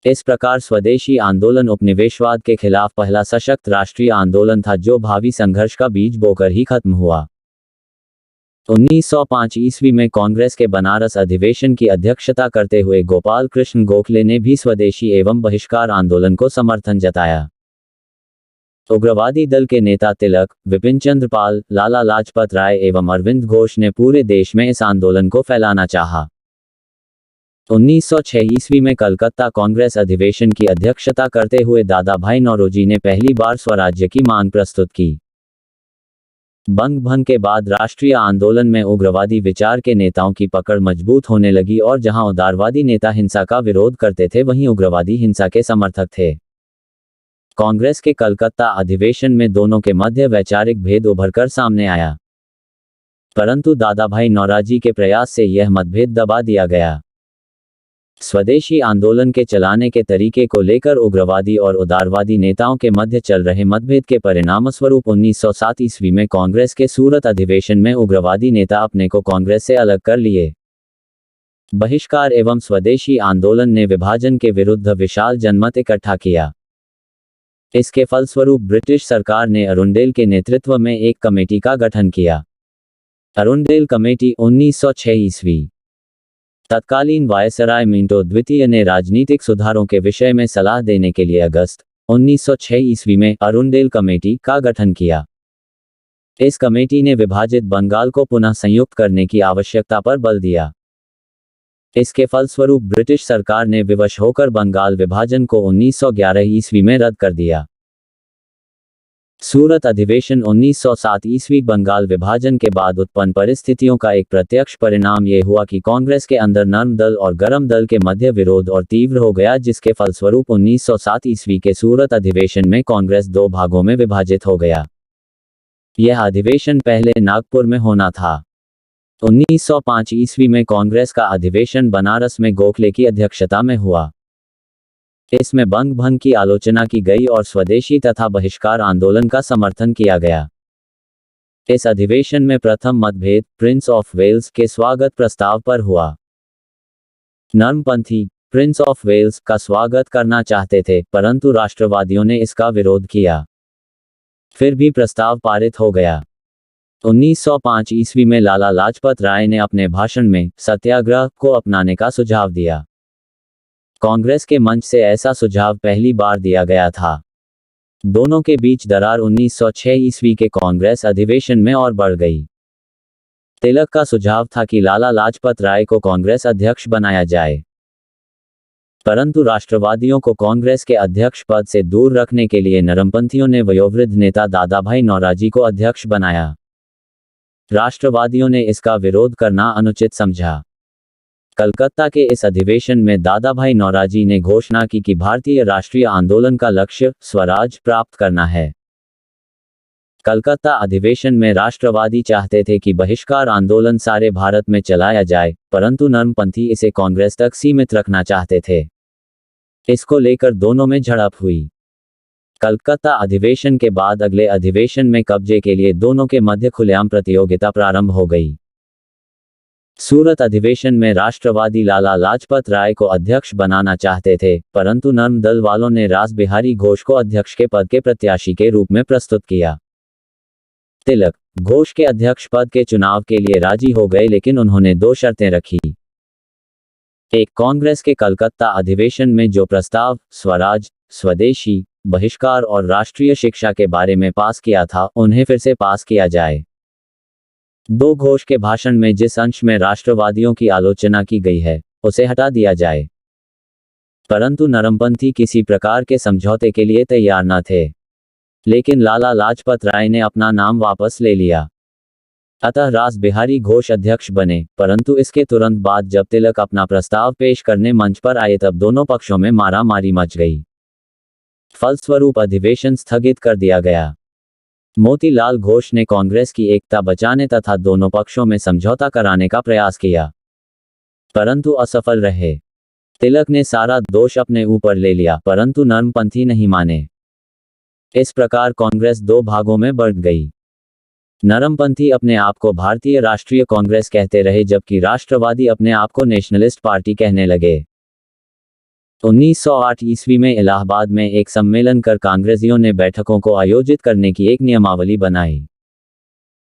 इस प्रकार स्वदेशी आंदोलन उपनिवेशवाद के खिलाफ पहला सशक्त राष्ट्रीय आंदोलन था, जो भावी संघर्ष का बीज बोकर ही खत्म हुआ। 1905 ईस्वी में कांग्रेस के बनारस अधिवेशन की अध्यक्षता करते हुए गोपाल कृष्ण गोखले ने भी स्वदेशी एवं बहिष्कार आंदोलन को समर्थन जताया। उग्रवादी दल के नेता तिलक, विपिन चंद्र पाल, लाला लाजपत राय एवं अरविंद घोष ने पूरे देश में इस आंदोलन को फैलाना चाहा। 1906 ईस्वी में कलकत्ता कांग्रेस अधिवेशन की अध्यक्षता करते हुए दादा भाई नौरोजी ने पहली बार स्वराज्य की मांग प्रस्तुत की। बंग भंग के बाद राष्ट्रीय आंदोलन में उग्रवादी विचार के नेताओं की पकड़ मजबूत होने लगी और जहां उदारवादी नेता हिंसा का विरोध करते थे, वहीं उग्रवादी हिंसा के समर्थक थे। कांग्रेस के कलकत्ता अधिवेशन में दोनों के मध्य वैचारिक भेद उभरकर सामने आया, परंतु दादा भाई नौरोजी के प्रयास से यह मतभेद दबा दिया गया। स्वदेशी आंदोलन के चलाने के तरीके को लेकर उग्रवादी और उदारवादी नेताओं के मध्य चल रहे मतभेद के परिणामस्वरूप 1907 ईस्वी में कांग्रेस के सूरत अधिवेशन में उग्रवादी नेता अपने को कांग्रेस से अलग कर लिए। बहिष्कार एवं स्वदेशी आंदोलन ने विभाजन के विरुद्ध विशाल जनमत इकट्ठा किया। इसके फलस्वरूप ब्रिटिश सरकार ने अरुंडेल के नेतृत्व में एक कमेटी का गठन किया। अरुंडेल कमेटी 1906 ईस्वी। तत्कालीन वायसराय मिंटो द्वितीय ने राजनीतिक सुधारों के विषय में सलाह देने के लिए अगस्त 1906 ईस्वी में अरुंडेल कमेटी का गठन किया। इस कमेटी ने विभाजित बंगाल को पुनः संयुक्त करने की आवश्यकता पर बल दिया। इसके फलस्वरूप ब्रिटिश सरकार ने विवश होकर बंगाल विभाजन को 1911 ईस्वी में रद्द कर दिया। सूरत अधिवेशन 1907 ईस्वी बंगाल विभाजन के बाद उत्पन्न परिस्थितियों का एक प्रत्यक्ष परिणाम ये हुआ कि कांग्रेस के अंदर नर्म दल और गरम दल के मध्य विरोध और तीव्र हो गया, जिसके फलस्वरूप 1907 ईस्वी के सूरत अधिवेशन में कांग्रेस दो भागों में विभाजित हो गया। यह अधिवेशन पहले नागपुर में होना था। 1905 ईस्वी में कांग्रेस का अधिवेशन बनारस में गोखले की अध्यक्षता में हुआ। इसमें बंग भंग की आलोचना की गई और स्वदेशी तथा बहिष्कार आंदोलन का समर्थन किया गया। इस अधिवेशन में प्रथम मतभेद प्रिंस ऑफ वेल्स के स्वागत प्रस्ताव पर हुआ। नरमपंथी प्रिंस ऑफ वेल्स का स्वागत करना चाहते थे, परंतु राष्ट्रवादियों ने इसका विरोध किया। फिर भी प्रस्ताव पारित हो गया। 1905 ईस्वी में लाला लाजपत राय ने अपने भाषण में सत्याग्रह को अपनाने का सुझाव दिया। कांग्रेस के मंच से ऐसा सुझाव पहली बार दिया गया था। दोनों के बीच दरार 1906 ईस्वी के कांग्रेस अधिवेशन में और बढ़ गई। तिलक का सुझाव था कि लाला लाजपत राय को कांग्रेस अध्यक्ष बनाया जाए, परंतु राष्ट्रवादियों को कांग्रेस के अध्यक्ष पद से दूर रखने के लिए नरमपंथियों ने वयोवृद्ध नेता दादाभाई नौरोजी को अध्यक्ष बनाया। राष्ट्रवादियों ने इसका विरोध करना अनुचित समझा। कलकत्ता के इस अधिवेशन में दादाभाई नौरोजी ने घोषणा की कि भारतीय राष्ट्रीय आंदोलन का लक्ष्य स्वराज प्राप्त करना है। कलकत्ता अधिवेशन में राष्ट्रवादी चाहते थे कि बहिष्कार आंदोलन सारे भारत में चलाया जाए, परंतु नरमपंथी इसे कांग्रेस तक सीमित रखना चाहते थे। इसको लेकर दोनों में झड़प हुई। कलकत्ता अधिवेशन के बाद अगले अधिवेशन में कब्जे के लिए दोनों के मध्य खुलेआम प्रतियोगिता प्रारंभ हो गई। सूरत अधिवेशन में राष्ट्रवादी लाला लाजपत राय को अध्यक्ष बनाना चाहते थे, परंतु नर्म दल वालों ने रास बिहारी घोष को अध्यक्ष के पद के प्रत्याशी के रूप में प्रस्तुत किया। तिलक घोष के अध्यक्ष पद के चुनाव के लिए राजी हो गए, लेकिन उन्होंने दो शर्तें रखी। एक, कांग्रेस के कलकत्ता अधिवेशन में जो प्रस्ताव स्वराज, स्वदेशी, बहिष्कार और राष्ट्रीय शिक्षा के बारे में पास किया था, उन्हें फिर से पास किया जाए। दो, घोष के भाषण में जिस अंश में राष्ट्रवादियों की आलोचना की गई है, उसे हटा दिया जाए। परंतु नरमपंथी किसी प्रकार के समझौते के लिए तैयार न थे, लेकिन लाला लाजपत राय ने अपना नाम वापस ले लिया। अतः रास बिहारी घोष अध्यक्ष बने, परंतु इसके तुरंत बाद जब तिलक अपना प्रस्ताव पेश करने मंच पर आए तब दोनों पक्षों में मारामारी मच गई। फलस्वरूप अधिवेशन स्थगित कर दिया गया। मोतीलाल घोष ने कांग्रेस की एकता बचाने तथा दोनों पक्षों में समझौता कराने का प्रयास किया, परंतु असफल रहे। तिलक ने सारा दोष अपने ऊपर ले लिया, परंतु नरमपंथी नहीं माने। इस प्रकार कांग्रेस दो भागों में बढ़ गई। नरमपंथी अपने आप को भारतीय राष्ट्रीय कांग्रेस कहते रहे, जबकि राष्ट्रवादी अपने आप को नेशनलिस्ट पार्टी कहने लगे। 1908 ईस्वी में इलाहाबाद में एक सम्मेलन कर कांग्रेसियों ने बैठकों को आयोजित करने की एक नियमावली बनाई।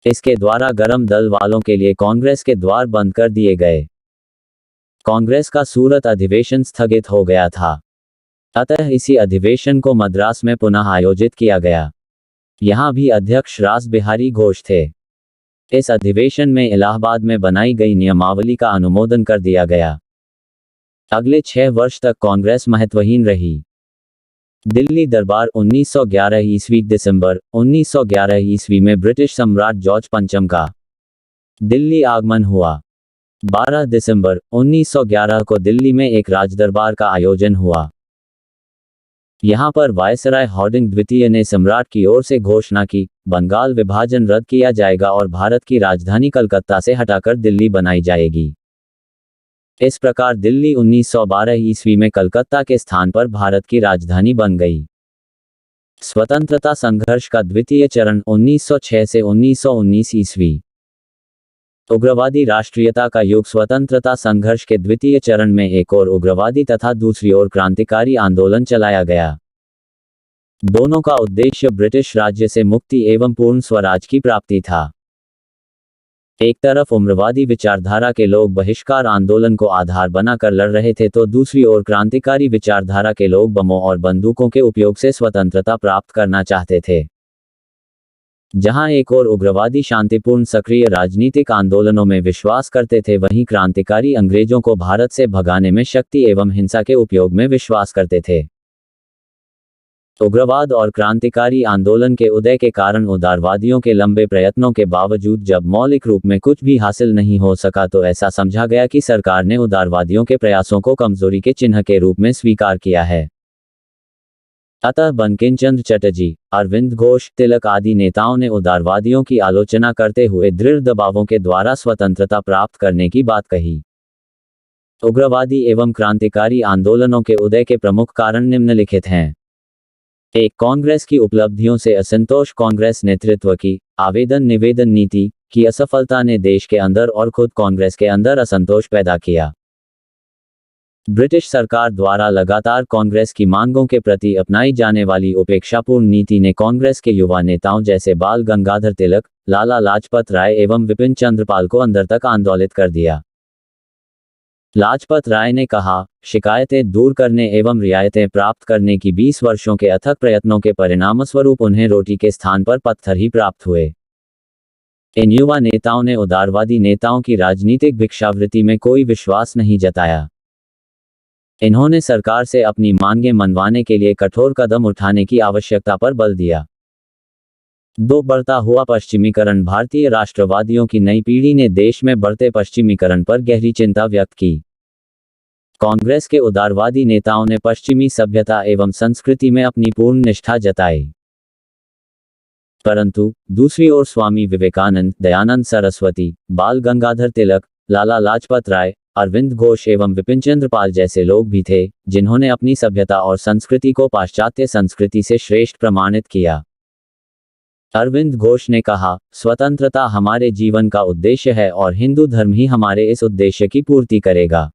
इसके द्वारा गरम दल वालों के लिए कांग्रेस के द्वार बंद कर दिए गए। कांग्रेस का सूरत अधिवेशन स्थगित हो गया था, अतः इसी अधिवेशन को मद्रास में पुनः आयोजित किया गया। यहां भी अध्यक्ष रास बिहारी घोष थे। इस अधिवेशन में इलाहाबाद में बनाई गई नियमावली का अनुमोदन कर दिया गया। अगले 6 वर्ष तक कांग्रेस महत्वहीन रही। दिल्ली दरबार 1911 ईस्वी दिसंबर 1911 ईस्वी में ब्रिटिश सम्राट जॉर्ज पंचम का दिल्ली आगमन हुआ। 12 दिसंबर 1911 को दिल्ली में एक राजदरबार का आयोजन हुआ। यहां पर वायसराय हार्डिंग द्वितीय ने सम्राट की ओर से घोषणा की, बंगाल विभाजन रद्द किया जाएगा और भारत की राजधानी कलकत्ता से हटाकर दिल्ली बनाई जाएगी। इस प्रकार दिल्ली 1912 ईस्वी में कलकत्ता के स्थान पर भारत की राजधानी बन गई। स्वतंत्रता संघर्ष का द्वितीय चरण 1906 से 1919 ईस्वी। उग्रवादी राष्ट्रीयता का युग स्वतंत्रता संघर्ष के द्वितीय चरण में एक ओर उग्रवादी तथा दूसरी ओर क्रांतिकारी आंदोलन चलाया गया। दोनों का उद्देश्य ब्रिटिश राज्य से मुक्ति एवं पूर्ण स्वराज की प्राप्ति था। एक तरफ उग्रवादी विचारधारा के लोग बहिष्कार आंदोलन को आधार बनाकर लड़ रहे थे, तो दूसरी ओर क्रांतिकारी विचारधारा के लोग बमों और बंदूकों के उपयोग से स्वतंत्रता प्राप्त करना चाहते थे। जहां एक और उग्रवादी शांतिपूर्ण सक्रिय राजनीतिक आंदोलनों में विश्वास करते थे, वहीं क्रांतिकारी अंग्रेजों को भारत से भगाने में शक्ति एवं हिंसा के उपयोग में विश्वास करते थे। उग्रवाद और क्रांतिकारी आंदोलन के उदय के कारण उदारवादियों के लंबे प्रयत्नों के बावजूद जब मौलिक रूप में कुछ भी हासिल नहीं हो सका, तो ऐसा समझा गया कि सरकार ने उदारवादियों के प्रयासों को कमजोरी के चिन्ह के रूप में स्वीकार किया है। अतः बंकिम चंद्र चटर्जी, अरविंद घोष, तिलक आदि नेताओं ने उदारवादियों की आलोचना करते हुए दृढ़ दबावों के द्वारा स्वतंत्रता प्राप्त करने की बात कही। उग्रवादी एवं क्रांतिकारी आंदोलनों के उदय के प्रमुख कारण निम्नलिखित हैं। 1. कांग्रेस की उपलब्धियों से असंतोष। कांग्रेस नेतृत्व की आवेदन निवेदन नीति की असफलता ने देश के अंदर और खुद कांग्रेस के अंदर असंतोष पैदा किया। ब्रिटिश सरकार द्वारा लगातार कांग्रेस की मांगों के प्रति अपनाई जाने वाली उपेक्षापूर्ण नीति ने कांग्रेस के युवा नेताओं जैसे बाल गंगाधर तिलक, लाला लाजपत राय एवं विपिन चंद्र पाल को अंदर तक आंदोलित कर दिया। लाजपत राय ने कहा, शिकायतें दूर करने एवं रियायतें प्राप्त करने की 20 वर्षों के अथक प्रयत्नों के परिणामस्वरूप उन्हें रोटी के स्थान पर पत्थर ही प्राप्त हुए। इन युवा नेताओं ने उदारवादी नेताओं की राजनीतिक भिक्षावृत्ति में कोई विश्वास नहीं जताया। इन्होंने सरकार से अपनी मांगें मनवाने के लिए कठोर कदम उठाने की आवश्यकता पर बल दिया। 2. बढ़ता हुआ पश्चिमीकरण। भारतीय राष्ट्रवादियों की नई पीढ़ी ने देश में बढ़ते पश्चिमीकरण पर गहरी चिंता व्यक्त की। कांग्रेस के उदारवादी नेताओं ने पश्चिमी सभ्यता एवं संस्कृति में अपनी पूर्ण निष्ठा जताई। परंतु दूसरी ओर स्वामी विवेकानंद, दयानंद सरस्वती, बाल गंगाधर तिलक, लाला लाजपत राय, अरविंद घोष एवं विपिन चंद्र पाल जैसे लोग भी थे, जिन्होंने अपनी सभ्यता और संस्कृति को पाश्चात्य संस्कृति से श्रेष्ठ प्रमाणित किया। अरविंद घोष ने कहा, स्वतंत्रता हमारे जीवन का उद्देश्य है और हिंदू धर्म ही हमारे इस उद्देश्य की पूर्ति करेगा।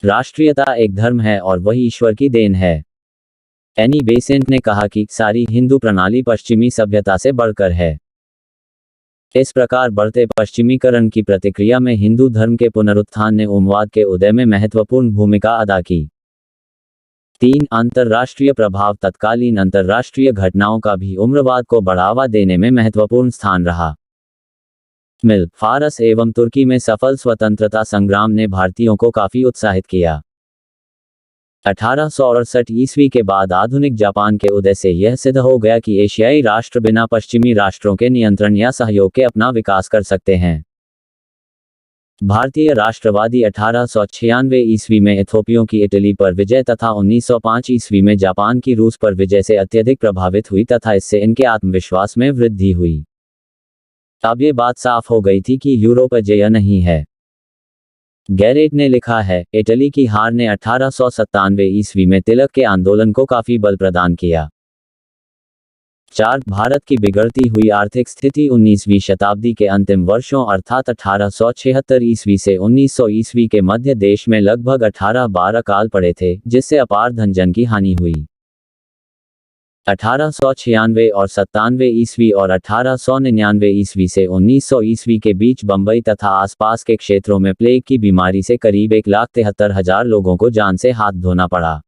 राष्ट्रीयता एक धर्म है और वही ईश्वर की देन है। एनी बेसेंट ने कहा कि सारी हिंदू प्रणाली पश्चिमी सभ्यता से बढ़कर है। इस प्रकार बढ़ते पश्चिमीकरण की प्रतिक्रिया में हिंदू धर्म के पुनरुत्थान ने उम्मवाद के उदय में महत्वपूर्ण भूमिका अदा की। 3. अंतर्राष्ट्रीय प्रभाव। तत्कालीन अंतर्राष्ट्रीय घटनाओं का भी उम्रवाद को बढ़ावा देने में महत्वपूर्ण स्थान रहा। मिल, फारस एवं तुर्की में सफल स्वतंत्रता संग्राम ने भारतीयों को काफी उत्साहित किया। 1868 ईस्वी के बाद आधुनिक जापान के उदय से यह सिद्ध हो गया कि एशियाई राष्ट्र बिना पश्चिमी राष्ट्रों के नियंत्रण या सहयोग के अपना विकास कर सकते हैं। भारतीय राष्ट्रवादी 1896 ईस्वी में इथोपियों की इटली पर विजय तथा 1905 ईस्वी में जापान की रूस पर विजय से अत्यधिक प्रभावित हुई तथा इससे इनके आत्मविश्वास में वृद्धि हुई। अब ये बात साफ हो गई थी कि यूरोप अजेय नहीं है। गैरेट ने लिखा है, इटली की हार ने 1897 ईस्वी में तिलक के आंदोलन को काफी बल प्रदान किया। 4. भारत की बिगड़ती हुई आर्थिक स्थिति। 19वीं शताब्दी के अंतिम वर्षों अर्थात 1876 ईस्वी से 1900 ईस्वी के मध्य देश में लगभग 18-12 काल पड़े थे, जिससे अपार धनजन की हानि हुई। 1896 और 97 ईस्वी और 1899 ईस्वी से 1900 ईस्वी के बीच बंबई तथा आसपास के क्षेत्रों में प्लेग की बीमारी से करीब 1,73,000 लोगों को जान से हाथ धोना पड़ा।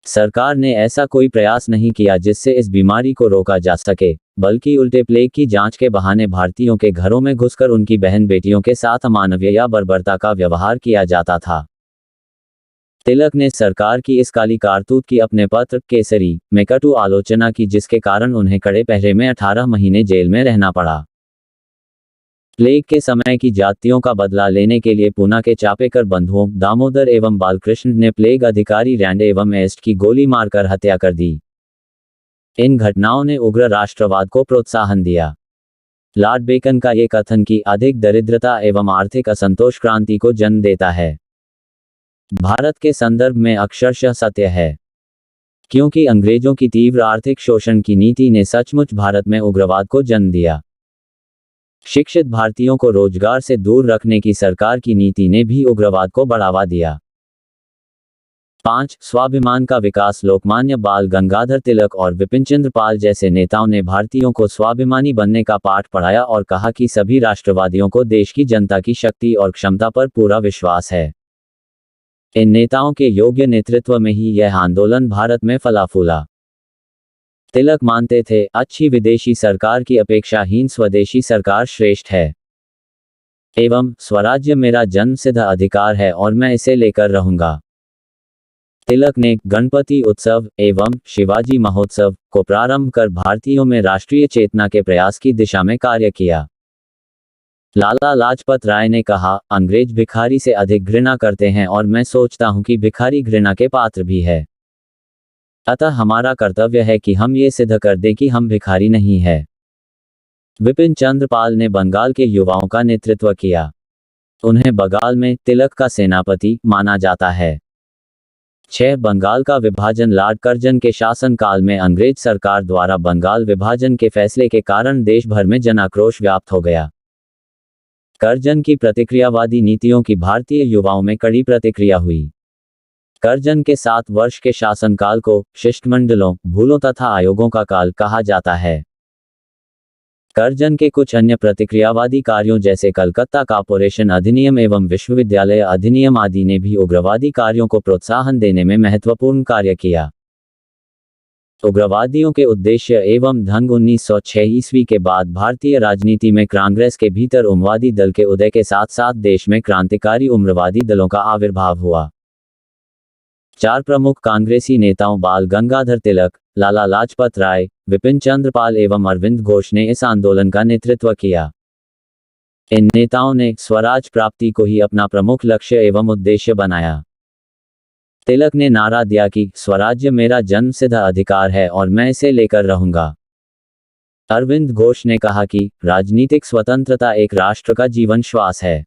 सरकार ने ऐसा कोई प्रयास नहीं किया जिससे इस बीमारी को रोका जा सके, बल्कि उल्टे प्लेग की जांच के बहाने भारतीयों के घरों में घुसकर उनकी बहन बेटियों के साथ अमानवीय या बर्बरता का व्यवहार किया जाता था। तिलक ने सरकार की इस काली कारतूत की अपने पत्र केसरी में कटु आलोचना की, जिसके कारण उन्हें कड़े पहरे में 18 महीने जेल में रहना पड़ा। प्लेग के समय की जातियों का बदला लेने के लिए पूना के चापेकर बंधुओं दामोदर एवं बालकृष्ण ने प्लेग अधिकारी रैंड एवं एस्ट की गोली मारकर हत्या कर दी। इन घटनाओं ने उग्र राष्ट्रवाद को प्रोत्साहन दिया। लॉर्ड बेकन का ये कथन कि अधिक दरिद्रता एवं आर्थिक असंतोष क्रांति को जन्म देता है, भारत के संदर्भ में अक्षरशः सत्य है, क्योंकि अंग्रेजों की तीव्र आर्थिक शोषण की नीति ने सचमुच भारत में उग्रवाद को जन्म दिया। शिक्षित भारतीयों को रोजगार से दूर रखने की सरकार की नीति ने भी उग्रवाद को बढ़ावा दिया। 5. स्वाभिमान का विकास। लोकमान्य बाल गंगाधर तिलक और विपिन चंद्र पाल जैसे नेताओं ने भारतीयों को स्वाभिमानी बनने का पाठ पढ़ाया और कहा कि सभी राष्ट्रवादियों को देश की जनता की शक्ति और क्षमता पर पूरा विश्वास है। इन नेताओं के योग्य नेतृत्व में ही यह आंदोलन भारत में फला फूला। तिलक मानते थे, अच्छी विदेशी सरकार की अपेक्षा हीन स्वदेशी सरकार श्रेष्ठ है एवं स्वराज्य मेरा जन्मसिद्ध अधिकार है और मैं इसे लेकर रहूंगा। तिलक ने गणपति उत्सव एवं शिवाजी महोत्सव को प्रारंभ कर भारतीयों में राष्ट्रीय चेतना के प्रयास की दिशा में कार्य किया। लाला लाजपत राय ने कहा, अंग्रेज भिखारी से अधिक घृणा करते हैं और मैं सोचता हूं कि भिखारी घृणा के पात्र भी है। अतः हमारा कर्तव्य है कि हम ये सिद्ध कर दें कि हम भिखारी नहीं हैं। विपिन चंद्र पाल ने बंगाल के युवाओं का नेतृत्व किया। उन्हें बंगाल में तिलक का सेनापति माना जाता है। 6 बंगाल का विभाजन लॉर्ड कर्जन के शासनकाल में अंग्रेज सरकार द्वारा बंगाल विभाजन के फैसले के कारण देश भर में जन आक्रोश व्याप्त हो गया। कर्जन की प्रतिक्रियावादी नीतियों की भारतीय युवाओं में कड़ी प्रतिक्रिया हुई। कर्जन के 7 वर्ष के शासनकाल को शिष्टमंडलों, भूलों तथा आयोगों का काल कहा जाता है। कर्जन के कुछ अन्य प्रतिक्रियावादी कार्यों जैसे कलकत्ता कॉर्पोरेशन अधिनियम एवं विश्वविद्यालय अधिनियम आदि ने भी उग्रवादी कार्यों को प्रोत्साहन देने में महत्वपूर्ण कार्य किया। उग्रवादियों के उद्देश्य एवं ढंग 1906 ईस्वी के बाद भारतीय राजनीति में कांग्रेस के भीतर उग्रवादी दल के उदय के साथ साथ देश में क्रांतिकारी उग्रवादी दलों का आविर्भाव हुआ। 4 प्रमुख कांग्रेसी नेताओं बाल गंगाधर तिलक, लाला लाजपत राय, विपिन चंद्र पाल एवं अरविंद घोष ने इस आंदोलन का नेतृत्व किया। इन नेताओं ने स्वराज प्राप्ति को ही अपना प्रमुख लक्ष्य एवं उद्देश्य बनाया। तिलक ने नारा दिया कि स्वराज्य मेरा जन्मसिद्ध अधिकार है और मैं इसे लेकर रहूंगा। अरविंद घोष ने कहा कि राजनीतिक स्वतंत्रता एक राष्ट्र का जीवन श्वास है।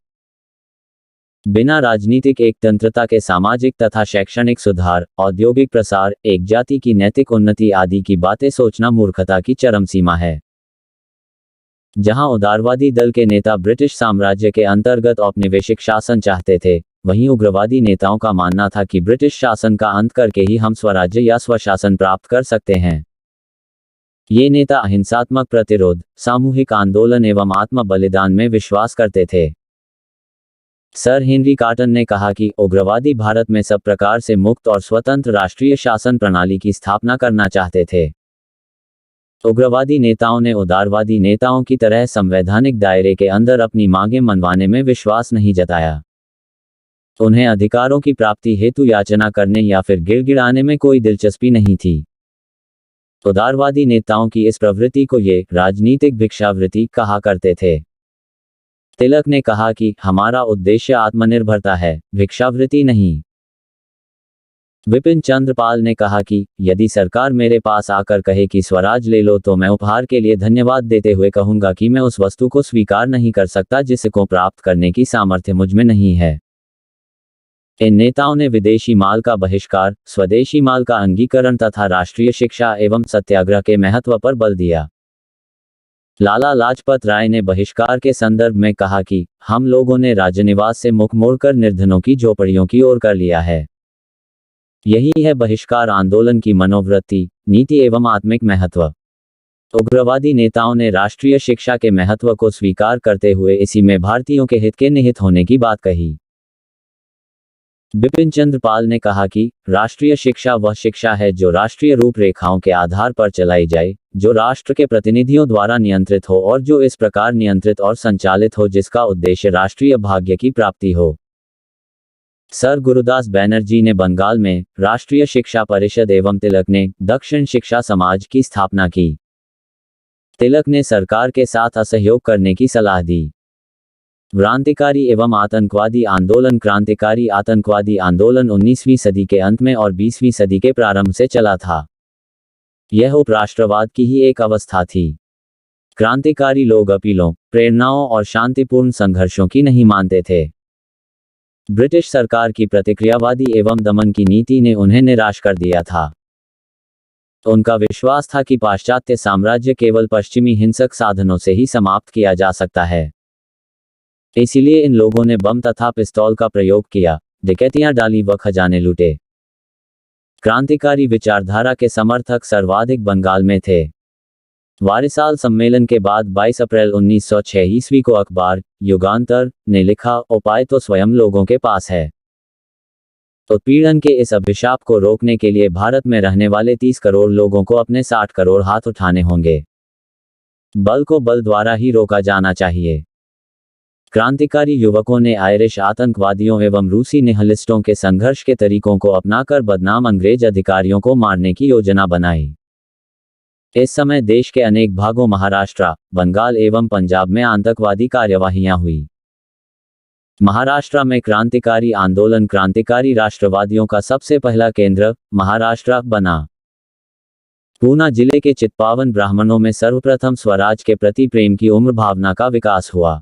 बिना राजनीतिक एकतंत्रता के सामाजिक तथा शैक्षणिक सुधार, औद्योगिक प्रसार, एक जाति की नैतिक उन्नति आदि की बातें सोचना मूर्खता की चरम सीमा है। जहां उदारवादी दल के नेता ब्रिटिश साम्राज्य के अंतर्गत औपनिवेशिक शासन चाहते थे, वहीं उग्रवादी नेताओं का मानना था कि ब्रिटिश शासन का अंत करके ही हम स्वराज्य या स्वशासन प्राप्त कर सकते हैं। ये नेता अहिंसात्मक प्रतिरोध, सामूहिक आंदोलन एवं आत्म बलिदान में विश्वास करते थे। सर हेनरी कॉटन ने कहा कि उग्रवादी भारत में सब प्रकार से मुक्त और स्वतंत्र राष्ट्रीय शासन प्रणाली की स्थापना करना चाहते थे। उग्रवादी नेताओं ने उदारवादी नेताओं की तरह संवैधानिक दायरे के अंदर अपनी मांगें मनवाने में विश्वास नहीं जताया। उन्हें अधिकारों की प्राप्ति हेतु याचना करने या फिर गिड़गिड़ाने में कोई दिलचस्पी नहीं थी। उदारवादी नेताओं की इस प्रवृत्ति को ये राजनीतिक भिक्षावृत्ति कहा करते थे। तिलक ने कहा कि हमारा उद्देश्य आत्मनिर्भरता है, भिक्षावृत्ति नहीं। विपिन चंद्र पाल ने कहा कि यदि सरकार मेरे पास आकर कहे कि स्वराज ले लो तो मैं उपहार के लिए धन्यवाद देते हुए कहूंगा कि मैं उस वस्तु को स्वीकार नहीं कर सकता जिसको प्राप्त करने की सामर्थ्य मुझ में नहीं है। इन नेताओं ने विदेशी माल का बहिष्कार, स्वदेशी माल का अंगीकरण तथा राष्ट्रीय शिक्षा एवं सत्याग्रह के महत्व पर बल दिया। लाला लाजपत राय ने बहिष्कार के संदर्भ में कहा कि हम लोगों ने राजनिवास से मुख मोड़कर निर्धनों की झोपड़ियों की ओर कर लिया है। यही है बहिष्कार आंदोलन की मनोवृत्ति, नीति एवं आत्मिक महत्व। उग्रवादी नेताओं ने राष्ट्रीय शिक्षा के महत्व को स्वीकार करते हुए इसी में भारतीयों के हित के निहित होने की बात कही। बिपिन चंद्र पाल ने कहा कि राष्ट्रीय शिक्षा वह शिक्षा है जो राष्ट्रीय रूपरेखाओं के आधार पर चलाई जाए, जो राष्ट्र के प्रतिनिधियों द्वारा नियंत्रित हो और जो इस प्रकार नियंत्रित और संचालित हो जिसका उद्देश्य राष्ट्रीय भाग्य की प्राप्ति हो। सर गुरुदास बैनर्जी ने बंगाल में राष्ट्रीय शिक्षा परिषद एवं तिलक ने दक्षिण शिक्षा समाज की स्थापना की। तिलक ने सरकार के साथ असहयोग करने की सलाह दी। क्रांतिकारी एवं आतंकवादी आंदोलन क्रांतिकारी आतंकवादी आंदोलन 19वीं सदी के अंत में और 20वीं सदी के प्रारंभ से चला था। यह उपराष्ट्रवाद की ही एक अवस्था थी। क्रांतिकारी लोग अपीलों, प्रेरणाओं और शांतिपूर्ण संघर्षों की नहीं मानते थे। ब्रिटिश सरकार की प्रतिक्रियावादी एवं दमन की नीति ने उन्हें निराश कर दिया था। उनका विश्वास था कि पाश्चात्य साम्राज्य केवल पश्चिमी हिंसक साधनों से ही समाप्त किया जा सकता है। इसलिए इन लोगों ने बम तथा पिस्तौल का प्रयोग किया, डकैतियां डाली व खजाने लूटे। क्रांतिकारी विचारधारा के समर्थक सर्वाधिक बंगाल में थे। वारिसाल सम्मेलन के बाद 22 अप्रैल 1906 ईस्वी को अखबार युगांतर ने लिखा, उपाय तो स्वयं लोगों के पास है। उत्पीड़न के इस अभिशाप को रोकने के लिए भारत में रहने वाले 30 करोड़ लोगों को अपने 60 करोड़ हाथ उठाने होंगे। बल को बल द्वारा ही रोका जाना चाहिए। क्रांतिकारी युवकों ने आयरिश आतंकवादियों एवं रूसी निहलिस्टों के संघर्ष के तरीकों को अपनाकर बदनाम अंग्रेज अधिकारियों को मारने की योजना बनाई। इस समय देश के अनेक भागों महाराष्ट्र, बंगाल एवं पंजाब में आतंकवादी कार्यवाहियां हुई। महाराष्ट्र में क्रांतिकारी आंदोलन क्रांतिकारी राष्ट्रवादियों का सबसे पहला केंद्र महाराष्ट्र बना। पूना जिले के चित्पावन ब्राह्मणों में सर्वप्रथम स्वराज के प्रति प्रेम की उम्र भावना का विकास हुआ।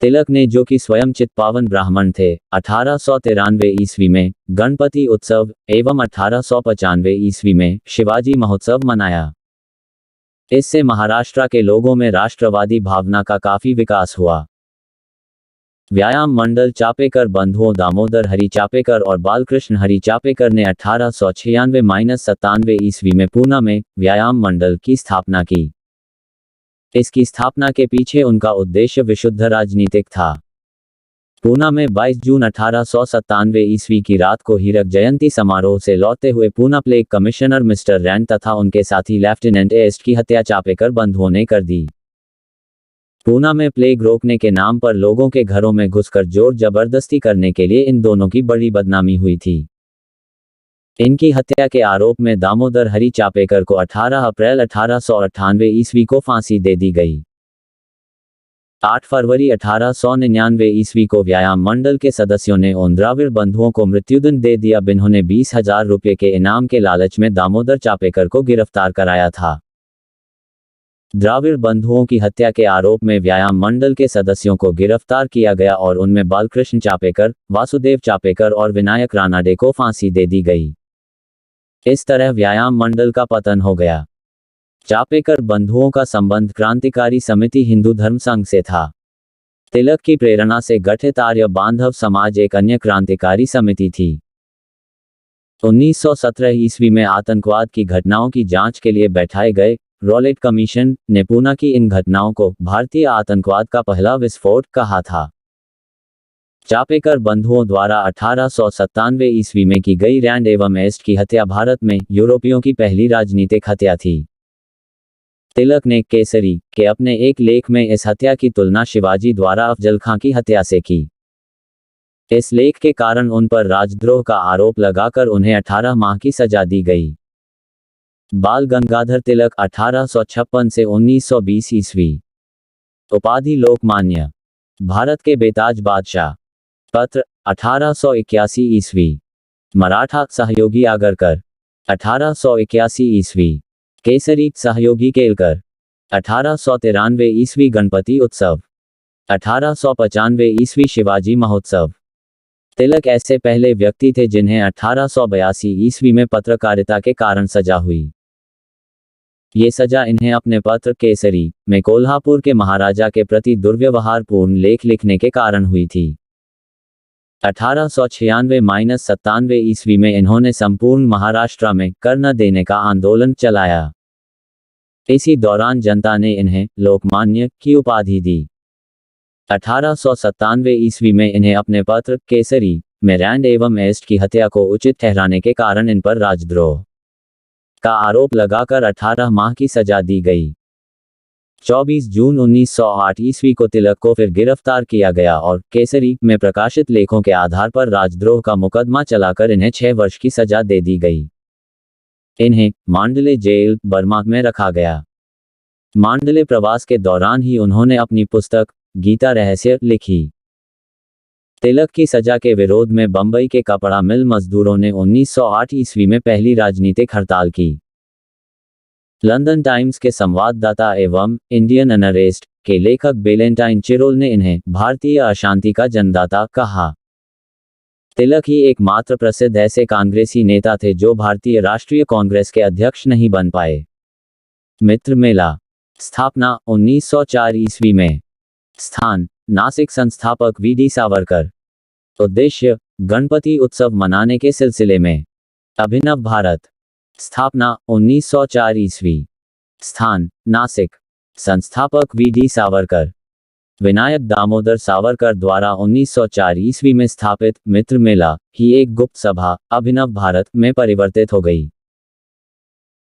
तिलक ने, जो कि स्वयं चित्पावन ब्राह्मण थे, 1893 ईस्वी में गणपति उत्सव एवं 1895 ईस्वी में शिवाजी महोत्सव मनाया। इससे महाराष्ट्र के लोगों में राष्ट्रवादी भावना का काफी विकास हुआ। व्यायाम मंडल चापेकर बंधुओं दामोदर हरि चापेकर और बालकृष्ण हरि चापेकर ने 1896-97 ईस्वी में पूना में व्यायाम मंडल की स्थापना की। इसकी स्थापना के पीछे उनका उद्देश्य विशुद्ध राजनीतिक था। पूना में 22 जून 1897 ईस्वी की रात को हीरक जयंती समारोह से लौटते हुए Poona plague commissioner mister Rand तथा उनके साथी लेफ्टिनेंट एस्ट की हत्या चापेकर बंधुओं ने कर दी। पूना में प्लेग रोकने के नाम पर लोगों के घरों में घुसकर जोर जबरदस्ती करने के लिए इन दोनों की बड़ी बदनामी हुई थी। इनकी हत्या के आरोप में दामोदर हरि चापेकर को 18 अप्रैल 1898 ईस्वी को फांसी दे दी गई। 8 फरवरी 1899 ईस्वी को व्यायाम मंडल के सदस्यों ने उन द्राविड़ बंधुओं को मृत्युदंड दे दिया जिन्होंने 20,000 रुपये के इनाम के लालच में दामोदर चापेकर को गिरफ्तार कराया था। द्राविड़ बंधुओं की हत्या के आरोप में व्यायाम मंडल के सदस्यों को गिरफ्तार किया गया और उनमें बालकृष्ण चापेकर, वासुदेव चापेकर और विनायक रानाडे को फांसी दे दी गई। इस तरह व्यायाम मंडल का पतन हो गया। चापेकर बंधुओं का संबंध क्रांतिकारी समिति हिंदू धर्म संघ से था। तिलक की प्रेरणा से गठित आर्य बांधव समाज एक अन्य क्रांतिकारी समिति थी। 1917 ईस्वी में आतंकवाद की घटनाओं की जांच के लिए बैठाए गए रॉलेट कमीशन ने पूना की इन घटनाओं को भारतीय आतंकवाद का पहला विस्फोट कहा था। चापेकर बंधुओं द्वारा 1897 ईस्वी में की गई रैंड एवं एस्ट की हत्या भारत में यूरोपियों की पहली राजनीतिक हत्या थी। तिलक ने केसरी के अपने एक लेख में इस हत्या की तुलना शिवाजी द्वारा अफजल खां की हत्या से की। इस लेख के कारण उन पर राजद्रोह का आरोप लगाकर उन्हें 18 माह की सजा दी गई। बाल गंगाधर तिलक 1856 से 1920 ईस्वी। उपाधि लोकमान्य, भारत के बेताज बादशाह। पत्र 1881 ईस्वी। मराठा सहयोगी आगरकर 1881 ईस्वी। केसरी सहयोगी केलकर 1893 ईस्वी। गणपति उत्सव 1895 ईस्वी। शिवाजी महोत्सव। तिलक ऐसे पहले व्यक्ति थे जिन्हें 1882 ईस्वी में पत्रकारिता के कारण सजा हुई। ये सजा इन्हें अपने पत्र केसरी में कोल्हापुर के महाराजा के प्रति दुर्व्यवहारपूर्ण लेख लिखने के कारण हुई थी। 1896-97 ईस्वी में इन्होंने संपूर्ण महाराष्ट्र में कर न देने का आंदोलन चलाया। इसी दौरान जनता ने इन्हें लोकमान्य की उपाधि दी। 1897 ईस्वी में इन्हें अपने पत्र केसरी में रैंड एवं एस्ट की हत्या को उचित ठहराने के कारण इन पर राजद्रोह का आरोप लगाकर 18 माह की सजा दी गई। 24 जून 1908 ईस्वी को तिलक को फिर गिरफ्तार किया गया और केसरी में प्रकाशित लेखों के आधार पर राजद्रोह का मुकदमा चलाकर इन्हें 6 वर्ष की सजा दे दी गई। इन्हें मांडले जेल बर्मा में रखा गया। मांडले प्रवास के दौरान ही उन्होंने अपनी पुस्तक गीता रहस्य लिखी। तिलक की सजा के विरोध में बंबई के कपड़ा मिल मजदूरों ने 1908 ईस्वी में पहली राजनीतिक हड़ताल की। लंदन टाइम्स के संवाददाता एवं इंडियन अनरेस्ट के लेखक बेलेंटाइन चिरोल ने इन्हें भारतीय अशांति का जन्मदाता कहा। तिलक ही एकमात्र प्रसिद्ध ऐसे कांग्रेसी नेता थे जो भारतीय राष्ट्रीय कांग्रेस के अध्यक्ष नहीं बन पाए। मित्र मेला। स्थापना 1904 ईस्वी में। स्थान नासिक। संस्थापक वी.डी. सावरकर। उद्देश्य गणपति उत्सव मनाने के सिलसिले में। अभिनव भारत। स्थापना 1904 ईस्वी। स्थान नासिक। संस्थापक वी.डी. सावरकर। विनायक दामोदर सावरकर द्वारा 1904 ईस्वी में स्थापित मित्र मेला ही एक गुप्त सभा अभिनव भारत में परिवर्तित हो गई।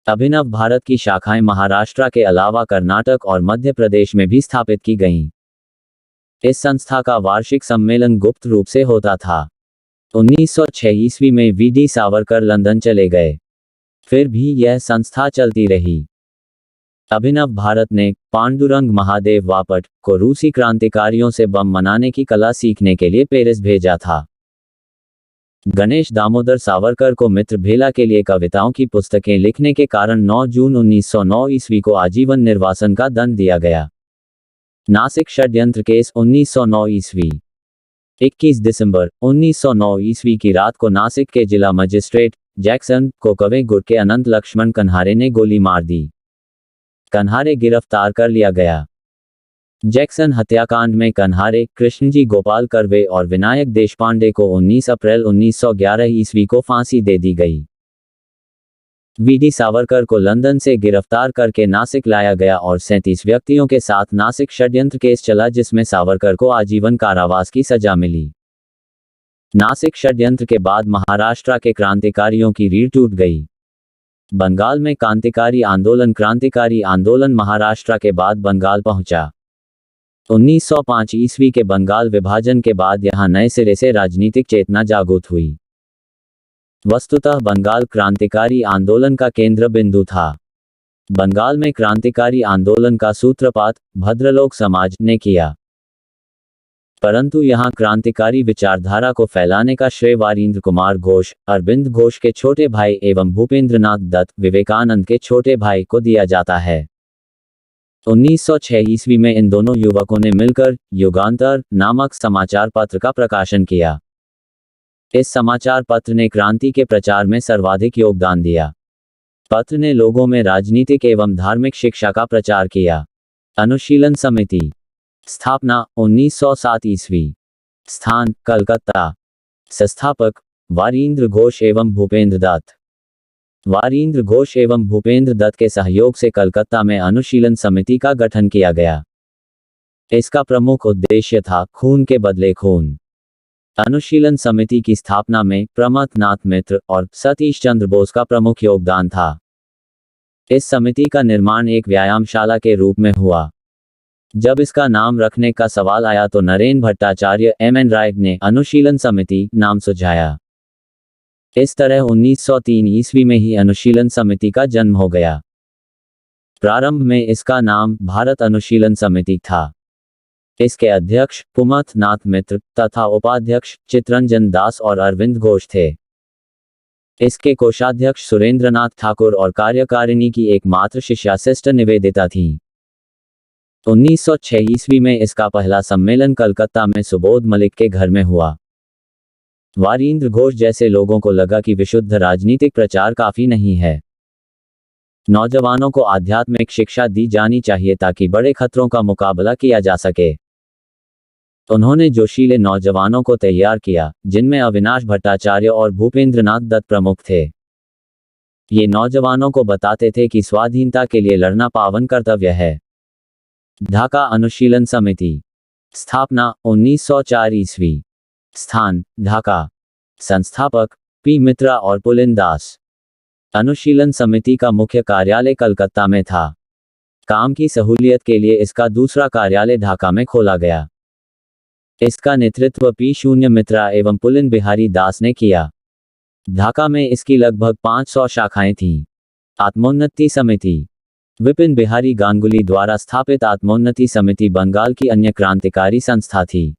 अभिनव भारत की शाखाएं महाराष्ट्र के अलावा कर्नाटक और मध्य प्रदेश में भी स्थापित की गईं। इस संस्था का वार्षिक सम्मेलन गुप्त रूप से होता था। 1906 ईस्वी में वी.डी. सावरकर लंदन चले गए। फिर भी यह संस्था चलती रही। अभिनव भारत ने पांडुरंग महादेव वापट को रूसी क्रांतिकारियों से बम बनाने की कला सीखने के लिए पेरिस भेजा था। गणेश दामोदर सावरकर को मित्र भेला के लिए कविताओं की पुस्तकें लिखने के कारण 9 जून 1909 ईस्वी को आजीवन निर्वासन का दंड दिया गया। नासिक षड्यंत्र केस 1909 ईस्वी 21 दिसंबर 1909 ईस्वी की रात को नासिक के जिला मजिस्ट्रेट जैक्सन को कवे गुट के अनंत लक्ष्मण कन्हारे ने गोली मार दी। कन्हारे गिरफ्तार कर लिया गया। जैक्सन हत्याकांड में कन्हारे, कृष्णजी गोपाल कर्वे और विनायक देशपांडे को 19 अप्रैल 1911 ईस्वी को फांसी दे दी गई। वीडी सावरकर को लंदन से गिरफ्तार करके नासिक लाया गया और 37 व्यक्तियों के साथ नासिक षड्यंत्र केस चला, जिसमें सावरकर को आजीवन कारावास की सजा मिली। नासिक षड्यंत्र के बाद महाराष्ट्र के क्रांतिकारियों की रीढ़ टूट गई। बंगाल में क्रांतिकारी आंदोलन महाराष्ट्र के बाद बंगाल पहुंचा। 1905 ईस्वी के बंगाल विभाजन के बाद यहां नए सिरे से राजनीतिक चेतना जागृत हुई। वस्तुतः बंगाल क्रांतिकारी आंदोलन का केंद्र बिंदु था। बंगाल में क्रांतिकारी आंदोलन का सूत्रपात भद्रलोक समाज ने किया, परंतु यहां क्रांतिकारी विचारधारा को फैलाने का श्रेय वारिंद्र कुमार घोष, अरविंद घोष के छोटे भाई एवं भूपेंद्रनाथ दत्त, विवेकानंद के छोटे भाई को दिया जाता है। 1906 ईस्वी में इन दोनों युवकों ने मिलकर युगांतर नामक समाचार पत्र का प्रकाशन किया। इस समाचार पत्र ने क्रांति के प्रचार में सर्वाधिक योगदान दिया। पत्र ने लोगों में राजनीतिक एवं धार्मिक शिक्षा का प्रचार किया। अनुशीलन समिति स्थापना 1907 ईस्वी। स्थान कलकत्ता। संस्थापक वारिंद्र घोष एवं भूपेंद्र दत्त। वारिंद्र घोष एवं भूपेंद्र दत्त के सहयोग से कलकत्ता में अनुशीलन समिति का गठन किया गया। इसका प्रमुख उद्देश्य था खून के बदले खून। अनुशीलन समिति की स्थापना में प्रमथ नाथ मित्र और सतीश चंद्र बोस का प्रमुख योगदान था। इस समिति का निर्माण एक व्यायामशाला के रूप में हुआ। जब इसका नाम रखने का सवाल आया तो नरेन भट्टाचार्य एम.एन. राय ने अनुशीलन समिति नाम सुझाया। इस तरह 1903 ईस्वी में ही अनुशीलन समिति का जन्म हो गया। प्रारंभ में इसका नाम भारत अनुशीलन समिति था। इसके अध्यक्ष पुमथ नाथ मित्र तथा उपाध्यक्ष चित्रंजन दास और अरविंद घोष थे। इसके कोषाध्यक्ष सुरेंद्रनाथ ठाकुर और कार्यकारिणी की एकमात्र शिष्या सिस्टर निवेदिता थी। 1906 ईस्वी में इसका पहला सम्मेलन कलकत्ता में सुबोध मलिक के घर में हुआ। वारिंद्र घोष जैसे लोगों को लगा कि विशुद्ध राजनीतिक प्रचार काफी नहीं है। नौजवानों को आध्यात्मिक शिक्षा दी जानी चाहिए ताकि बड़े खतरों का मुकाबला किया जा सके। उन्होंने जोशीले नौजवानों को तैयार किया, जिनमें अविनाश भट्टाचार्य और भूपेंद्रनाथ दत्त प्रमुख थे। ये नौजवानों को बताते थे कि स्वाधीनता के लिए लड़ना पावन कर्तव्य है। ढाका अनुशीलन समिति स्थापना 1904 ईस्वी। स्थान ढाका। संस्थापक पी मित्रा और पुलिन दास। अनुशीलन समिति का मुख्य कार्यालय कलकत्ता में था। काम की सहूलियत के लिए इसका दूसरा कार्यालय ढाका में खोला गया। इसका नेतृत्व पी शून्य मित्रा एवं पुलिन बिहारी दास ने किया। ढाका में इसकी लगभग 500 शाखाएं थीं। आत्मोन्नति समिति विपिन बिहारी गांगुली द्वारा स्थापित आत्मोन्नति समिति बंगाल की अन्य क्रांतिकारी संस्था थी।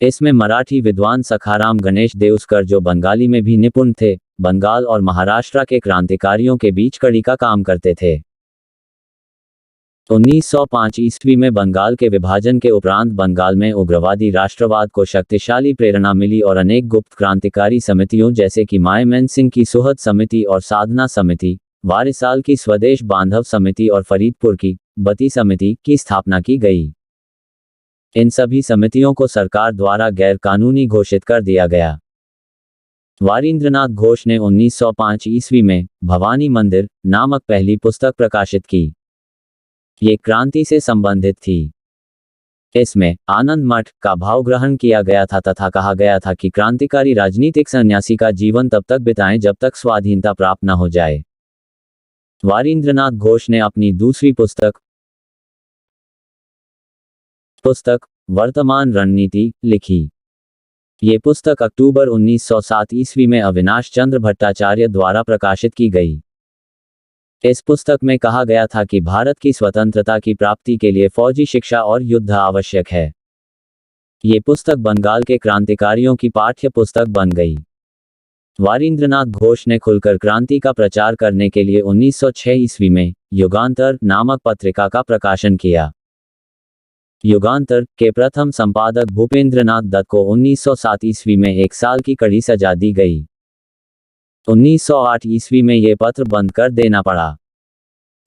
इसमें मराठी विद्वान सखाराम गणेश देउस्कर, जो बंगाली में भी निपुण थे, बंगाल और महाराष्ट्र के क्रांतिकारियों के बीच कड़ी का काम करते थे। 1905 ईस्वी में बंगाल के विभाजन के उपरांत बंगाल में उग्रवादी राष्ट्रवाद को शक्तिशाली प्रेरणा मिली और अनेक गुप्त क्रांतिकारी समितियों जैसे कि मायमन सिंह की सुहद समिति और साधना समिति, वारिसाल की स्वदेश बांधव समिति और फरीदपुर की बती समिति की स्थापना की गई। इन सभी समितियों को सरकार द्वारा गैर कानूनी घोषित कर दिया गया। वारिंद्रनाथ घोष ने 1905 ईस्वी में भवानी मंदिर नामक पहली पुस्तक प्रकाशित की। ये क्रांति से संबंधित थी। इसमें आनंद मठ का भाव ग्रहण किया गया था तथा कहा गया था कि क्रांतिकारी राजनीतिक सन्यासी का जीवन तब तक बिताएं जब तक स्वाधीनता प्राप्त न हो जाए। वारिंद्रनाथ घोष ने अपनी दूसरी पुस्तक वर्तमान रणनीति लिखी। ये पुस्तक अक्टूबर 1907 ईस्वी में अविनाश चंद्र भट्टाचार्य द्वारा प्रकाशित की गई। इस पुस्तक में कहा गया था कि भारत की स्वतंत्रता की प्राप्ति के लिए फौजी शिक्षा और युद्ध आवश्यक है। ये पुस्तक बंगाल के क्रांतिकारियों की पाठ्य पुस्तक बन गई। वारिंद्रनाथ घोष ने खुलकर क्रांति का प्रचार करने के लिए 1906 ईस्वी में युगांतर नामक पत्रिका का प्रकाशन किया। युगांतर के प्रथम संपादक भूपेंद्रनाथ दत्त को 1907 ईस्वी में 1 साल की कड़ी सजा दी गई। 1908 ईस्वी में ये पत्र बंद कर देना पड़ा।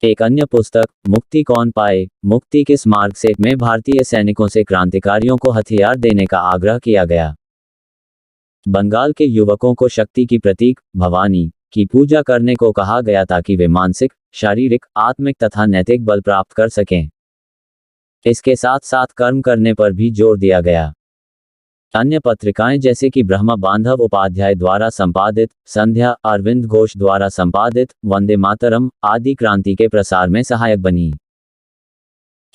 एक अन्य पुस्तक मुक्ति कौन पाए, मुक्ति किस मार्ग से में भारतीय सैनिकों से क्रांतिकारियों को हथियार देने का आग्रह किया गया। बंगाल के युवकों को शक्ति की प्रतीक भवानी की पूजा करने को कहा गया ताकि वे मानसिक, शारीरिक, आत्मिक तथा नैतिक बल प्राप्त कर सकें। इसके साथ साथ कर्म करने पर भी जोर दिया गया। अन्य पत्रिकाएं जैसे कि ब्रह्म बांधव उपाध्याय द्वारा संपादित, संध्या अरविंद घोष द्वारा संपादित, वंदे मातरम आदि क्रांति के प्रसार में सहायक बनी।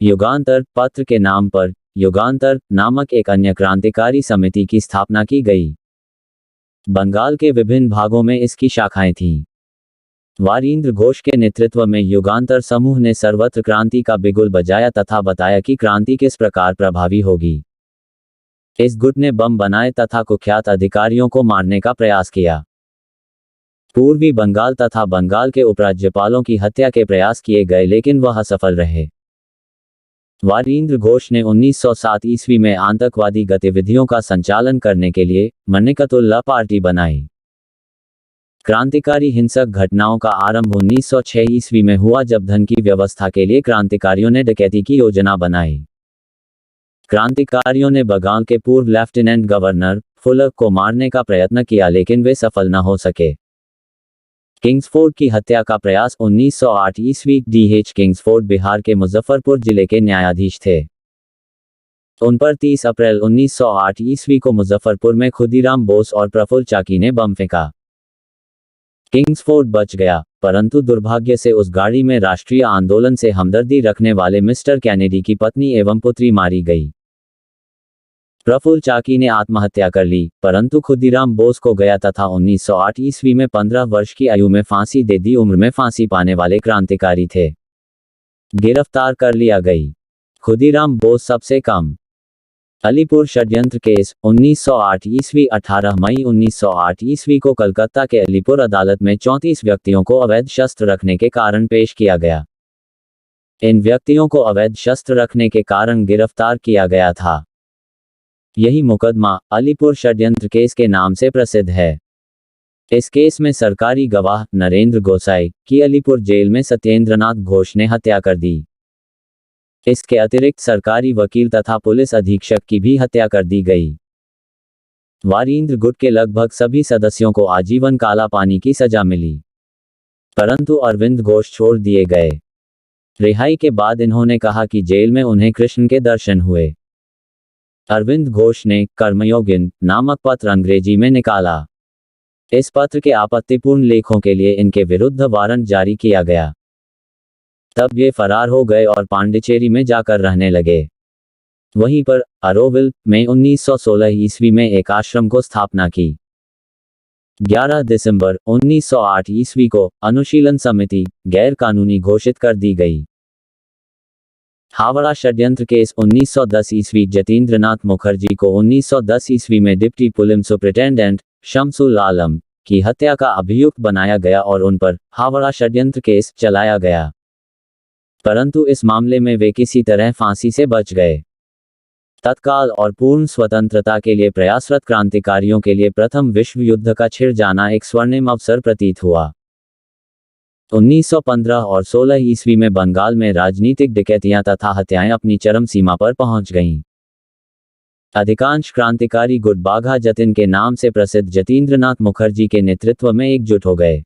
युगांतर पत्र के नाम पर युगांतर नामक एक अन्य क्रांतिकारी समिति की स्थापना की गई। बंगाल के विभिन्न भागों में इसकी शाखाएं थीं। वारिंद्र घोष के नेतृत्व में युगांतर समूह ने सर्वत्र क्रांति का बिगुल बजाया तथा बताया कि क्रांति किस प्रकार प्रभावी होगी। इस गुट ने बम बनाए तथा कुख्यात अधिकारियों को मारने का प्रयास किया। पूर्वी बंगाल तथा बंगाल के उपराज्यपालों की हत्या के प्रयास किए गए लेकिन वह असफल रहे। वारिंद्र घोष ने 1907 ईस्वी में आतंकवादी गतिविधियों का संचालन करने के लिए मन्निकतुल्लाह पार्टी बनाई। क्रांतिकारी हिंसक घटनाओं का आरंभ 1906 ईस्वी में हुआ जब धन की व्यवस्था के लिए क्रांतिकारियों ने डकैती की योजना बनाई। क्रांतिकारियों ने बंगाल के पूर्व लेफ्टिनेंट गवर्नर फुलर को मारने का प्रयत्न किया लेकिन वे सफल न हो सके। किंग्सफोर्ड की हत्या का प्रयास 1908 ईस्वी डीएच किंग्सफोर्ड बिहार के मुजफ्फरपुर जिले के न्यायाधीश थे। उन पर 30 अप्रैल 1908 ईस्वी को मुजफ्फरपुर में खुदीराम बोस और प्रफुल्ल चाकी ने बम फेंका। किंग्सफोर्ड बच गया, परंतु दुर्भाग्य से उस गाड़ी में राष्ट्रीय आंदोलन से हमदर्दी रखने वाले मिस्टर कैनेडी की पत्नी एवं पुत्री मारी गई। प्रफुल्ल चाकी ने आत्महत्या कर ली, परंतु खुदीराम बोस को गया तथा 1908 ईस्वी में 15 वर्ष की आयु में फांसी दे दी। उम्र में फांसी पाने वाले क्रांतिकारी थे। गिरफ्तार कर लिया गई। खुदीराम बोस सबसे कम। अलीपुर षड्यंत्र केस 1908 ईस्वी 18 मई 1908 ईस्वी को कलकत्ता के अलीपुर अदालत में 34 व्यक्तियों को अवैध शस्त्र रखने के कारण पेश किया गया। इन व्यक्तियों को अवैध शस्त्र रखने के कारण गिरफ्तार किया गया था। यही मुकदमा अलीपुर षड्यंत्र केस के नाम से प्रसिद्ध है। इस केस में सरकारी गवाह नरेंद्र गोसाई की अलीपुर जेल में सत्येंद्रनाथ घोष ने हत्या कर दी। इसके अतिरिक्त सरकारी वकील तथा पुलिस अधीक्षक की भी हत्या कर दी गई। वारिंद्र गुट के लगभग सभी सदस्यों को आजीवन काला पानी की सजा मिली, परंतु अरविंद घोष छोड़ दिए गए। रिहाई के बाद इन्होंने कहा कि जेल में उन्हें कृष्ण के दर्शन हुए। अरविंद घोष ने कर्मयोगिन नामक पत्र अंग्रेजी में निकाला। इस पत्र के आपत्तिपूर्ण लेखों के लिए इनके विरुद्ध वारंट जारी किया गया। तब ये फरार हो गए और पांडिचेरी में जाकर रहने लगे। वहीं पर अरोविल में 1916 ईस्वी में एक आश्रम को स्थापना की। 11 दिसंबर 1908 ईस्वी को अनुशीलन समिति गैर कानूनी घोषित कर दी गई। हावड़ा षड्यंत्र केस 1910 ईस्वी जतीन्द्रनाथ मुखर्जी को 1910 ईस्वी में डिप्टी पुलिस सुपरिटेंडेंट शमसुल आलम की हत्या का अभियुक्त बनाया गया और उन पर हावड़ा षड्यंत्र केस चलाया गया, परंतु इस मामले में वे किसी तरह फांसी से बच गए। तत्काल और पूर्ण स्वतंत्रता के लिए प्रयासरत क्रांतिकारियों के लिए प्रथम विश्व युद्ध का छिड़ जाना एक स्वर्णिम अवसर प्रतीत हुआ। 1915 और 16 ईस्वी में बंगाल में राजनीतिक डकैतियां तथा हत्याएं अपनी चरम सीमा पर पहुंच गईं। अधिकांश क्रांतिकारी गुट बाघा जतिन के नाम से प्रसिद्ध जतीन्द्रनाथ मुखर्जी के नेतृत्व में एकजुट हो गए।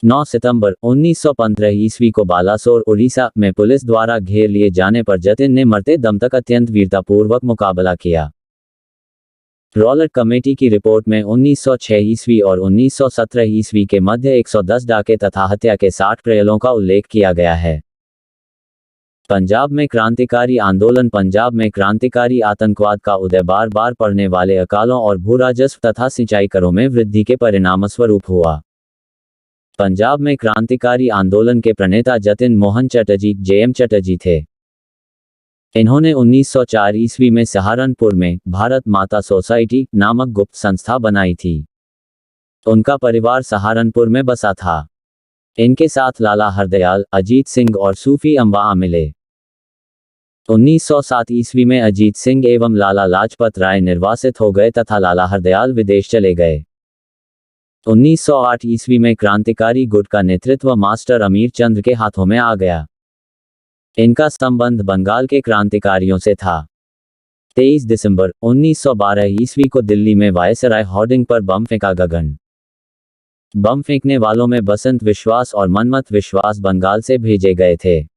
9 सितंबर 1915 ईस्वी को बालासोर उड़ीसा में पुलिस द्वारा घेर लिए जाने पर जतिन ने मरते दम तक अत्यंत वीरतापूर्वक मुकाबला किया। रॉलेट कमेटी की रिपोर्ट में 1906 ईस्वी और 1917 ईस्वी के मध्य 110 डाके तथा हत्या के 60 प्रयासों का उल्लेख किया गया है। पंजाब में क्रांतिकारी आंदोलन पंजाब में क्रांतिकारी आतंकवाद का उदय बार बार पड़ने वाले अकालों और भूराजस्व तथा सिंचाई करों में वृद्धि के परिणामस्वरूप हुआ। पंजाब में क्रांतिकारी आंदोलन के प्रणेता जतिन मोहन चटर्जी जेएम चटर्जी थे। इन्होंने 1904 ईस्वी में सहारनपुर में भारत माता सोसाइटी नामक गुप्त संस्था बनाई थी। उनका परिवार सहारनपुर में बसा था। इनके साथ लाला हरदयाल, अजीत सिंह और सूफी अम्बा मिले। 1907 ईस्वी में अजीत सिंह एवं लाला लाजपत राय निर्वासित हो गए तथा लाला हरदयाल विदेश चले गए। 1908 ईस्वी में क्रांतिकारी गुट का नेतृत्व मास्टर अमीर चंद्र के हाथों में आ गया। इनका संबंध बंगाल के क्रांतिकारियों से था। 23 दिसंबर 1912 ईस्वी को दिल्ली में वायसराय होर्डिंग पर बम फेंका। गगन बम फेंकने वालों में बसंत विश्वास और मनमथ विश्वास बंगाल से भेजे गए थे।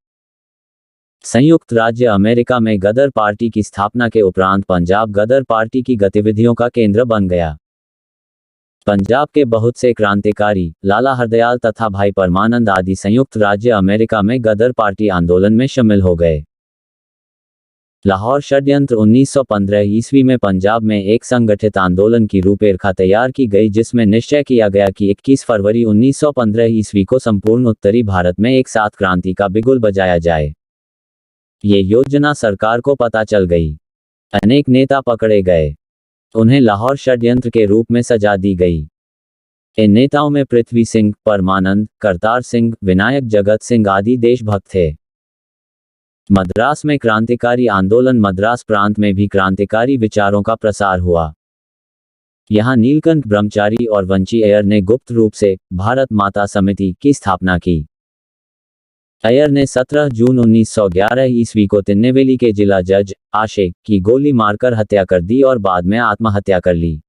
संयुक्त राज्य अमेरिका में गदर पार्टी की स्थापना के उपरांत पंजाब गदर पार्टी की गतिविधियों का केंद्र बन गया। पंजाब के बहुत से क्रांतिकारी, लाला हरदयाल तथा भाई परमानंद आदि संयुक्त राज्य अमेरिका में गदर पार्टी आंदोलन में शामिल हो गए। लाहौर षड्यंत्र 1915 ईस्वी में पंजाब में एक संगठित आंदोलन की रूपरेखा तैयार की गई, जिसमें निश्चय किया गया कि 21 फरवरी 1915 ईस्वी को संपूर्ण उत्तरी भारत में एक साथ क्रांति का बिगुल बजाया जाए। ये योजना सरकार को पता चल गई। अनेक नेता पकड़े गए। उन्हें लाहौर षड्यंत्र के रूप में सजा दी गई। इन नेताओं में पृथ्वी सिंह, परमानंद, करतार सिंह, विनायक जगत सिंह आदि देशभक्त थे। मद्रास में क्रांतिकारी आंदोलन। मद्रास प्रांत में भी क्रांतिकारी विचारों का प्रसार हुआ। यहां नीलकंठ ब्रह्मचारी और वंची अय्यर ने गुप्त रूप से भारत माता समिति की स्थापना की। अय्यर ने 17 जून 1911 ईस्वी को तिन्नेवेली के जिला जज आशे की गोली मारकर हत्या कर दी और बाद में आत्महत्या कर ली।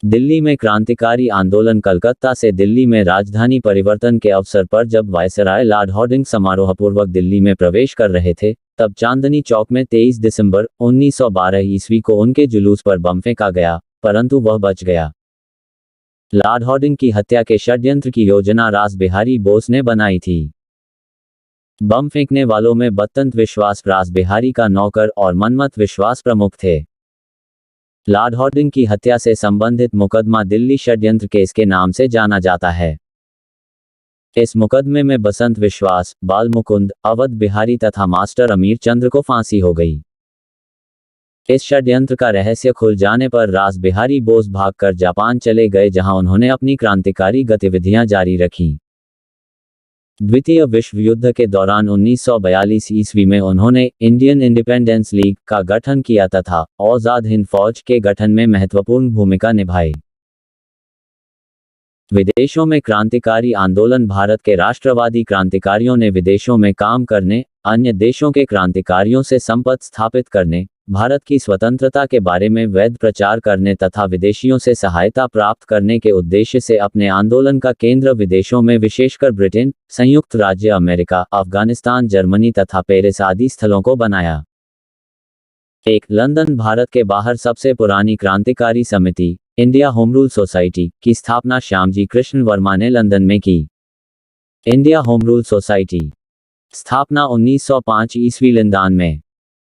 दिल्ली में क्रांतिकारी आंदोलन। कलकत्ता से दिल्ली में राजधानी परिवर्तन के अवसर पर जब वायसराय लॉर्ड होर्डिंग समारोहपूर्वक दिल्ली में प्रवेश कर रहे थे, तब चांदनी चौक में 23 दिसंबर 1912 ईस्वी को उनके जुलूस पर बम फेंका गया, परंतु वह बच गया। लॉर्ड होर्डिंग की हत्या के षड्यंत्र की योजना रास बिहारी बोस ने बनाई थी। बम फेंकने वालों में बसंत विश्वास रास बिहारी का नौकर और मनमथ विश्वास प्रमुख थे। लॉर्ड होर्डिंग की हत्या से संबंधित मुकदमा दिल्ली षड्यंत्र केस के नाम से जाना जाता है। इस मुकदमे में बसंत विश्वास, बाल मुकुंद, अवध बिहारी तथा मास्टर अमीर चंद्र को फांसी हो गई। इस षड्यंत्र का रहस्य खुल जाने पर रास बिहारी बोस भागकर जापान चले गए, जहां उन्होंने अपनी क्रांतिकारी गतिविधियां जारी रखीं। द्वितीय विश्व युद्ध के दौरान 1942 ईस्वी में उन्होंने इंडियन इंडिपेंडेंस लीग का गठन किया तथा आजाद हिंद फौज के गठन में महत्वपूर्ण भूमिका निभाई। विदेशों में क्रांतिकारी आंदोलन। भारत के राष्ट्रवादी क्रांतिकारियों ने विदेशों में काम करने, अन्य देशों के क्रांतिकारियों से संपर्क स्थापित करने, भारत की स्वतंत्रता के बारे में वैध प्रचार करने तथा विदेशियों से सहायता प्राप्त करने के उद्देश्य से अपने आंदोलन का केंद्र विदेशों में विशेषकर ब्रिटेन, संयुक्त राज्य अमेरिका, अफगानिस्तान, जर्मनी तथा पेरिस आदि स्थलों को बनाया। एक लंदन। भारत के बाहर सबसे पुरानी क्रांतिकारी समिति इंडिया होम रूल सोसाइटी की स्थापना श्यामजी कृष्ण वर्मा ने लंदन में की। इंडिया होम रूल सोसाइटी स्थापना 1905 ईस्वी लंदन में।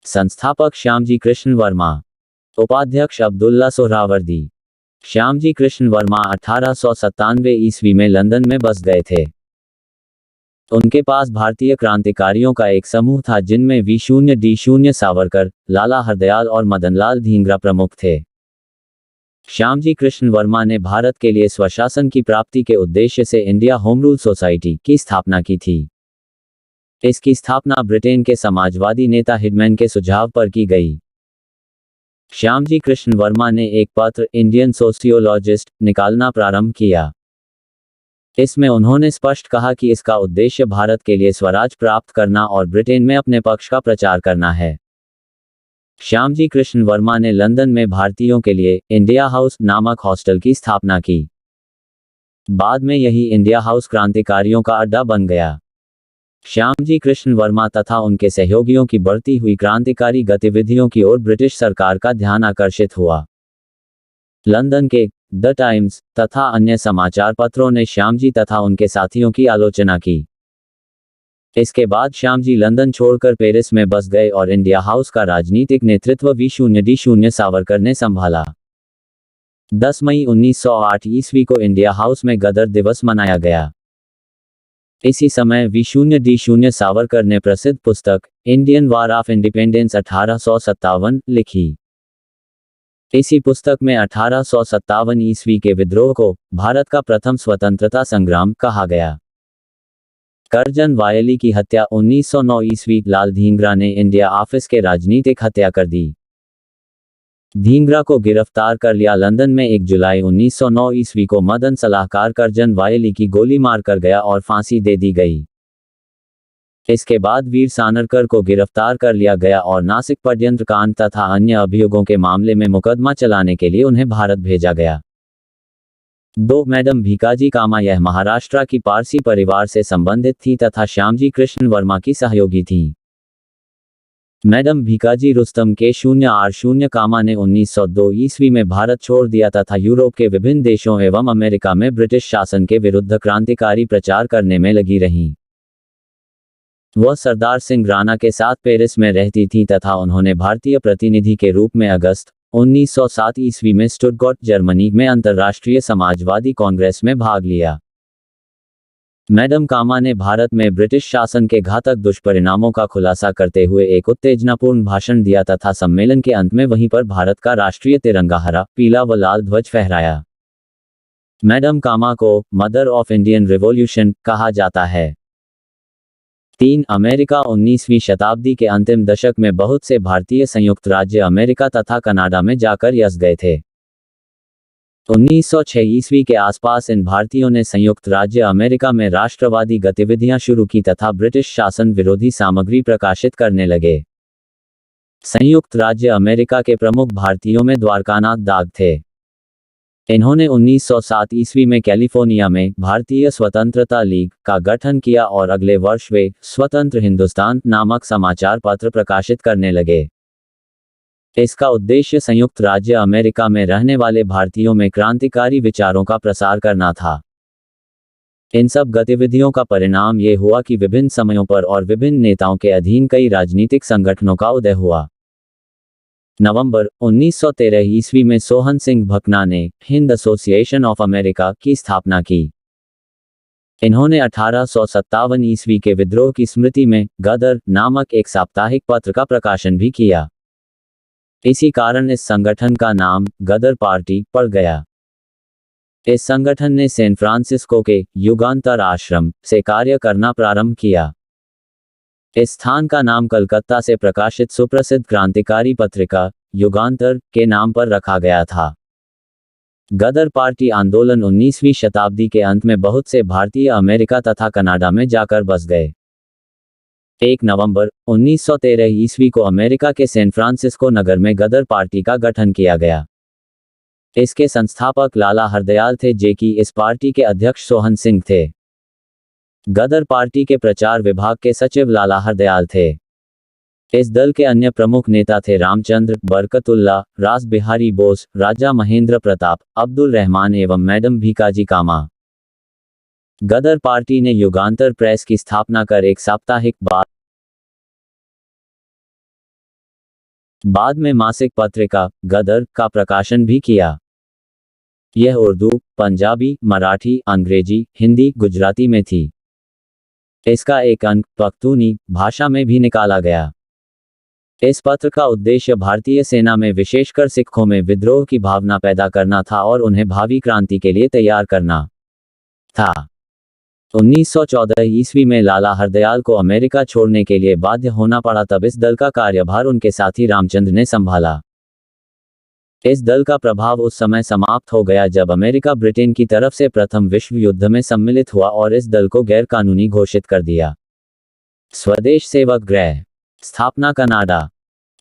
संस्थापक श्यामजी कृष्ण वर्मा। उपाध्यक्ष अब्दुल्ला सोहरावर्दी। श्यामजी कृष्ण वर्मा 1897 ईस्वी में लंदन में बस गए थे। उनके पास भारतीय क्रांतिकारियों का एक समूह था, जिनमें V0 D0 सावरकर, लाला हरदयाल और मदनलाल धींगरा प्रमुख थे। श्यामजी कृष्ण वर्मा ने भारत के लिए स्वशासन की प्राप्ति के उद्देश्य से इंडिया होम रूल सोसाइटी की स्थापना की थी। इसकी स्थापना ब्रिटेन के समाजवादी नेता हिडमैन के सुझाव पर की गई। श्यामजी कृष्ण वर्मा ने एक पत्र इंडियन सोशियोलॉजिस्ट निकालना प्रारंभ किया। इसमें उन्होंने स्पष्ट कहा कि इसका उद्देश्य भारत के लिए स्वराज प्राप्त करना और ब्रिटेन में अपने पक्ष का प्रचार करना है। श्यामजी कृष्ण वर्मा ने लंदन में भारतीयों के लिए इंडिया हाउस नामक हॉस्टल की स्थापना की। बाद में यही इंडिया हाउस क्रांतिकारियों का अड्डा बन गया। श्यामजी कृष्ण वर्मा तथा उनके सहयोगियों की बढ़ती हुई क्रांतिकारी गतिविधियों की ओर ब्रिटिश सरकार का ध्यान आकर्षित हुआ। लंदन के द टाइम्स तथा अन्य समाचार पत्रों ने श्यामजी तथा उनके साथियों की आलोचना की। इसके बाद श्यामजी लंदन छोड़कर पेरिस में बस गए और इंडिया हाउस का राजनीतिक नेतृत्व V0 D0 सावरकर ने संभाला। 10 मई 1908 ईस्वी को इंडिया हाउस में गदर दिवस मनाया गया। इसी समय V0D0 सावरकर ने प्रसिद्ध पुस्तक इंडियन वार ऑफ इंडिपेंडेंस 1857 लिखी। इसी पुस्तक में 1857 ईस्वी के विद्रोह को भारत का प्रथम स्वतंत्रता संग्राम कहा गया। करजन वायली की हत्या 1909 ईस्वी लाल धींगरा ने इंडिया ऑफिस के राजनीतिक हत्या कर दी। धींगरा को गिरफ्तार कर लिया। लंदन में 1 जुलाई 1909 ईस्वी को मदन सलाहकार करजन वायली की गोली मार कर गया और फांसी दे दी गई। इसके बाद वीर सावरकर को गिरफ्तार कर लिया गया और नासिक षड्यंत्र कांड तथा अन्य अभियोगों के मामले में मुकदमा चलाने के लिए उन्हें भारत भेजा गया। 2 मैडम भीकाजी कामा यह महाराष्ट्र की पारसी परिवार से संबंधित थी तथा श्यामजी कृष्ण वर्मा की सहयोगी थीं। मैडम भीकाजी रुस्तम के 0R0 कामा ने 1902 ईस्वी में भारत छोड़ दिया तथा यूरोप के विभिन्न देशों एवं अमेरिका में ब्रिटिश शासन के विरुद्ध क्रांतिकारी प्रचार करने में लगी रहीं। वह सरदार सिंह राणा के साथ पेरिस में रहती थीं तथा उन्होंने भारतीय प्रतिनिधि के रूप में अगस्त 1907 ईस्वी में स्टुटगार्ट जर्मनी में अंतर्राष्ट्रीय समाजवादी कांग्रेस में भाग लिया। मैडम कामा ने भारत में ब्रिटिश शासन के घातक दुष्परिणामों का खुलासा करते हुए एक उत्तेजनापूर्ण भाषण दिया तथा सम्मेलन के अंत में वहीं पर भारत का राष्ट्रीय तिरंगा हरा, पीला व लाल ध्वज फहराया। मैडम कामा को मदर ऑफ इंडियन रिवॉल्यूशन कहा जाता है। 3 अमेरिका 19वीं शताब्दी के अंतिम दशक में बहुत से भारतीय संयुक्त राज्य अमेरिका तथा कनाडा में जाकर बस गए थे। 1906 ईस्वी के आसपास इन भारतीयों ने संयुक्त राज्य अमेरिका में राष्ट्रवादी गतिविधियां शुरू की तथा ब्रिटिश शासन विरोधी सामग्री प्रकाशित करने लगे। संयुक्त राज्य अमेरिका के प्रमुख भारतीयों में द्वारकानाथ दाग थे। इन्होंने 1907 ईस्वी में कैलिफोर्निया में भारतीय स्वतंत्रता लीग का गठन किया और अगले वर्ष वे स्वतंत्र हिंदुस्तान नामक समाचार पत्र प्रकाशित करने लगे। इसका उद्देश्य संयुक्त राज्य अमेरिका में रहने वाले भारतीयों में क्रांतिकारी विचारों का प्रसार करना था। इन सब गतिविधियों का परिणाम ये हुआ कि विभिन्न समयों पर और विभिन्न नेताओं के अधीन कई राजनीतिक संगठनों का उदय हुआ। नवंबर 1913 ईस्वी में सोहन सिंह भकना ने हिंद एसोसिएशन ऑफ अमेरिका की स्थापना की। इन्होंने 1857 ईस्वी के विद्रोह की स्मृति में गदर नामक एक साप्ताहिक पत्र का प्रकाशन भी किया। इसी कारण इस संगठन का नाम गदर पार्टी पड़ गया। इस संगठन ने सैन फ्रांसिस्को के युगांतर आश्रम से कार्य करना प्रारंभ किया। इस स्थान का नाम कलकत्ता से प्रकाशित सुप्रसिद्ध क्रांतिकारी पत्रिका युगांतर के नाम पर रखा गया था। गदर पार्टी आंदोलन 19वीं शताब्दी के अंत में बहुत से भारतीय अमेरिका तथा कनाडा में जाकर बस गए। 1 नवंबर 1913 ईस्वी को अमेरिका के सैन फ्रांसिस्को नगर में गदर पार्टी का गठन किया गया। इसके संस्थापक लाला हरदयाल थे जेकि इस पार्टी के अध्यक्ष सोहन सिंह थे। गदर पार्टी के प्रचार विभाग के सचिव लाला हरदयाल थे। इस दल के अन्य प्रमुख नेता थे रामचंद्र, बरकतुल्ला, रास बिहारी बोस, राजा महेंद्र प्रताप, अब्दुल रहमान एवं मैडम भीकाजी कामा। गदर पार्टी ने युगांतर प्रेस की स्थापना कर एक साप्ताहिक बाद में मासिक पत्रिका गदर का प्रकाशन भी किया। यह उर्दू, पंजाबी, मराठी, अंग्रेजी, हिंदी, गुजराती में थी। इसका एक अंक पख्तूनी भाषा में भी निकाला गया। इस पत्र का उद्देश्य भारतीय सेना में विशेषकर सिखों में विद्रोह की भावना पैदा करना था और उन्हें भावी क्रांति के लिए तैयार करना था। 1914 ईस्वी में लाला हरदयाल को अमेरिका छोड़ने के लिए बाध्य होना पड़ा, तब इस दल का कार्यभार उनके साथी रामचंद्र ने संभाला। इस दल का प्रभाव उस समय समाप्त हो गया जब अमेरिका ब्रिटेन की तरफ से प्रथम विश्व युद्ध में सम्मिलित हुआ और इस दल को गैर कानूनी घोषित कर दिया। स्वदेश सेवक गृह स्थापना कनाडा।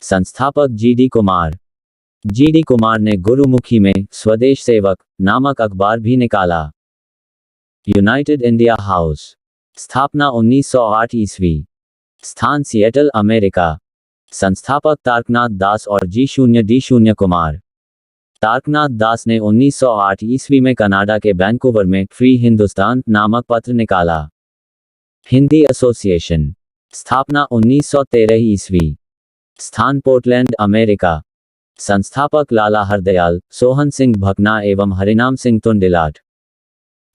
संस्थापक जीडी कुमार। जीडी कुमार ने गुरुमुखी में स्वदेश सेवक नामक अखबार भी निकाला। यूनाइटेड इंडिया हाउस स्थापना 1908 ईस्वी। स्थान सिएटल अमेरिका। संस्थापक तारकनाथ दास और G0D0 कुमार। तारकनाथ दास ने 1908 ईस्वी में कनाडा के वैंकूवर में फ्री हिंदुस्तान नामक पत्र निकाला। हिंदी एसोसिएशन स्थापना 1913 ईस्वी। स्थान पोर्टलैंड अमेरिका। संस्थापक लाला हरदयाल, सोहन सिंह भकना एवं हरिनाम सिंह तुंडिलाट।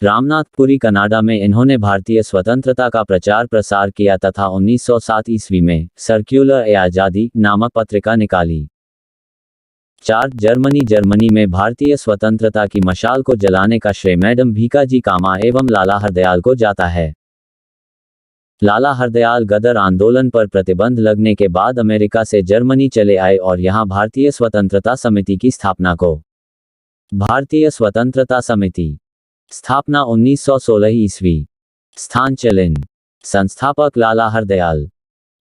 रामनाथपुरी कनाडा में इन्होंने भारतीय स्वतंत्रता का प्रचार प्रसार किया तथा 1907 ईस्वी में सर्क्युलर ए आज़ादी नामक पत्रिका निकाली। 4 जर्मनी में भारतीय स्वतंत्रता की मशाल को जलाने का श्रेय मैडम भीकाजी कामा एवं लाला हरदयाल को जाता है। लाला हरदयाल गदर आंदोलन पर प्रतिबंध लगने के बाद अमेरिका से जर्मनी चले आए और यहां भारतीय स्वतंत्रता समिति की स्थापना को। भारतीय स्वतंत्रता समिति स्थापना 1916 ईस्वी। स्थान चलिन। संस्थापक लाला हरदयाल।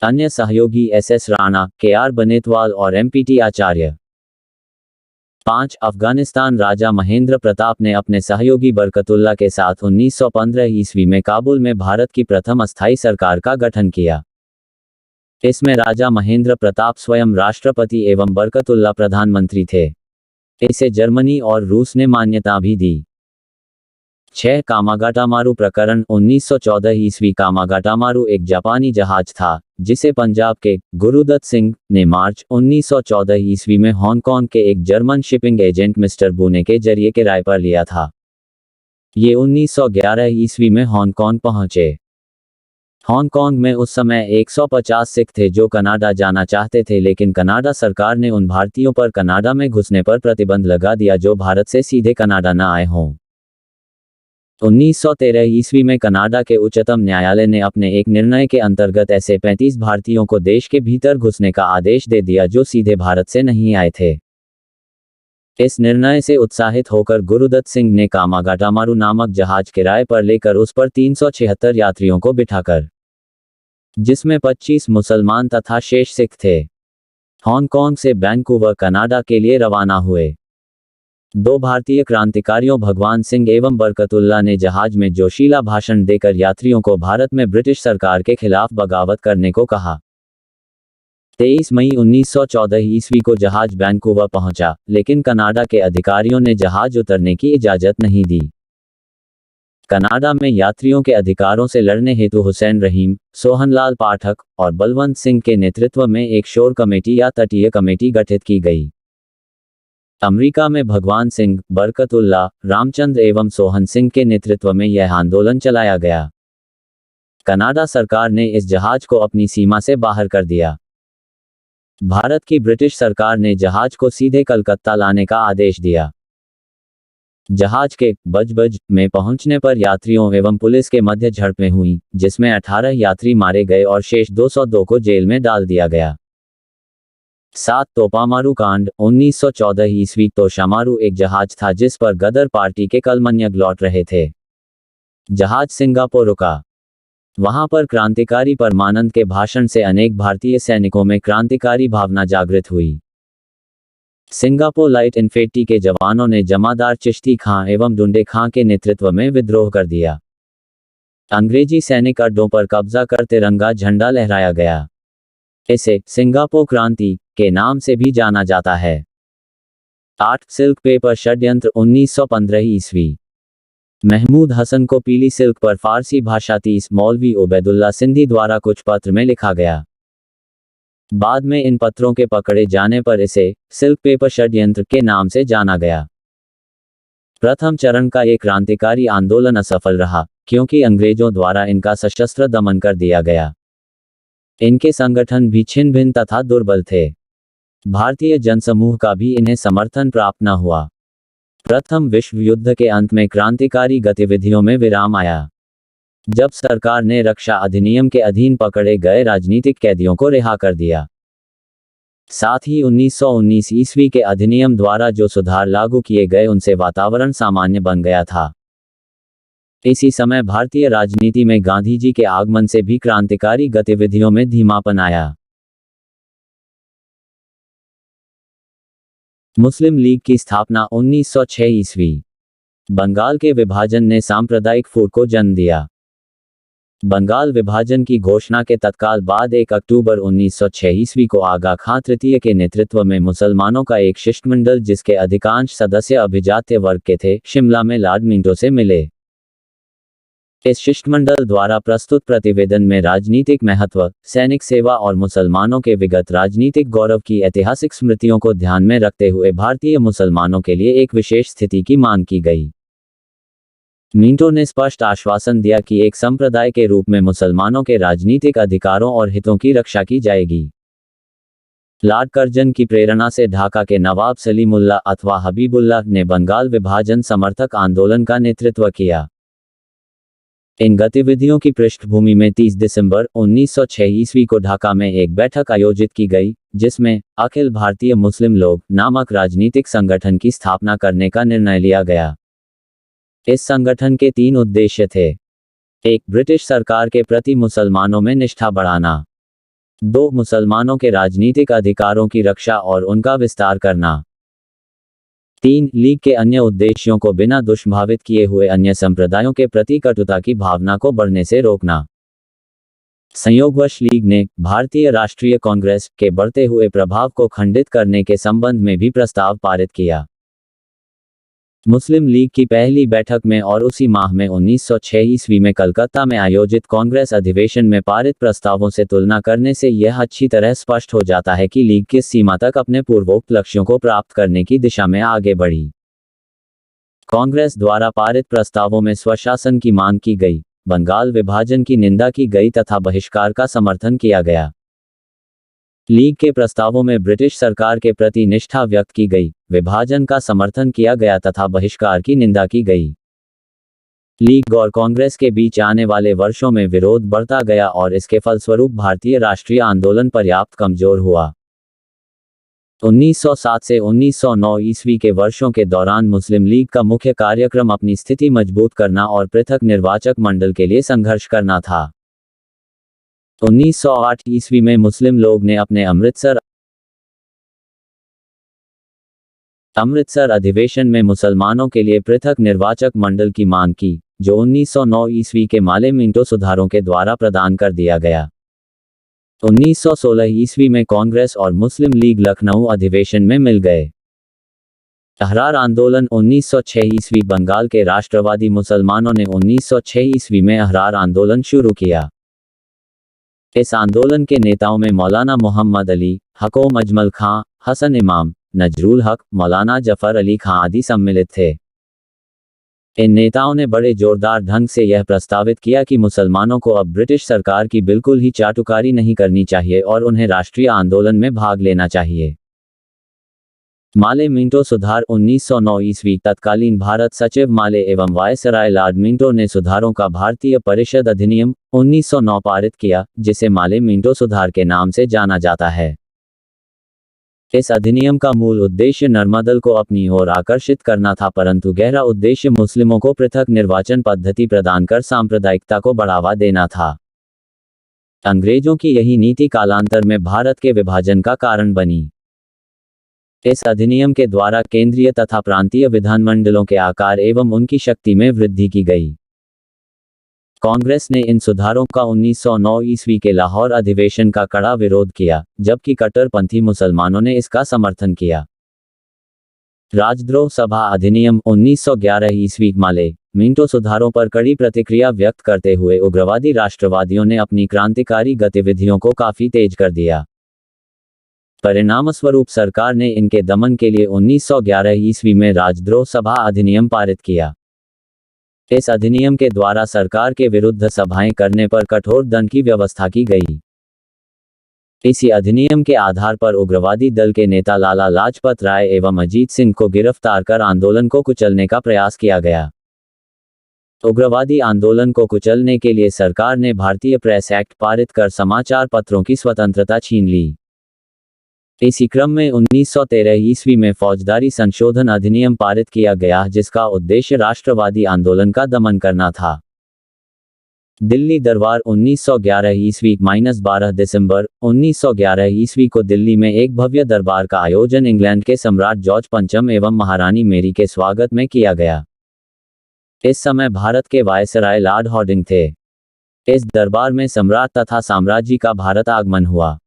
अन्य सहयोगी एस राणा, के बनेतवाल और एमपीटी आचार्य। 5 अफगानिस्तान राजा महेंद्र प्रताप ने अपने सहयोगी बरकतुल्ला के साथ 1915 ईस्वी में काबुल में भारत की प्रथम अस्थायी सरकार का गठन किया। इसमें राजा महेंद्र प्रताप स्वयं राष्ट्रपति एवं बरकतुल्ला प्रधानमंत्री थे। इसे जर्मनी और रूस ने मान्यता भी दी। 6 कामागाटामारू प्रकरण 1914 ईस्वी। कामागाटामारू एक जापानी जहाज था जिसे पंजाब के गुरुदत्त सिंह ने मार्च 1914 ईस्वी में हांगकांग के एक जर्मन शिपिंग एजेंट मिस्टर बूने के जरिए किराए पर लिया था। ये 1911 ईस्वी में हांगकांग पहुंचे। हांगकांग में उस समय 150 सिख थे जो कनाडा जाना चाहते थे, लेकिन कनाडा सरकार ने उन भारतीयों पर कनाडा में घुसने पर प्रतिबंध लगा दिया जो भारत से सीधे कनाडा न आए हों। 1913 ईस्वी में कनाडा के उच्चतम न्यायालय ने अपने एक निर्णय के अंतर्गत ऐसे 35 भारतीयों को देश के भीतर घुसने का आदेश दे दिया जो सीधे भारत से नहीं आए थे। इस निर्णय से उत्साहित होकर गुरुदत्त सिंह ने कामागाटामारू नामक जहाज किराए पर लेकर उस पर 376 यात्रियों को बिठाकर, जिसमें 25 मुसलमान तथा शेष सिख थे, हांगकांग से वैंकूवर कनाडा के लिए रवाना हुए। 2 भारतीय क्रांतिकारियों भगवान सिंह एवं बरकतुल्ला ने जहाज में जोशीला भाषण देकर यात्रियों को भारत में ब्रिटिश सरकार के खिलाफ बगावत करने को कहा। 23 मई 1914 ईस्वी को जहाज वैंकूवर पहुंचा, लेकिन कनाडा के अधिकारियों ने जहाज उतरने की इजाजत नहीं दी। कनाडा में यात्रियों के अधिकारों से लड़ने हेतु हुसैन रहीम, सोहनलाल पाठक और बलवंत सिंह के नेतृत्व में एक शोर कमेटी या तटीय कमेटी गठित की गई। अमेरिका में भगवान सिंह, बरकतुल्ला, रामचंद्र एवं सोहन सिंह के नेतृत्व में यह आंदोलन चलाया गया। कनाडा सरकार ने इस जहाज को अपनी सीमा से बाहर कर दिया। भारत की ब्रिटिश सरकार ने जहाज को सीधे कलकत्ता लाने का आदेश दिया। जहाज के बजबज में पहुंचने पर यात्रियों एवं पुलिस के मध्य झड़पें हुई, जिसमें 18 यात्री मारे गए और शेष 202 को जेल में डाल दिया गया। 7 तोपामारू कांड 1914 ईस्वी। तोशामारू एक जहाज था जिस पर गदर पार्टी के कलमन्यक लौट रहे थे। जहाज सिंगापुर रुका। वहां पर क्रांतिकारी परमानंद के भाषण से अनेक भारतीय सैनिकों में क्रांतिकारी भावना जागृत हुई। सिंगापुर लाइट इन्फेंट्री के जवानों ने जमादार चिश्ती खां एवं डुंडे खां के नेतृत्व में विद्रोह कर दिया। अंग्रेजी सैनिक अड्डों पर कब्जा कर तिरंगा झंडा लहराया गया। इसे सिंगापुर क्रांति के नाम से भी जाना जाता है। 8 सिल्क पेपर षड्यंत्र 1915 ईस्वी। महमूद हसन को पीली सिल्क पर फारसी भाषातीस मौलवी उबैदुल्ला सिंधी द्वारा कुछ पत्र में लिखा गया। बाद में इन पत्रों के पकड़े जाने पर इसे सिल्क पेपर षड्यंत्र के नाम से जाना गया। प्रथम चरण का ये क्रांतिकारी आंदोलन असफल रहा, क्योंकि अंग्रेजों द्वारा इनका सशस्त्र दमन कर दिया गया। इनके संगठन भी छिन्न भिन्न तथा दुर्बल थे। भारतीय जनसमूह का भी इन्हें समर्थन प्राप्त न हुआ। प्रथम विश्व युद्ध के अंत में क्रांतिकारी गतिविधियों में विराम आया, जब सरकार ने रक्षा अधिनियम के अधीन पकड़े गए राजनीतिक कैदियों को रिहा कर दिया। साथ ही 1919 ईस्वी के अधिनियम द्वारा जो सुधार लागू किए गए उनसे वातावरण सामान्य बन गया था। इसी समय भारतीय राजनीति में गांधी जी के आगमन से भी क्रांतिकारी गतिविधियों में धीमापन आया। मुस्लिम लीग की स्थापना 1906 ईस्वी। बंगाल के विभाजन ने सांप्रदायिक फूट को जन्म दिया। बंगाल विभाजन की घोषणा के तत्काल बाद 1 अक्टूबर 1906 ईस्वी को आगा खां तृतीय के नेतृत्व में मुसलमानों का एक शिष्टमंडल, जिसके अधिकांश सदस्य अभिजात्य वर्ग के थे, शिमला में लॉर्ड मिंटो से मिले। इस शिष्टमंडल द्वारा प्रस्तुत प्रतिवेदन में राजनीतिक महत्व, सैनिक सेवा और मुसलमानों के विगत राजनीतिक गौरव की ऐतिहासिक स्मृतियों को ध्यान में रखते हुए भारतीय मुसलमानों के लिए एक विशेष स्थिति की मांग की गई। मिंटो ने स्पष्ट आश्वासन दिया कि एक संप्रदाय के रूप में मुसलमानों के राजनीतिक अधिकारों और हितों की रक्षा की जाएगी। लॉर्ड कर्जन की प्रेरणा से ढाका के नवाब सलीमुल्लाह अथवा हबीबुल्लाह ने बंगाल विभाजन समर्थक आंदोलन का नेतृत्व किया। इन गतिविधियों की पृष्ठभूमि में 30 दिसंबर 1906 ईस्वी को ढाका में एक बैठक आयोजित की गई, जिसमें अखिल भारतीय मुस्लिम लोग नामक राजनीतिक संगठन की स्थापना करने का निर्णय लिया गया। इस संगठन के 3 उद्देश्य थे। 1. ब्रिटिश सरकार के प्रति मुसलमानों में निष्ठा बढ़ाना। 2. मुसलमानों के राजनीतिक अधिकारों की रक्षा और उनका विस्तार करना। 3. लीग के अन्य उद्देश्यों को बिना दुष्प्रभावित किए हुए अन्य संप्रदायों के प्रति कटुता की भावना को बढ़ने से रोकना। संयोगवश लीग ने भारतीय राष्ट्रीय कांग्रेस के बढ़ते हुए प्रभाव को खंडित करने के संबंध में भी प्रस्ताव पारित किया। मुस्लिम लीग की पहली बैठक में और उसी माह में 1906 ईस्वी में कलकत्ता में आयोजित कांग्रेस अधिवेशन में पारित प्रस्तावों से तुलना करने से यह अच्छी तरह स्पष्ट हो जाता है कि लीग किस सीमा तक अपने पूर्वोक्त लक्ष्यों को प्राप्त करने की दिशा में आगे बढ़ी। कांग्रेस द्वारा पारित प्रस्तावों में स्वशासन की मांग की गई, बंगाल विभाजन की निंदा की गई तथा बहिष्कार का समर्थन किया गया। लीग के प्रस्तावों में ब्रिटिश सरकार के प्रति निष्ठा व्यक्त की गई, विभाजन का समर्थन किया गया तथा बहिष्कार की निंदा की गई। लीग और कांग्रेस के बीच आने वाले वर्षों में विरोध बढ़ता गया और इसके फलस्वरूप भारतीय राष्ट्रीय आंदोलन पर्याप्त कमजोर हुआ। 1907 से 1909 ईस्वी के वर्षों के दौरान मुस्लिम लीग का मुख्य कार्यक्रम अपनी स्थिति मजबूत करना और पृथक निर्वाचक मंडल के लिए संघर्ष करना था। 1908 ईस्वी में मुस्लिम लोग ने अपने अमृतसर अधिवेशन में मुसलमानों के लिए पृथक निर्वाचक मंडल की मांग की, जो 1909 ईस्वी के माले मिंटो सुधारों के द्वारा प्रदान कर दिया गया। 1916 ईस्वी में कांग्रेस और मुस्लिम लीग लखनऊ अधिवेशन में मिल गए। अहरार आंदोलन 1906 ईस्वी बंगाल के राष्ट्रवादी मुसलमानों ने 1906 ईस्वी में अहरार आंदोलन शुरू किया। इस आंदोलन के नेताओं में मौलाना मोहम्मद अली, हकोम अजमल खां, हसन इमाम, नजरुल हक, मौलाना जफर अली खां आदि सम्मिलित थे। इन नेताओं ने बड़े जोरदार ढंग से यह प्रस्तावित किया कि मुसलमानों को अब ब्रिटिश सरकार की बिल्कुल ही चाटुकारी नहीं करनी चाहिए और उन्हें राष्ट्रीय आंदोलन में भाग लेना चाहिए। माले मिंटो सुधार 1909 ईस्वी तत्कालीन भारत सचिव माले एवं वायसराय लॉर्ड मिंटो ने सुधारों का भारतीय परिषद अधिनियम 1909 पारित किया, जिसे माले मिंटो सुधार के नाम से जाना जाता है। इस अधिनियम का मूल उद्देश्य नर्मदल को अपनी ओर आकर्षित करना था, परंतु गहरा उद्देश्य मुस्लिमों को पृथक निर्वाचन पद्धति प्रदान कर सांप्रदायिकता को बढ़ावा देना था। अंग्रेजों की यही नीति कालांतर में भारत के विभाजन का कारण बनी। इस अधिनियम के द्वारा केंद्रीय तथा प्रांतीय विधानमंडलों के आकार एवं उनकी शक्ति में वृद्धि की गई। कांग्रेस ने इन सुधारों का 1909 ईस्वी के लाहौर अधिवेशन का कड़ा विरोध किया, जबकि कट्टरपंथी मुसलमानों ने इसका समर्थन किया। राजद्रोह सभा अधिनियम 1911 ईस्वी माले मिंटो सुधारों पर कड़ी प्रतिक्रिया व्यक्त करते हुए उग्रवादी राष्ट्रवादियों ने अपनी क्रांतिकारी गतिविधियों को काफी तेज कर दिया। परिणामस्वरूप सरकार ने इनके दमन के लिए 1911 ईस्वी में राजद्रोह सभा अधिनियम पारित किया। इस अधिनियम के द्वारा सरकार के विरुद्ध सभाएं करने पर कठोर दंड की व्यवस्था की गई। इसी अधिनियम के आधार पर उग्रवादी दल के नेता लाला लाजपत राय एवं अजीत सिंह को गिरफ्तार कर आंदोलन को कुचलने का प्रयास किया गया। उग्रवादी आंदोलन को कुचलने के लिए सरकार ने भारतीय प्रेस एक्ट पारित कर समाचार पत्रों की स्वतंत्रता छीन ली। इसी क्रम में 1913 ईस्वी में फौजदारी संशोधन अधिनियम पारित किया गया, जिसका उद्देश्य राष्ट्रवादी आंदोलन का दमन करना था। दिल्ली दरबार 1911 ईस्वी - 12 दिसंबर 1911 ईस्वी को दिल्ली में एक भव्य दरबार का आयोजन इंग्लैंड के सम्राट जॉर्ज पंचम एवं महारानी मेरी के स्वागत में किया गया। इस समय भारत के वायसराय लॉर्ड हॉर्डिंग थे। इस दरबार में सम्राट तथा साम्राज्य का भारत आगमन हुआ।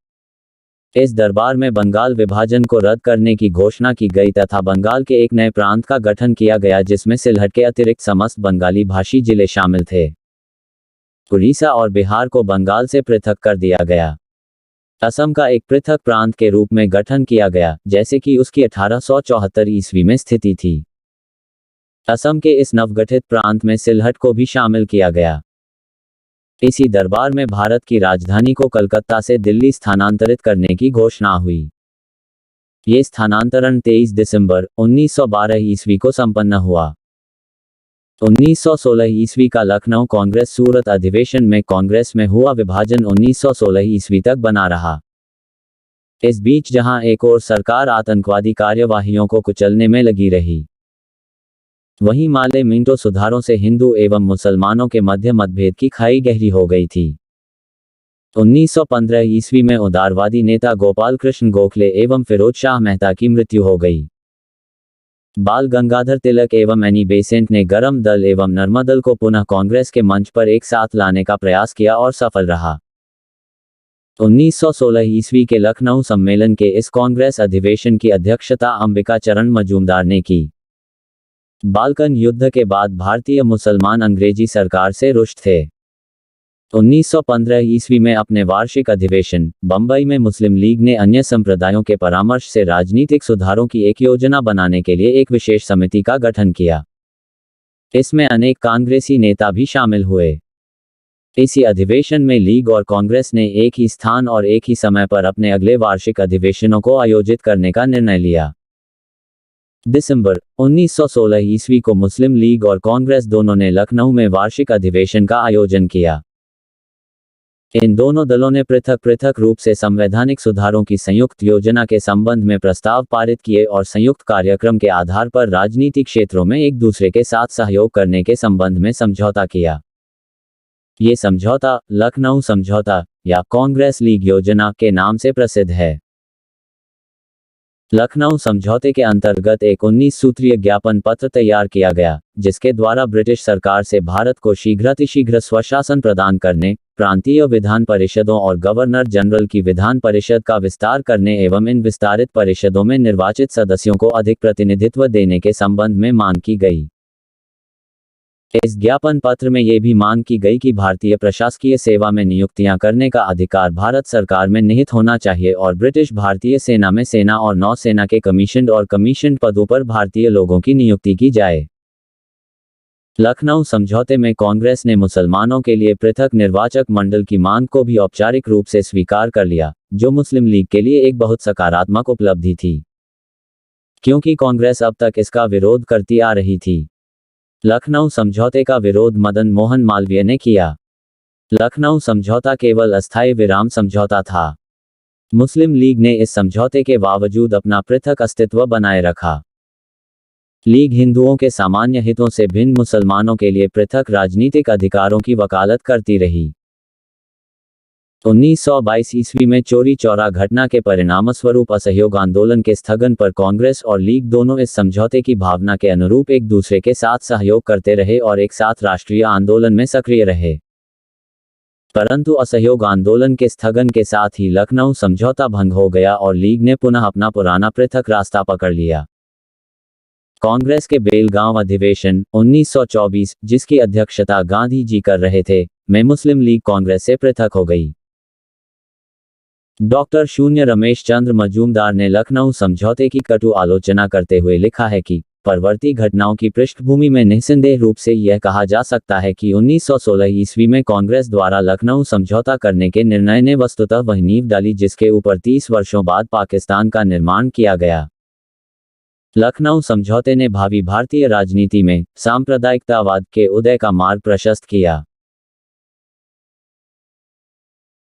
इस दरबार में बंगाल विभाजन को रद्द करने की घोषणा की गई तथा बंगाल के एक नए प्रांत का गठन किया गया, जिसमें सिलहट के अतिरिक्त समस्त बंगाली भाषी जिले शामिल थे। उड़ीसा और बिहार को बंगाल से पृथक कर दिया गया। असम का एक पृथक प्रांत के रूप में गठन किया गया, जैसे कि उसकी 1874 ईस्वी में स्थिति थी। असम के इस नवगठित प्रांत में सिलहट को भी शामिल किया गया। इसी दरबार में भारत की राजधानी को कलकत्ता से दिल्ली स्थानांतरित करने की घोषणा हुई। ये स्थानांतरण 23 दिसंबर 1912 ईस्वी को संपन्न हुआ। 1916 ईस्वी का लखनऊ कांग्रेस सूरत अधिवेशन में कांग्रेस में हुआ विभाजन 1916 ईस्वी तक बना रहा। इस बीच जहां एक और सरकार आतंकवादी कार्यवाहियों को कुचलने में लगी रही, वहीं माले मिंटो सुधारों से हिंदू एवं मुसलमानों के मध्य मतभेद की खाई गहरी हो गई थी। 1915 ईस्वी में उदारवादी नेता गोपाल कृष्ण गोखले एवं फिरोज शाह मेहता की मृत्यु हो गई। बाल गंगाधर तिलक एवं एनी बेसेंट ने गरम दल एवं नर्मदल को पुनः कांग्रेस के मंच पर एक साथ लाने का प्रयास किया और सफल रहा। 1916 ईस्वी के लखनऊ सम्मेलन के इस कांग्रेस अधिवेशन की अध्यक्षता अंबिका चरण मजूमदार ने की। बाल्कन युद्ध के बाद भारतीय मुसलमान अंग्रेजी सरकार से रुष्ट थे। 1915 ईस्वी में अपने वार्षिक अधिवेशन बंबई में मुस्लिम लीग ने अन्य संप्रदायों के परामर्श से राजनीतिक सुधारों की एक योजना बनाने के लिए एक विशेष समिति का गठन किया। इसमें अनेक कांग्रेसी नेता भी शामिल हुए। इसी अधिवेशन में लीग और कांग्रेस ने एक ही स्थान और एक ही समय पर अपने अगले वार्षिक अधिवेशनों को आयोजित करने का निर्णय लिया। दिसंबर 1916 ईस्वी को मुस्लिम लीग और कांग्रेस दोनों ने लखनऊ में वार्षिक अधिवेशन का आयोजन किया। इन दोनों दलों ने पृथक पृथक रूप से संवैधानिक सुधारों की संयुक्त योजना के संबंध में प्रस्ताव पारित किए और संयुक्त कार्यक्रम के आधार पर राजनीतिक क्षेत्रों में एक दूसरे के साथ सहयोग करने के संबंध में समझौता किया। ये समझौता लखनऊ समझौता या कांग्रेस लीग योजना के नाम से प्रसिद्ध है। लखनऊ समझौते के अंतर्गत एक 19 सूत्रीय ज्ञापन पत्र तैयार किया गया, जिसके द्वारा ब्रिटिश सरकार से भारत को शीघ्रातिशीघ्र स्वशासन प्रदान करने, प्रांतीय विधान परिषदों और गवर्नर जनरल की विधान परिषद का विस्तार करने एवं इन विस्तारित परिषदों में निर्वाचित सदस्यों को अधिक प्रतिनिधित्व देने के संबंध में मांग की गई। इस ज्ञापन पत्र में यह भी मांग की गई कि भारतीय प्रशासकीय सेवा में नियुक्तियां करने का अधिकार भारत सरकार में निहित होना चाहिए और ब्रिटिश भारतीय सेना में सेना और नौसेना के कमीशन्ड और कमीशन्ड पदों पर भारतीय लोगों की नियुक्ति की जाए। लखनऊ समझौते में कांग्रेस ने मुसलमानों के लिए पृथक निर्वाचक मंडल की मांग को भी औपचारिक रूप से स्वीकार कर लिया, जो मुस्लिम लीग के लिए एक बहुत सकारात्मक उपलब्धि थी, क्योंकि कांग्रेस अब तक इसका विरोध करती आ रही थी। लखनऊ समझौते का विरोध मदन मोहन मालवीय ने किया। लखनऊ समझौता केवल अस्थायी विराम समझौता था। मुस्लिम लीग ने इस समझौते के बावजूद अपना पृथक अस्तित्व बनाए रखा। लीग हिंदुओं के सामान्य हितों से भिन्न मुसलमानों के लिए पृथक राजनीतिक अधिकारों की वकालत करती रही। 1922 ईस्वी में चौरी चौरा घटना के परिणामस्वरूप असहयोग आंदोलन के स्थगन पर कांग्रेस और लीग दोनों इस समझौते की भावना के अनुरूप एक दूसरे के साथ सहयोग करते रहे और एक साथ राष्ट्रीय आंदोलन में सक्रिय रहे। परंतु असहयोग आंदोलन के स्थगन के साथ ही लखनऊ समझौता भंग हो गया और लीग ने पुनः अपना पुराना पृथक रास्ता पकड़ लिया। कांग्रेस के बेलगांव अधिवेशन 1924, जिसकी अध्यक्षता गांधी जी कर रहे थे, में मुस्लिम लीग कांग्रेस से पृथक हो गई। डॉक्टर शून्य रमेश चंद्र मजूमदार ने लखनऊ समझौते की कटु आलोचना करते हुए लिखा है कि परवर्ती घटनाओं की पृष्ठभूमि में निस्संदेह रूप से यह कहा जा सकता है कि 1916 ईस्वी में कांग्रेस द्वारा लखनऊ समझौता करने के निर्णय ने वस्तुतः वह नींव डाली जिसके ऊपर 30 वर्षों बाद पाकिस्तान का निर्माण किया गया। लखनऊ समझौते ने भावी भारतीय राजनीति में सांप्रदायिकतावाद के उदय का मार्ग प्रशस्त किया।